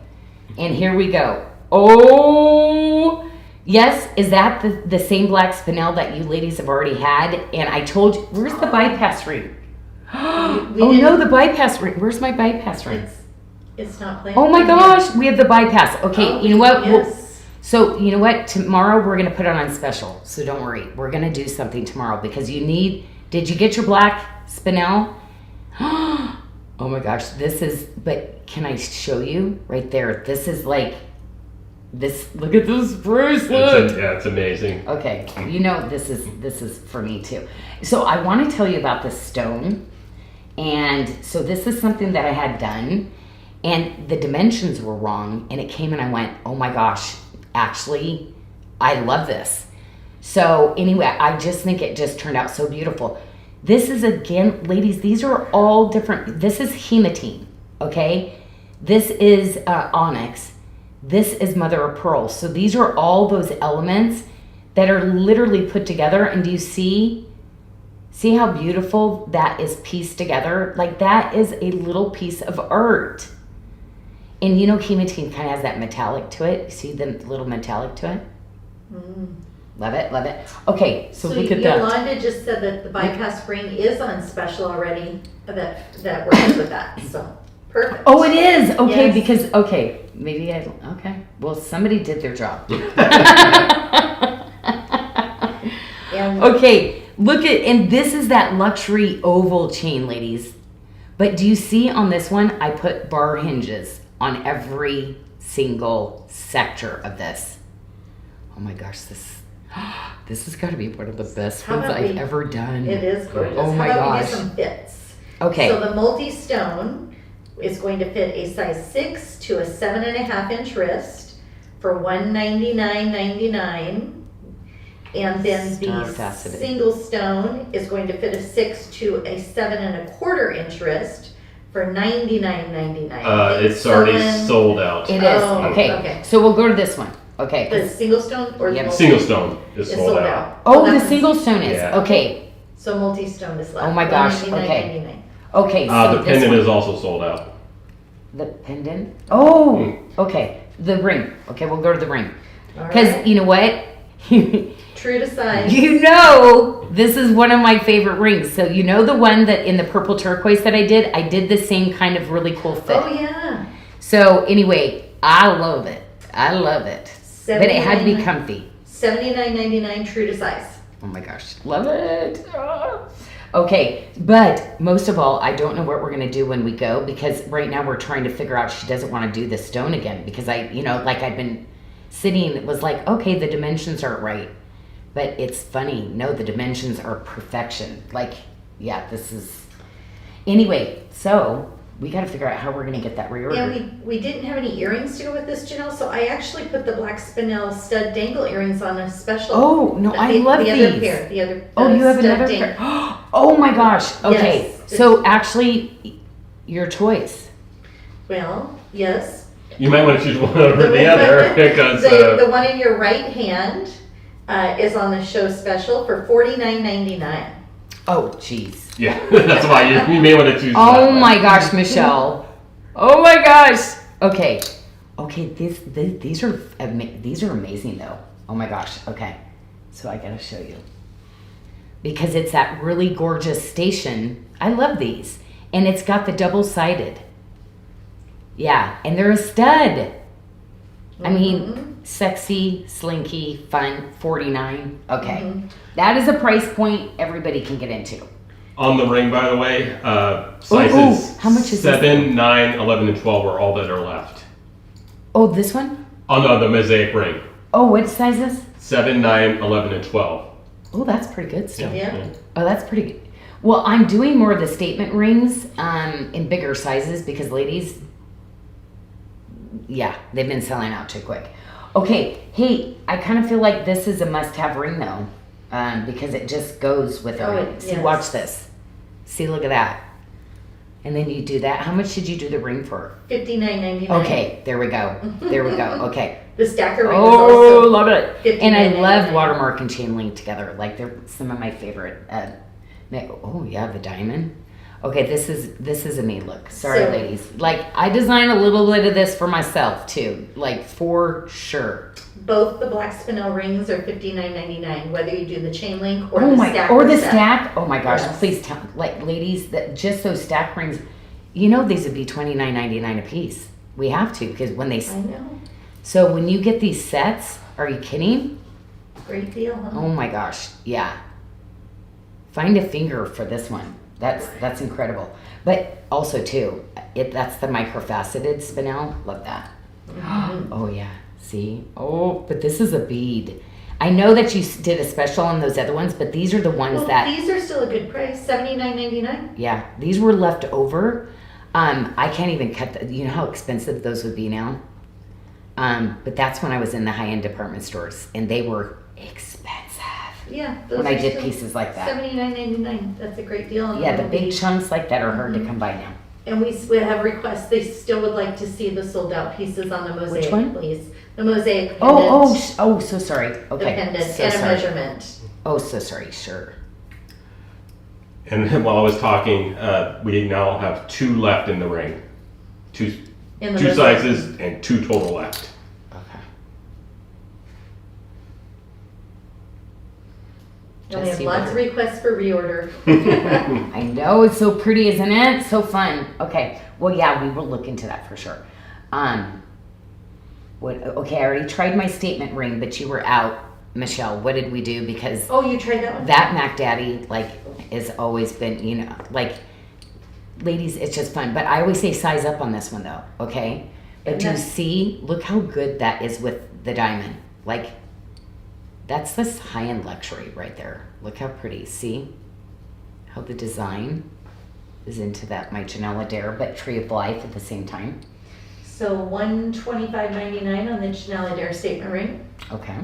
and here we go. Oh. Yes, is that the same black spinel that you ladies have already had? And I told you, where's the bypass ring? Oh no, the bypass ring. Where's my bypass ring? It's not planned. Oh my gosh, we have the bypass. Okay, Oh, you know what? yes. So you know what? Tomorrow we're gonna put it on special. So don't worry, we're gonna do something tomorrow because you need. Did you get your black spinel? Oh my gosh, this is. But can I show you right there? This is like. This look at this bracelet. It's amazing. Okay, you know this is for me too. So I want to tell you about this stone, and so this is something that I had done, and the dimensions were wrong, and it came and I went, oh my gosh, actually, I love this. So anyway, I just think it just turned out so beautiful. This is again, ladies, these are all different. This is hematine, okay? This is onyx. This is mother of pearl. So these are all those elements that are literally put together. And do you see how beautiful that is pieced together? Like that is a little piece of art. And you know, hematine kind of has that metallic to it. You see the little metallic to it? Love it, love it. Okay, so look at that. Yolanda just said that the bypass ring is on special already. That works with that. So perfect. Oh, it is? Okay, Yes. because, maybe okay. Well, somebody did their job. And Okay, look at, and this is that luxury oval chain, ladies. But do you see on this one, I put bar hinges on every single sector of this. Oh my gosh, this has got to be one of the best How ones about I've we- ever done. it is gorgeous. Oh my How about we gosh. do some fits? Okay. So the multi-stone is going to fit a size 6 to a 7.5 inch wrist for $199.99. And then Star the faceted. single stone is going to fit a 6 to a 7 1/4 inch wrist for $99.99. It's already sold out. It is. Oh, Okay. okay. So we'll go to this one. Okay. The single stone or Yep. the Single stone is is sold out. Oh, the that's- single stone is. Yeah. Okay. So multi-stone is left. Oh my gosh, okay. $99.99. Okay. So The this pendant one. is also sold out. The pendant? Oh, okay. The ring. Okay, we'll go to the ring. All Because right. you know what? True to size. You know, this is one of my favorite rings. So you know the one that in the purple turquoise that I did the same kind of really cool fit. Oh yeah. So anyway, I love it. I love it. But it had to be $79. comfy. $79.99 true to size. Oh my gosh, love it. Ah. Okay, but most of all, I don't know what we're gonna do when we go because right now we're trying to figure out she doesn't want to do the stone again because I'd been sitting, was like, okay, the dimensions aren't right. But it's funny, no, the dimensions are perfection. Like, yeah, this is, anyway, so we gotta figure out how we're gonna get that reordered. And we didn't have any earrings to go with this, Janyl, so I actually put the black spinel stud dangle earrings on a special. Oh, no, I love the other these. pair, the other. Oh, you have stud another dang- pair. Oh my gosh. Okay. Yes. So actually, your choice. Well, yes. You might want to choose one over the other because The one in your right hand is on the show special for $49.99. Oh, jeez. yeah, that's why you may want to choose. Oh that one. my gosh, Michelle. Oh my gosh. Okay. Okay. These are amazing though. Oh my gosh. Okay. So I gotta show you because it's that really gorgeous station. I love these, and it's got the double-sided. Yeah, and they're a stud. I mean, sexy, slinky, fun, 49. Okay. Mhm. That is a price point everybody can get into. On the ring, by the way, sizes how much is this 7, 9, 11, and 12 are all that are left. Oh, this one? Oh no, the mosaic ring. Oh, what size is? 7, 9, 11, and 12. Oh, that's pretty good still. Yeah. Oh, that's pretty good. Well, I'm doing more of the statement rings in bigger sizes because ladies, yeah, they've been selling out too quick. Okay, hey, I kind of feel like this is a must-have ring though because it just goes with Oh, everything. See, yes. watch this. See, look at that. And then you do that. How much did you do the ring for? $59.99. Okay, there we go. There we go. Okay. The stacker ring Oh, is also love it. And I love $59.99. watermark and chain link together. Like they're some of my favorite. Oh yeah, the diamond. Okay, this is a neat look. Sorry, So- ladies. Like I design a little bit of this for myself too. Like for sure. Both the black spinel rings are $59.99, whether you do the chain link or Oh the my, stacker or the set. stack. Oh my gosh, Yes. please tell, like ladies, that just those stack rings. You know these would be $29.99 a piece. We have to because when they. I know. So when you get these sets, are you kidding? Great deal, huh? Oh my gosh, yeah. Find a finger for this one. That's incredible. But also too, that's the microfaceted spinel. Love that. Oh yeah. See? Oh, but this is a bead. I know that you did a special on those other ones, but these are the ones Well, that these are still a good price, $79.99. yeah, these were left over. I can't even cut the, you know how expensive those would be now? But that's when I was in the high-end department stores and they were expensive. Yeah, those When are I did still pieces like that. $79.99. That's a great deal. on Yeah, the little big beads. chunks like that are hard to come by now. And we have requests. They still would like to see the sold out pieces on the mosaic, one? please. The mosaic pendant. Oh, so sorry. The Okay. pendant so and a sorry. measurement. Oh, so sorry. Sure. And while I was talking, we now have 2 left in the ring. Two In the two mosaic. sizes and 2 total left. Okay. We only have Just see lots of what- requests for reorder. I know it's so pretty, isn't it? So fun. Okay. Well, yeah, we will look into that for sure. Okay, I already tried my statement ring, but you were out, Michelle. What did we do? Because Oh, you tried that one? that Mac Daddy, like, has always been, you know, like, ladies, it's just fun. But I always say size up on this one, though, okay? But And do you that's- see, look how good that is with the diamond. Like, that's this high-end luxury right there. Look how pretty. See how the design is into that, my Janyl Adair, but Tree of Life at the same time. So $125.99 on the Janyl Adair statement ring. Okay.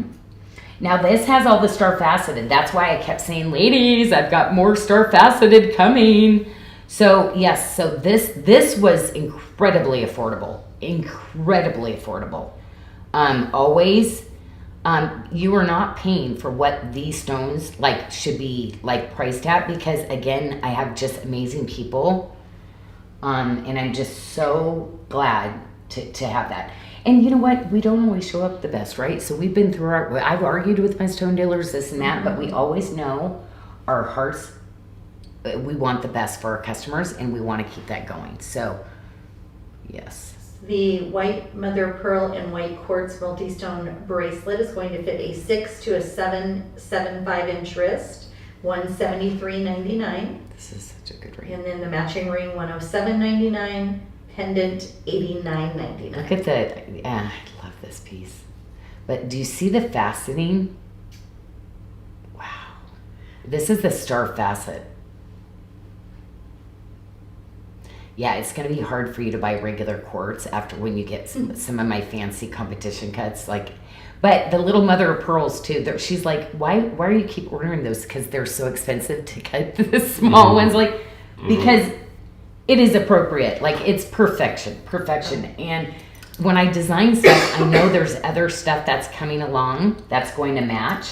Now this has all the star faceted. That's why I kept saying, ladies, I've got more star faceted coming. So yes, so this was incredibly affordable. Incredibly affordable. Always, you are not paying for what these stones like should be like priced at, because again, I have just amazing people. And I'm just so glad to have that. And you know what? We don't always show up the best, right? So we've been through I've argued with my stone dealers, this and that, but we always know our hearts, we want the best for our customers, and we want to keep that going. So, yes. The white mother of pearl and white quartz multi-stone bracelet is going to fit a 6 to a 7.75 inch wrist, $173.99. This is such a good rate. And then the matching ring, $107.99. Pendant, $89.99. Look at that. Yeah, I love this piece. But do you see the faceting? Wow. This is the star facet. Yeah, it's going to be hard for you to buy regular quartz after when you get some of my fancy competition cuts. But the little mother of pearls too. She's like, why do you keep ordering those? Because they're so expensive to cut the small ones. Because it is appropriate. It's perfection. And when I design stuff, I know there's other stuff that's coming along that's going to match.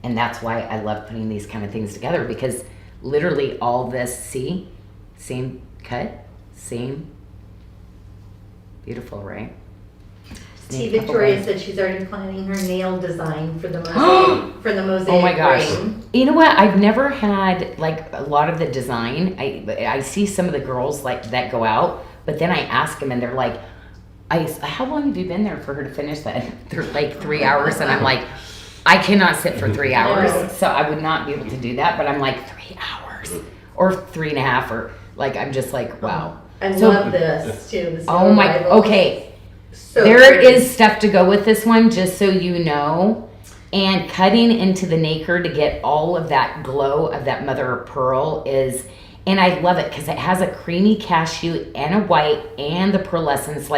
And that's why I love putting these kind of things together, because literally all this, see, same cut, same, beautiful, right? T. Victoria said she's already planning her nail design for the mosaic. Oh my gosh. ring. You know what? I've never had a lot of the design. I see some of the girls that go out, but then I ask them and they're like, how long have you been there for her to finish that? They're like 3 hours, and I'm like, I cannot sit for 3 hours. No. So I would not be able to do that, but I'm like 3 hours or 3.5, or I'm just like, wow. I love this too. This Oh my, arrival. okay. So There pretty. is stuff to go with this one, just so you know. And cutting into the nacre to get all of that glow of that mother of pearl is, and I love it because it has a creamy cashew and a white and the pearlescence.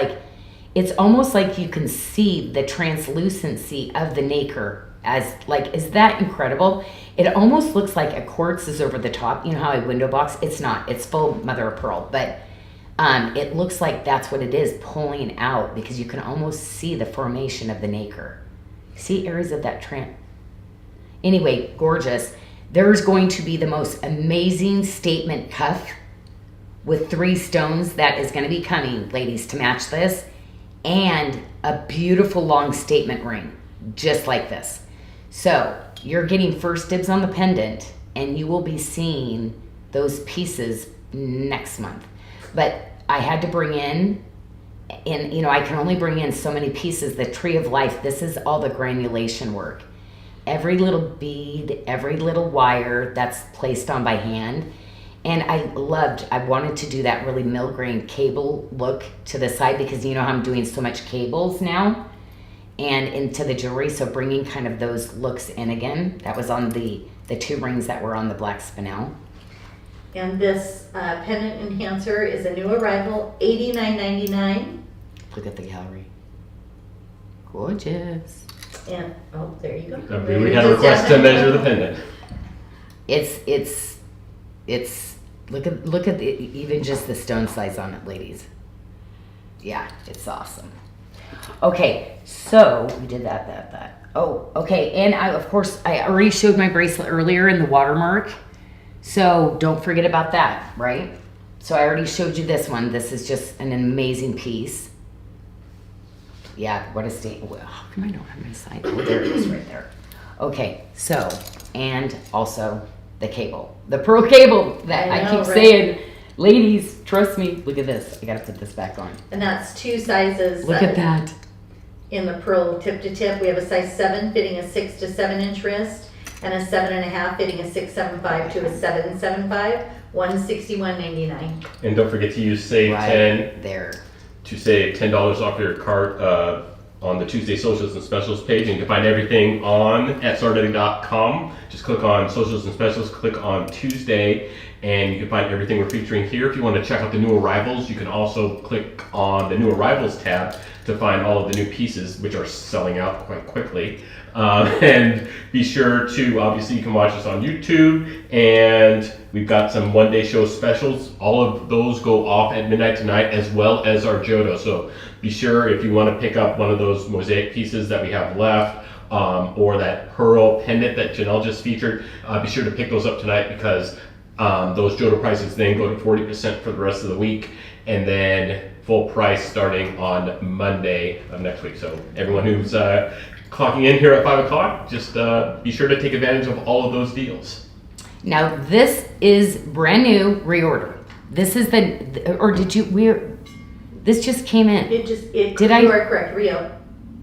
It's almost like you can see the translucency of the nacre as is that incredible? It almost looks like a quartz is over the top. You know how a window box? It's not. It's full mother of pearl, but it looks like that's what it is pulling out, because you can almost see the formation of the nacre. See areas of that Anyway, gorgeous. There's going to be the most amazing statement cuff with 3 stones that is going to be coming, ladies, to match this, and a beautiful long statement ring, just like this. So you're getting first dibs on the pendant, and you will be seeing those pieces next month. But I had to bring in, and I can only bring in so many pieces. The Tree of Life, this is all the granulation work. Every little bead, every little wire that's placed on by hand. And I wanted to do that really mill grain cable look to the side, because you know how I'm doing so much cables now and into the jewelry. So bringing kind of those looks in again. That was on the 2 rings that were on the black spinel. And this pendant enhancer is a new arrival, $89.99. Look at the gallery. Gorgeous. And there you go. We had a request to measure the pendant. It's look at even just the stone size on it, ladies. Yeah, it's awesome. Okay, so we did that. Oh, okay, and I already showed my bracelet earlier in the watermark. So don't forget about that, right? So I already showed you this one. This is just an amazing piece. Yeah, what a state. How come I don't have my side? Oh, there it is right there. Okay, so, and also the cable. The pearl cable that I keep saying. Ladies, trust me. Look at this. I gotta put this back on. And that's 2 sizes. Look at that. In the pearl tip to tip, we have a size 7 fitting a 6 to 7 inch wrist, and a 7.5 fitting a 6.75 to a 7.75, $161.99. And don't forget to use Save 10 there to save $10 off your cart on the Tuesday Socials and Specials page, and you can find everything on at SARDA.com. Just click on Socials and Specials, click on Tuesday, and you can find everything we're featuring here. If you want to check out the new arrivals, you can also click on the new arrivals tab to find all of the new pieces, which are selling out quite quickly. And be sure to, obviously, you can watch us on YouTube, and we've got some one-day show specials. All of those go off at midnight tonight, as well as our Jodo. So be sure, if you want to pick up one of those mosaic pieces that we have left, or that pearl pendant that Janyl just featured, be sure to pick those up tonight, because those Jodo prices then go to 40% for the rest of the week, and then full price starting on Monday of next week. So everyone who's clocking in here at 5 o'clock, just be sure to take advantage of all of those deals. Now this is brand new reorder. This is this just came in. You are correct, Rio.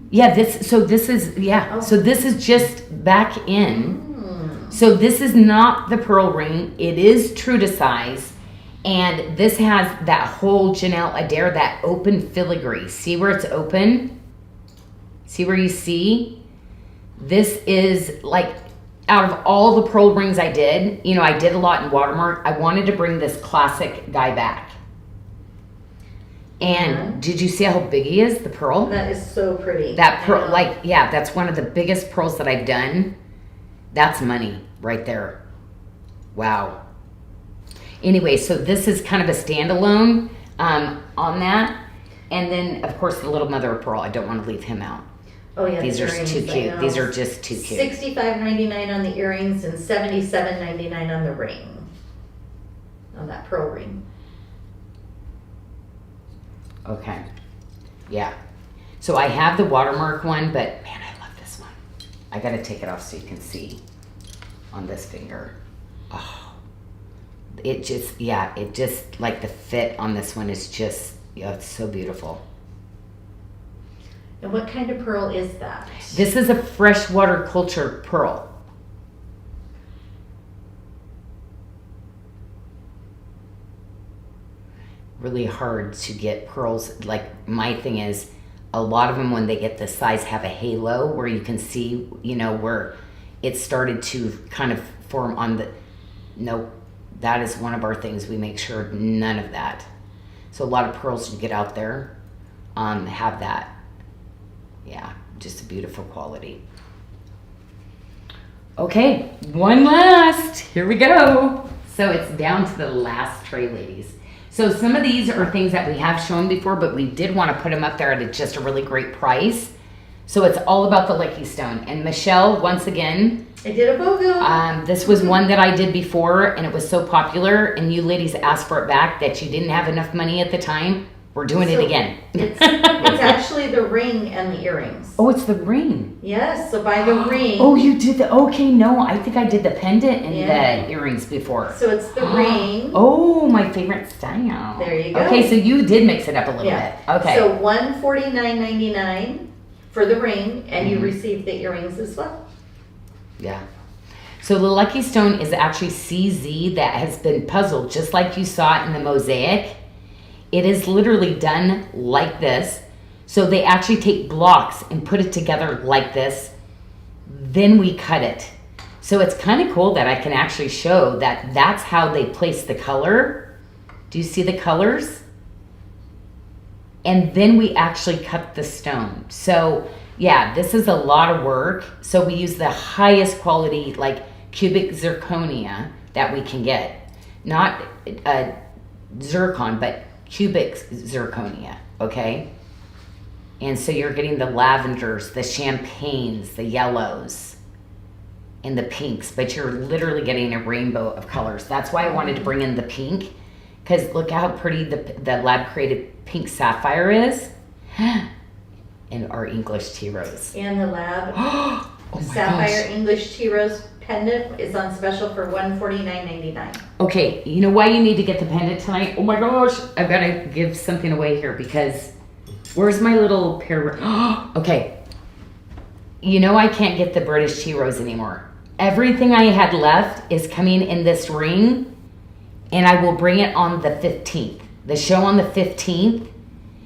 Yeah, so this is just back in. So this is not the pearl ring. It is true to size. And this has that whole Janyl Adair, that open filigree. See where it's open? See where you see? This is like, out of all the pearl rings I did, I did a lot in watermark. I wanted to bring this classic guy back. And did you see how big he is, the pearl? That is so pretty. That pearl, that's one of the biggest pearls that I've done. That's money right there. Wow. Anyway, so this is kind of a standalone on that. And then, of course, the little mother of pearl. I don't want to leave him out. Oh, yeah. These are too cute. These are just too cute. $65.99 on the earrings and $77.99 on the ring. On that pearl ring. Okay. Yeah. So I have the watermark one, but man, I love this one. I got to take it off so you can see on this finger. Oh. It just like the fit on this one is just, it's so beautiful. And what kind of pearl is that? This is a freshwater culture pearl. Really hard to get pearls. Like, my thing is, a lot of them, when they get this size, have a halo where you can see, where it started to kind of form on the, nope. That is one of our things. We make sure none of that. So a lot of pearls you get out there have that. Yeah, just a beautiful quality. Okay, one last. Here we go. So it's down to the last tray, ladies. So some of these are things that we have shown before, but we did want to put them up there at just a really great price. So it's all about the Lucky Stone. And Michelle, once again, I did a BOGO. This was one that I did before, and it was so popular, and you ladies asked for it back that you didn't have enough money at the time. We're doing it again. It's actually the ring and the earrings. Oh, it's the ring. Yes, so buy the ring. Oh, you did no, I think I did the pendant and the earrings before. So it's the ring. Oh, my favorite style. There you go. Okay, so you did mix it up a little bit. Okay. So $149.99 for the ring, and you receive the earrings as well. Yeah. So the Lucky Stone is actually CZ that has been puzzled, just like you saw in the mosaic. It is literally done like this. So they actually take blocks and put it together like this. Then we cut it. So it's kind of cool that I can actually show that that's how they place the color. Do you see the colors? And then we actually cut the stone. So yeah, this is a lot of work. So we use the highest quality, like cubic zirconia that we can get. Not zircon, but cubic zirconia, okay? And so you're getting the lavenders, the champagnes, the yellows, and the pinks, but you're literally getting a rainbow of colors. That's why I wanted to bring in the pink, because look how pretty the lab-created pink sapphire is. And our English tea rose. And the lab Oh my sapphire gosh. English tea rose pendant is on special for $149.99. Okay, you know why you need to get the pendant tonight? Oh my gosh, I've got to give something away here because where's my little pair? Okay, you know I can't get the British tea rose anymore. Everything I had left is coming in this ring, and I will bring it on the 15th. The show on the 15th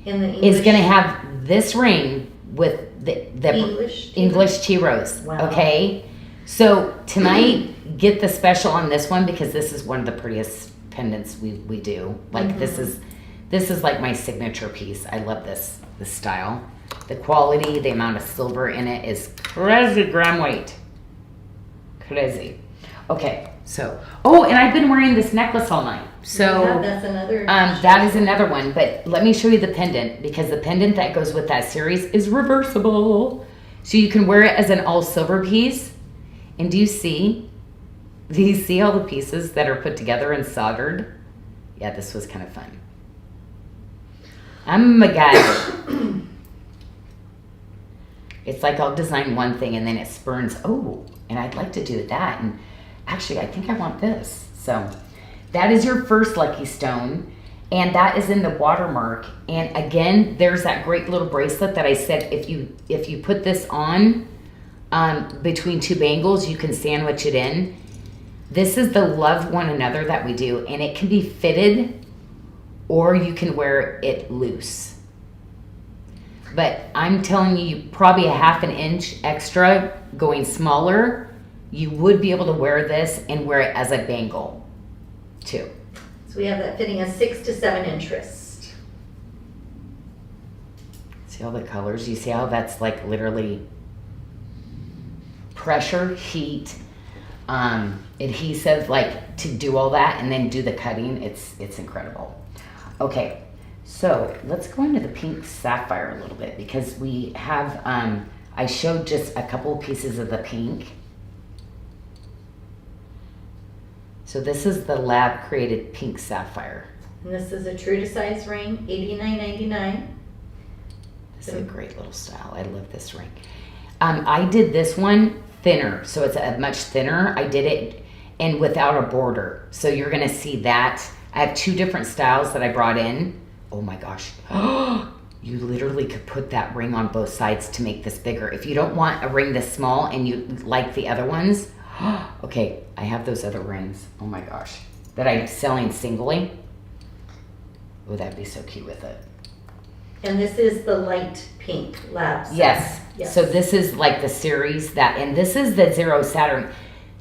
In the is English, going to have this ring, with the English tea English tea rose. Wow. Okay, so tonight get the special on this one because this is one of the prettiest pendants we do. Like this is like my signature piece. I love this style. The quality, the amount of silver in it is crazy gram weight. Crazy. Okay, so and I've been wearing this necklace all night. So Yeah, that's another. that is another one, but let me show you the pendant because the pendant that goes with that series is reversible. So you can wear it as an all silver piece. And do you see all the pieces that are put together and soldered? Yeah, this was kind of fun. I'm a guy. It's like I'll design one thing and then it spurns. Oh, and I'd like to do that. And actually, I think I want this. So that is your first lucky stone. And that is in the watermark. And again, there's that great little bracelet that I said if you put this on between two bangles, you can sandwich it in. This is the love one another that we do. And it can be fitted or you can wear it loose. But I'm telling you, probably a half an inch extra going smaller, you would be able to wear this and wear it as a bangle too. So we have that fitting a 6 to 7 inch wrist. See all the colors? You see how that's like literally pressure, heat, adhesive, like to do all that and then do the cutting. It's incredible. Okay, so let's go into the pink sapphire a little bit because we have, I showed just a couple of pieces of the pink. So this is the lab created pink sapphire. And this is a true to size ring, $89.99. This is a great little style. I love this ring. I did this one thinner, so it's a much thinner. I did it and without a border. So you're gonna see that. I have two different styles that I brought in. Oh my gosh. You literally could put that ring on both sides to make this bigger. If you don't want a ring this small and you like the other ones, okay, I have those other rings. Oh my gosh. That I'm selling singly. Oh, that'd be so cute with it. And this is the light pink lab. Yes. So this is like the series and this is the Zero Saturn.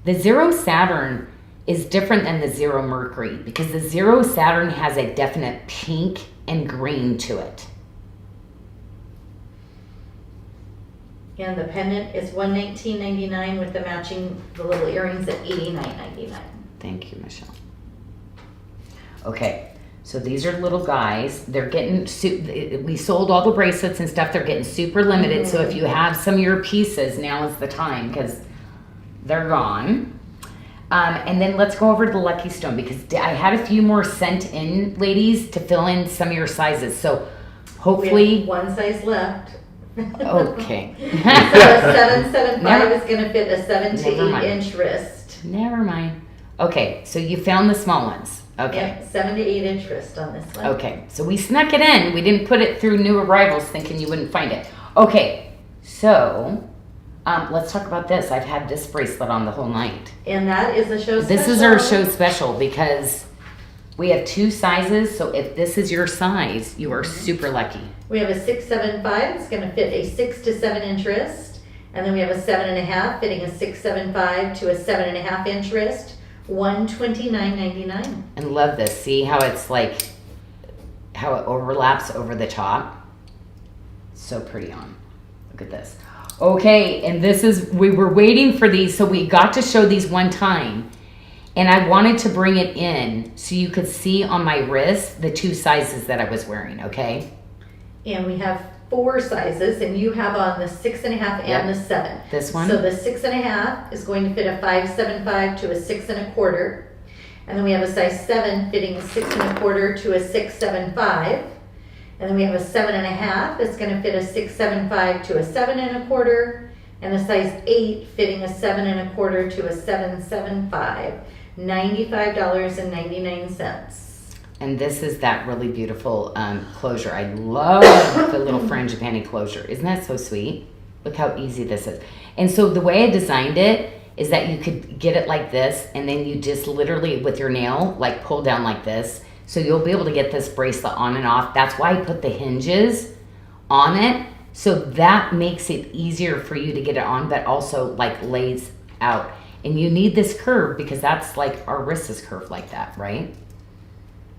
The Zero Saturn is different than the Zero Mercury because the Zero Saturn has a definite pink and green to it. And the pendant is $119.99 with the matching the little earrings at $89.99. Thank you, Michelle. Okay, so these are little guys. They're getting, we sold all the bracelets and stuff. They're getting super limited. So if you have some of your pieces, now is the time because they're gone. And then let's go over to the Lucky Stone because I had a few more sent in, ladies, to fill in some of your sizes. So hopefully. We have one size left. Okay. So a 775 is going to fit a 7 to 8 inch wrist. Never mind. Okay, so you found the small ones. Okay. Yep, 7 to 8 inch wrist on this one. Okay, so we snuck it in. We didn't put it through new arrivals thinking you wouldn't find it. Okay, so let's talk about this. I've had this bracelet on the whole night. And that is a show special. This is our show special because we have two sizes. So if this is your size, you are super lucky. We have a 675. It's going to fit a 6 to 7 inch wrist. And then we have a 7.5 fitting a 675 to a 7.5 inch wrist. $129.99. And love this. See how it's like, how it overlaps over the top? So pretty on. Look at this. Okay, and this is, we were waiting for these, so we got to show these one time. And I wanted to bring it in so you could see on my wrist the two sizes that I was wearing, okay? And we have 4 sizes, and you have on the 6.5 and the 7. This one? So the 6.5 is going to fit a 5.75 to a 6 1/4. And then we have a size 7 fitting a 6 1/4 to a 6.75. And then we have a 7.5 that's going to fit a 6.75 to a 7 1/4. And a size 8 fitting a 7 1/4 to a 7.75. $95.99. And this is that really beautiful closure. I love the little frangipani closure. Isn't that so sweet? Look how easy this is. And so the way I designed it is that you could get it like this, and then you just literally with your nail, like pull down like this. So you'll be able to get this bracelet on and off. That's why I put the hinges on it, So that makes it easier for you to get it on, but also like lays out. And you need this curve because that's like our wrist is curved like that, right?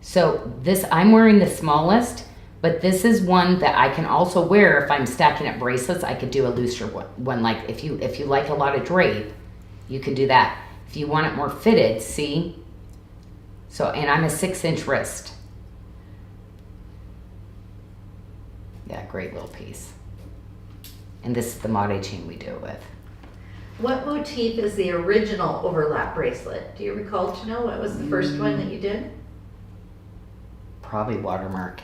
So this, I'm wearing the smallest, but this is one that I can also wear if I'm stacking up bracelets. I could do a looser one. Like if you like a lot of drape, you could do that. If you want it more fitted, see? So, and I'm a 6-inch wrist. Yeah, great little piece. And this is the Made chain we do it with. What motif is the original overlap bracelet? Do you recall, Janyl? What was the first one that you did? Probably watermark.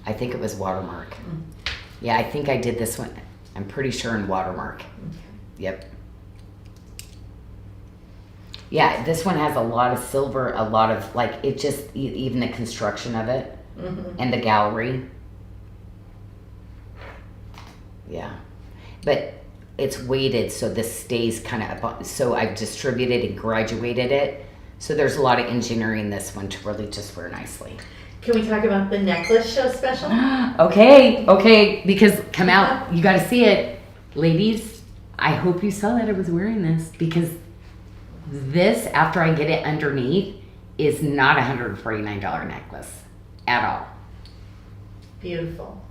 I think it was watermark. Yeah, I think I did this one. I'm pretty sure in watermark. Yep. Yeah, this one has a lot of silver, a lot of like, it just, even the construction of it and the gallery. Yeah. But it's weighted so this stays kind of up. So I've distributed and graduated it. So there's a lot of engineering in this one to really just wear nicely. Can we talk about the necklace show special? Okay, because come out, you got to see it. Ladies, I hope you saw that I was wearing this because this, after I get it underneath, is not a $149 necklace at all. Beautiful.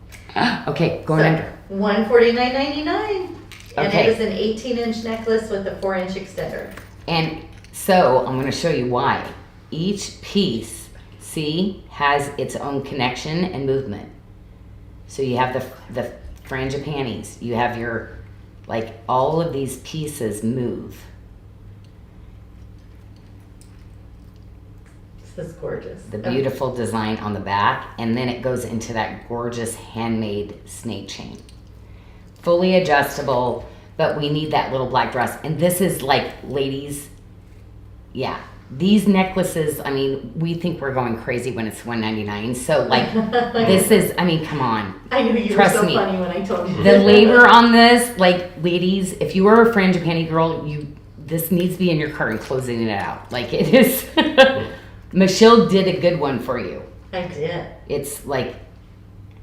Okay, going under. $149.99. And Okay. it is an 18-inch necklace with a 4-inch extender. And so I'm going to show you why. Each piece, see, has its own connection and movement. So you have the frangipanis. You have your, like, all of these pieces move. This is gorgeous. The beautiful design on the back, and then it goes into that gorgeous handmade snake chain. Fully adjustable, but we need that little black dress. And this is like, ladies, yeah, these necklaces, I mean, we think we're going crazy when it's $199. So like, this is, I mean, come on. I knew you Trust were so me. funny when I told you. The labor on this, like, ladies, if you are a frangipani girl, this needs to be in your cart and closing it out. Like, it is. Michelle did a good one for you. I did. It's like,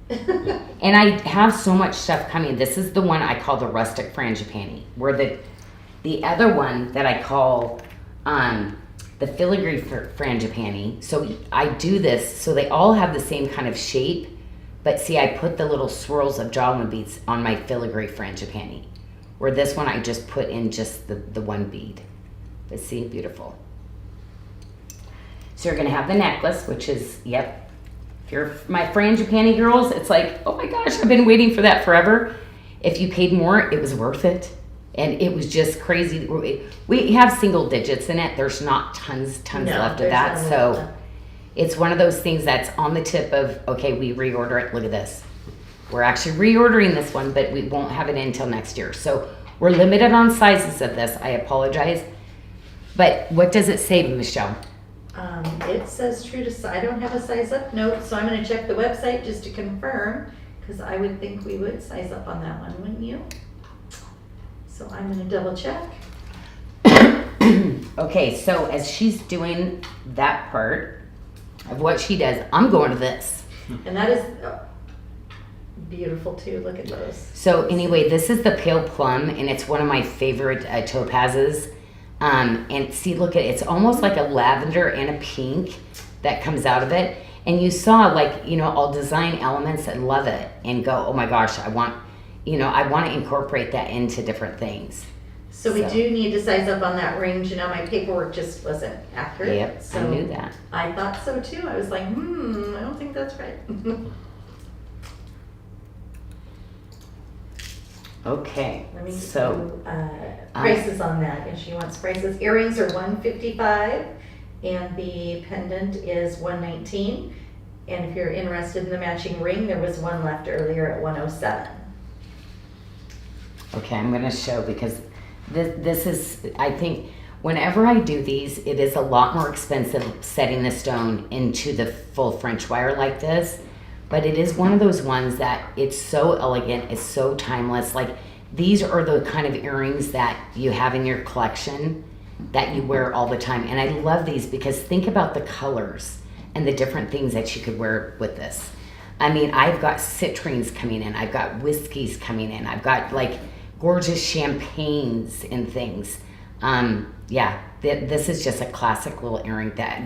and I have so much stuff coming. This is the one I call the rustic frangipani, where the other one that I call the filigree frangipani. So I do this so they all have the same kind of shape, but see, I put the little swirls of Janyl beads on my filigree frangipani, where this one I just put in just the one bead. But see, beautiful. So you're gonna have the necklace, which is, yep. If you're my frangipani girls, it's like, oh my gosh, I've been waiting for that forever. If you paid more, it was worth it. And it was just crazy. We have single digits in it. There's not tons left of that. So it's one of those things that's on the tip of, okay, we reorder it. Look at this. We're actually reordering this one, but we won't have it until next year. So we're limited on sizes of this. I apologize. But what does it say, Michelle? It says true to size. I don't have a size up note, so I'm going to check the website just to confirm, because I would think we would size up on that one, wouldn't you? So I'm going to double check. Okay, so as she's doing that part of what she does, I'm going to this. And that is beautiful too. Look at those. So anyway, this is the pale plum, and it's one of my favorite topazes. And see, look at it. It's almost like a lavender and a pink that comes out of it. And you saw, like, you know, all design elements and love it and go, oh my gosh, I want to incorporate that into different things. So we do need to size up on that range. You know, my paperwork just wasn't accurate. Yep, so I knew that. I thought so too. I was like, I don't think that's right. Okay, Let me so do prices on that. And she wants prices. Earrings are $155, and the pendant is $119. And if you're interested in the matching ring, there was one left earlier at $107. okay, I'm going to show because this is, I think, whenever I do these, it is a lot more expensive setting the stone into the full French wire like this. But it is one of those ones that it's so elegant, it's so timeless. Like, these are the kind of earrings that you have in your collection that you wear all the time. And I love these because think about the colors and the different things that you could wear with this. I mean, I've got citrines coming in. I've got whiskeys coming in. I've got like gorgeous champagnes and things. Yeah, this is just a classic little earring that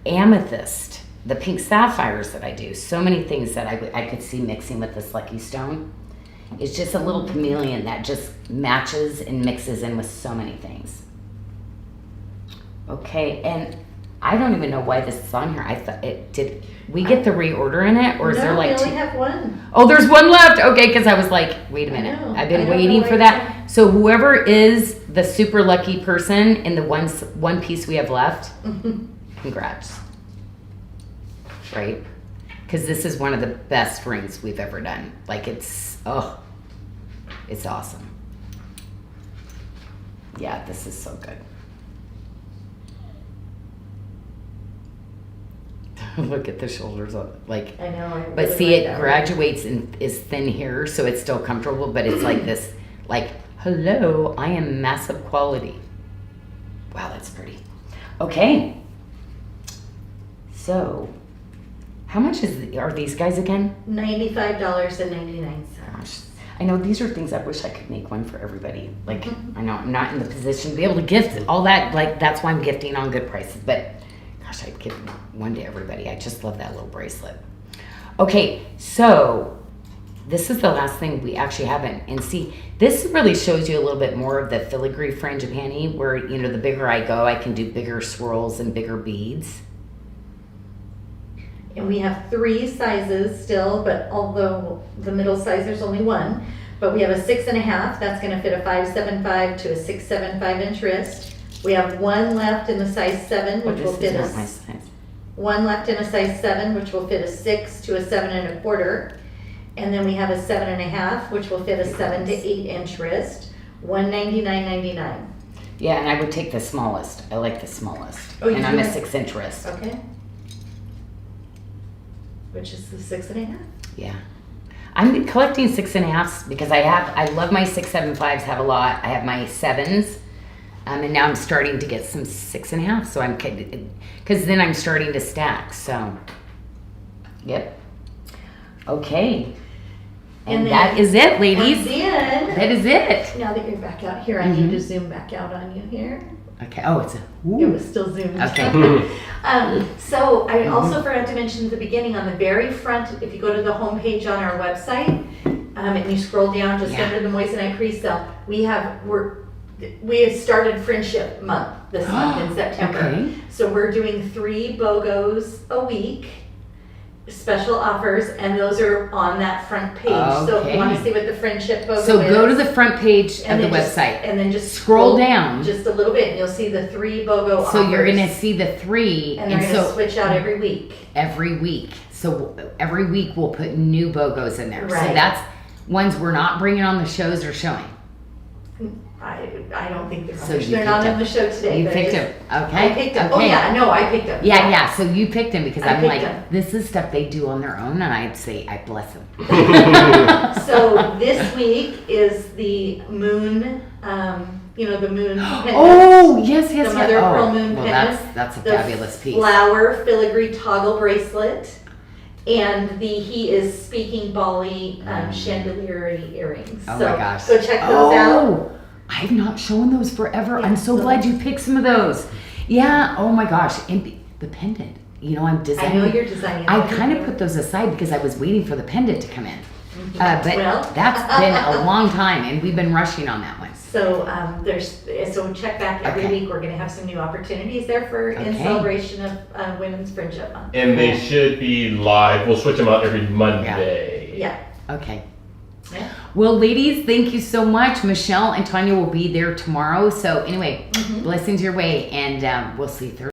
amethyst, the pink sapphires that I do. So many things that I could see mixing with this lucky stone. It's just a little chameleon that just matches and mixes in with so many things. Okay, and I don't even know why this is on here. I thought did we get the reorder in it, or is there like we two? only have one. Oh, there's one left. Okay, because I was like, wait a minute. know. I've I been don't know waiting why for it's that. So whoever is the super lucky person in the one piece we have left, congrats. Right? Because this is one of the best rings we've ever done. Like it's awesome. Yeah, this is so good. Look at the shoulders of it. Like, I know. but really see, like it that graduates and is thin here, so it's still comfortable, but it's like this, like, hello, I am massive quality. Wow, that's pretty. Okay. So, how much are these guys again? $95.99. Gosh, I know these are things I wish I could make one for everybody. Like, I know I'm not in the position to be able to gift all that. Like, that's why I'm gifting on good prices, but gosh, I'd give one to everybody. I just love that little bracelet. Okay, so this is the last thing we actually haven't. And see, this really shows you a little bit more of the filigree frangipani, where, you know, the bigger I go, I can do bigger swirls and bigger beads. And we have 3 sizes still, but although the middle size, there's only one. But we have a 6.5, that's gonna fit a 5.75 to a 6.75 inch wrist. We have one left in the size 7, which will fit not my us. size. One left in a size 7, which will fit a 6 to a 7.25. And then we have a 7.5, which will fit a 7 to 8 inch wrist. $199.99. Yeah, and I would take the smallest. I like the smallest. Oh, you and I'm a do? 6 inch wrist. Okay. Which is the 6.5. Yeah. I'm collecting 6.5s because I love my 6.75s, have a lot. I have my 7s. And now I'm starting to get some 6.5, so I'm, because then I'm starting to stack, so, yep. Okay. And then- that is it, ladies. And then, That is it. now that you're back out here, I need to zoom back out on you here. Okay, oh, it's a, It ooh. was still zoomed. Okay. So I also forgot to mention at the beginning, on the very front, if you go to the homepage on our website, and you scroll down just Yeah. under the moissanite pre-sale, we have started Friendship Month this month in September. Okay. So we're doing 3 BOGOs a week, special offers, and those are on that front page. So if you want to Okay. see what the Friendship BOGO So is. go to the front page of and the then just- website. and then just Scroll down. just a little bit, and you'll see the 3 BOGO offers. So you're gonna see the 3, And they're and going to so switch out every week. every week. So every week we'll put new BOGOs in there. So Right. that's ones we're not bringing on the shows or showing. I don't think So they're, you they're not picked on the show today. You but picked just- them, okay? I picked them. Okay. Oh yeah, no, I picked them. Yeah. So you picked them because I I'm picked like, them. this is stuff they do on their own, and I'd say I bless them. So this week is the moon, the moon pendant. Oh yes, yes, The yes. mother of pearl Oh, moon well, pendant. that's a The fabulous piece. flower filigree toggle bracelet, and the He Is Speaking Bali chandelier earrings. Oh so my gosh. go check those out. Oh, I've not shown those forever. Yeah, I'm so so glad you picked some of those. Yeah. Oh my gosh. And the pendant. You know, I'm I designing. know you're designing. I them. kind of put those aside because I was waiting for the pendant to come in. But Well. that's been a long time, and we've been rushing on that one. So so check back every Okay. week. We're going to have some new opportunities there for in Okay. celebration of Women's Friendship Month. And they should be live. We'll switch them out every Monday. Yeah. Okay. Yeah. Well, ladies, thank you so much. Michelle and Tanya will be there tomorrow. So anyway, blessings your way, and we'll see you Thursday.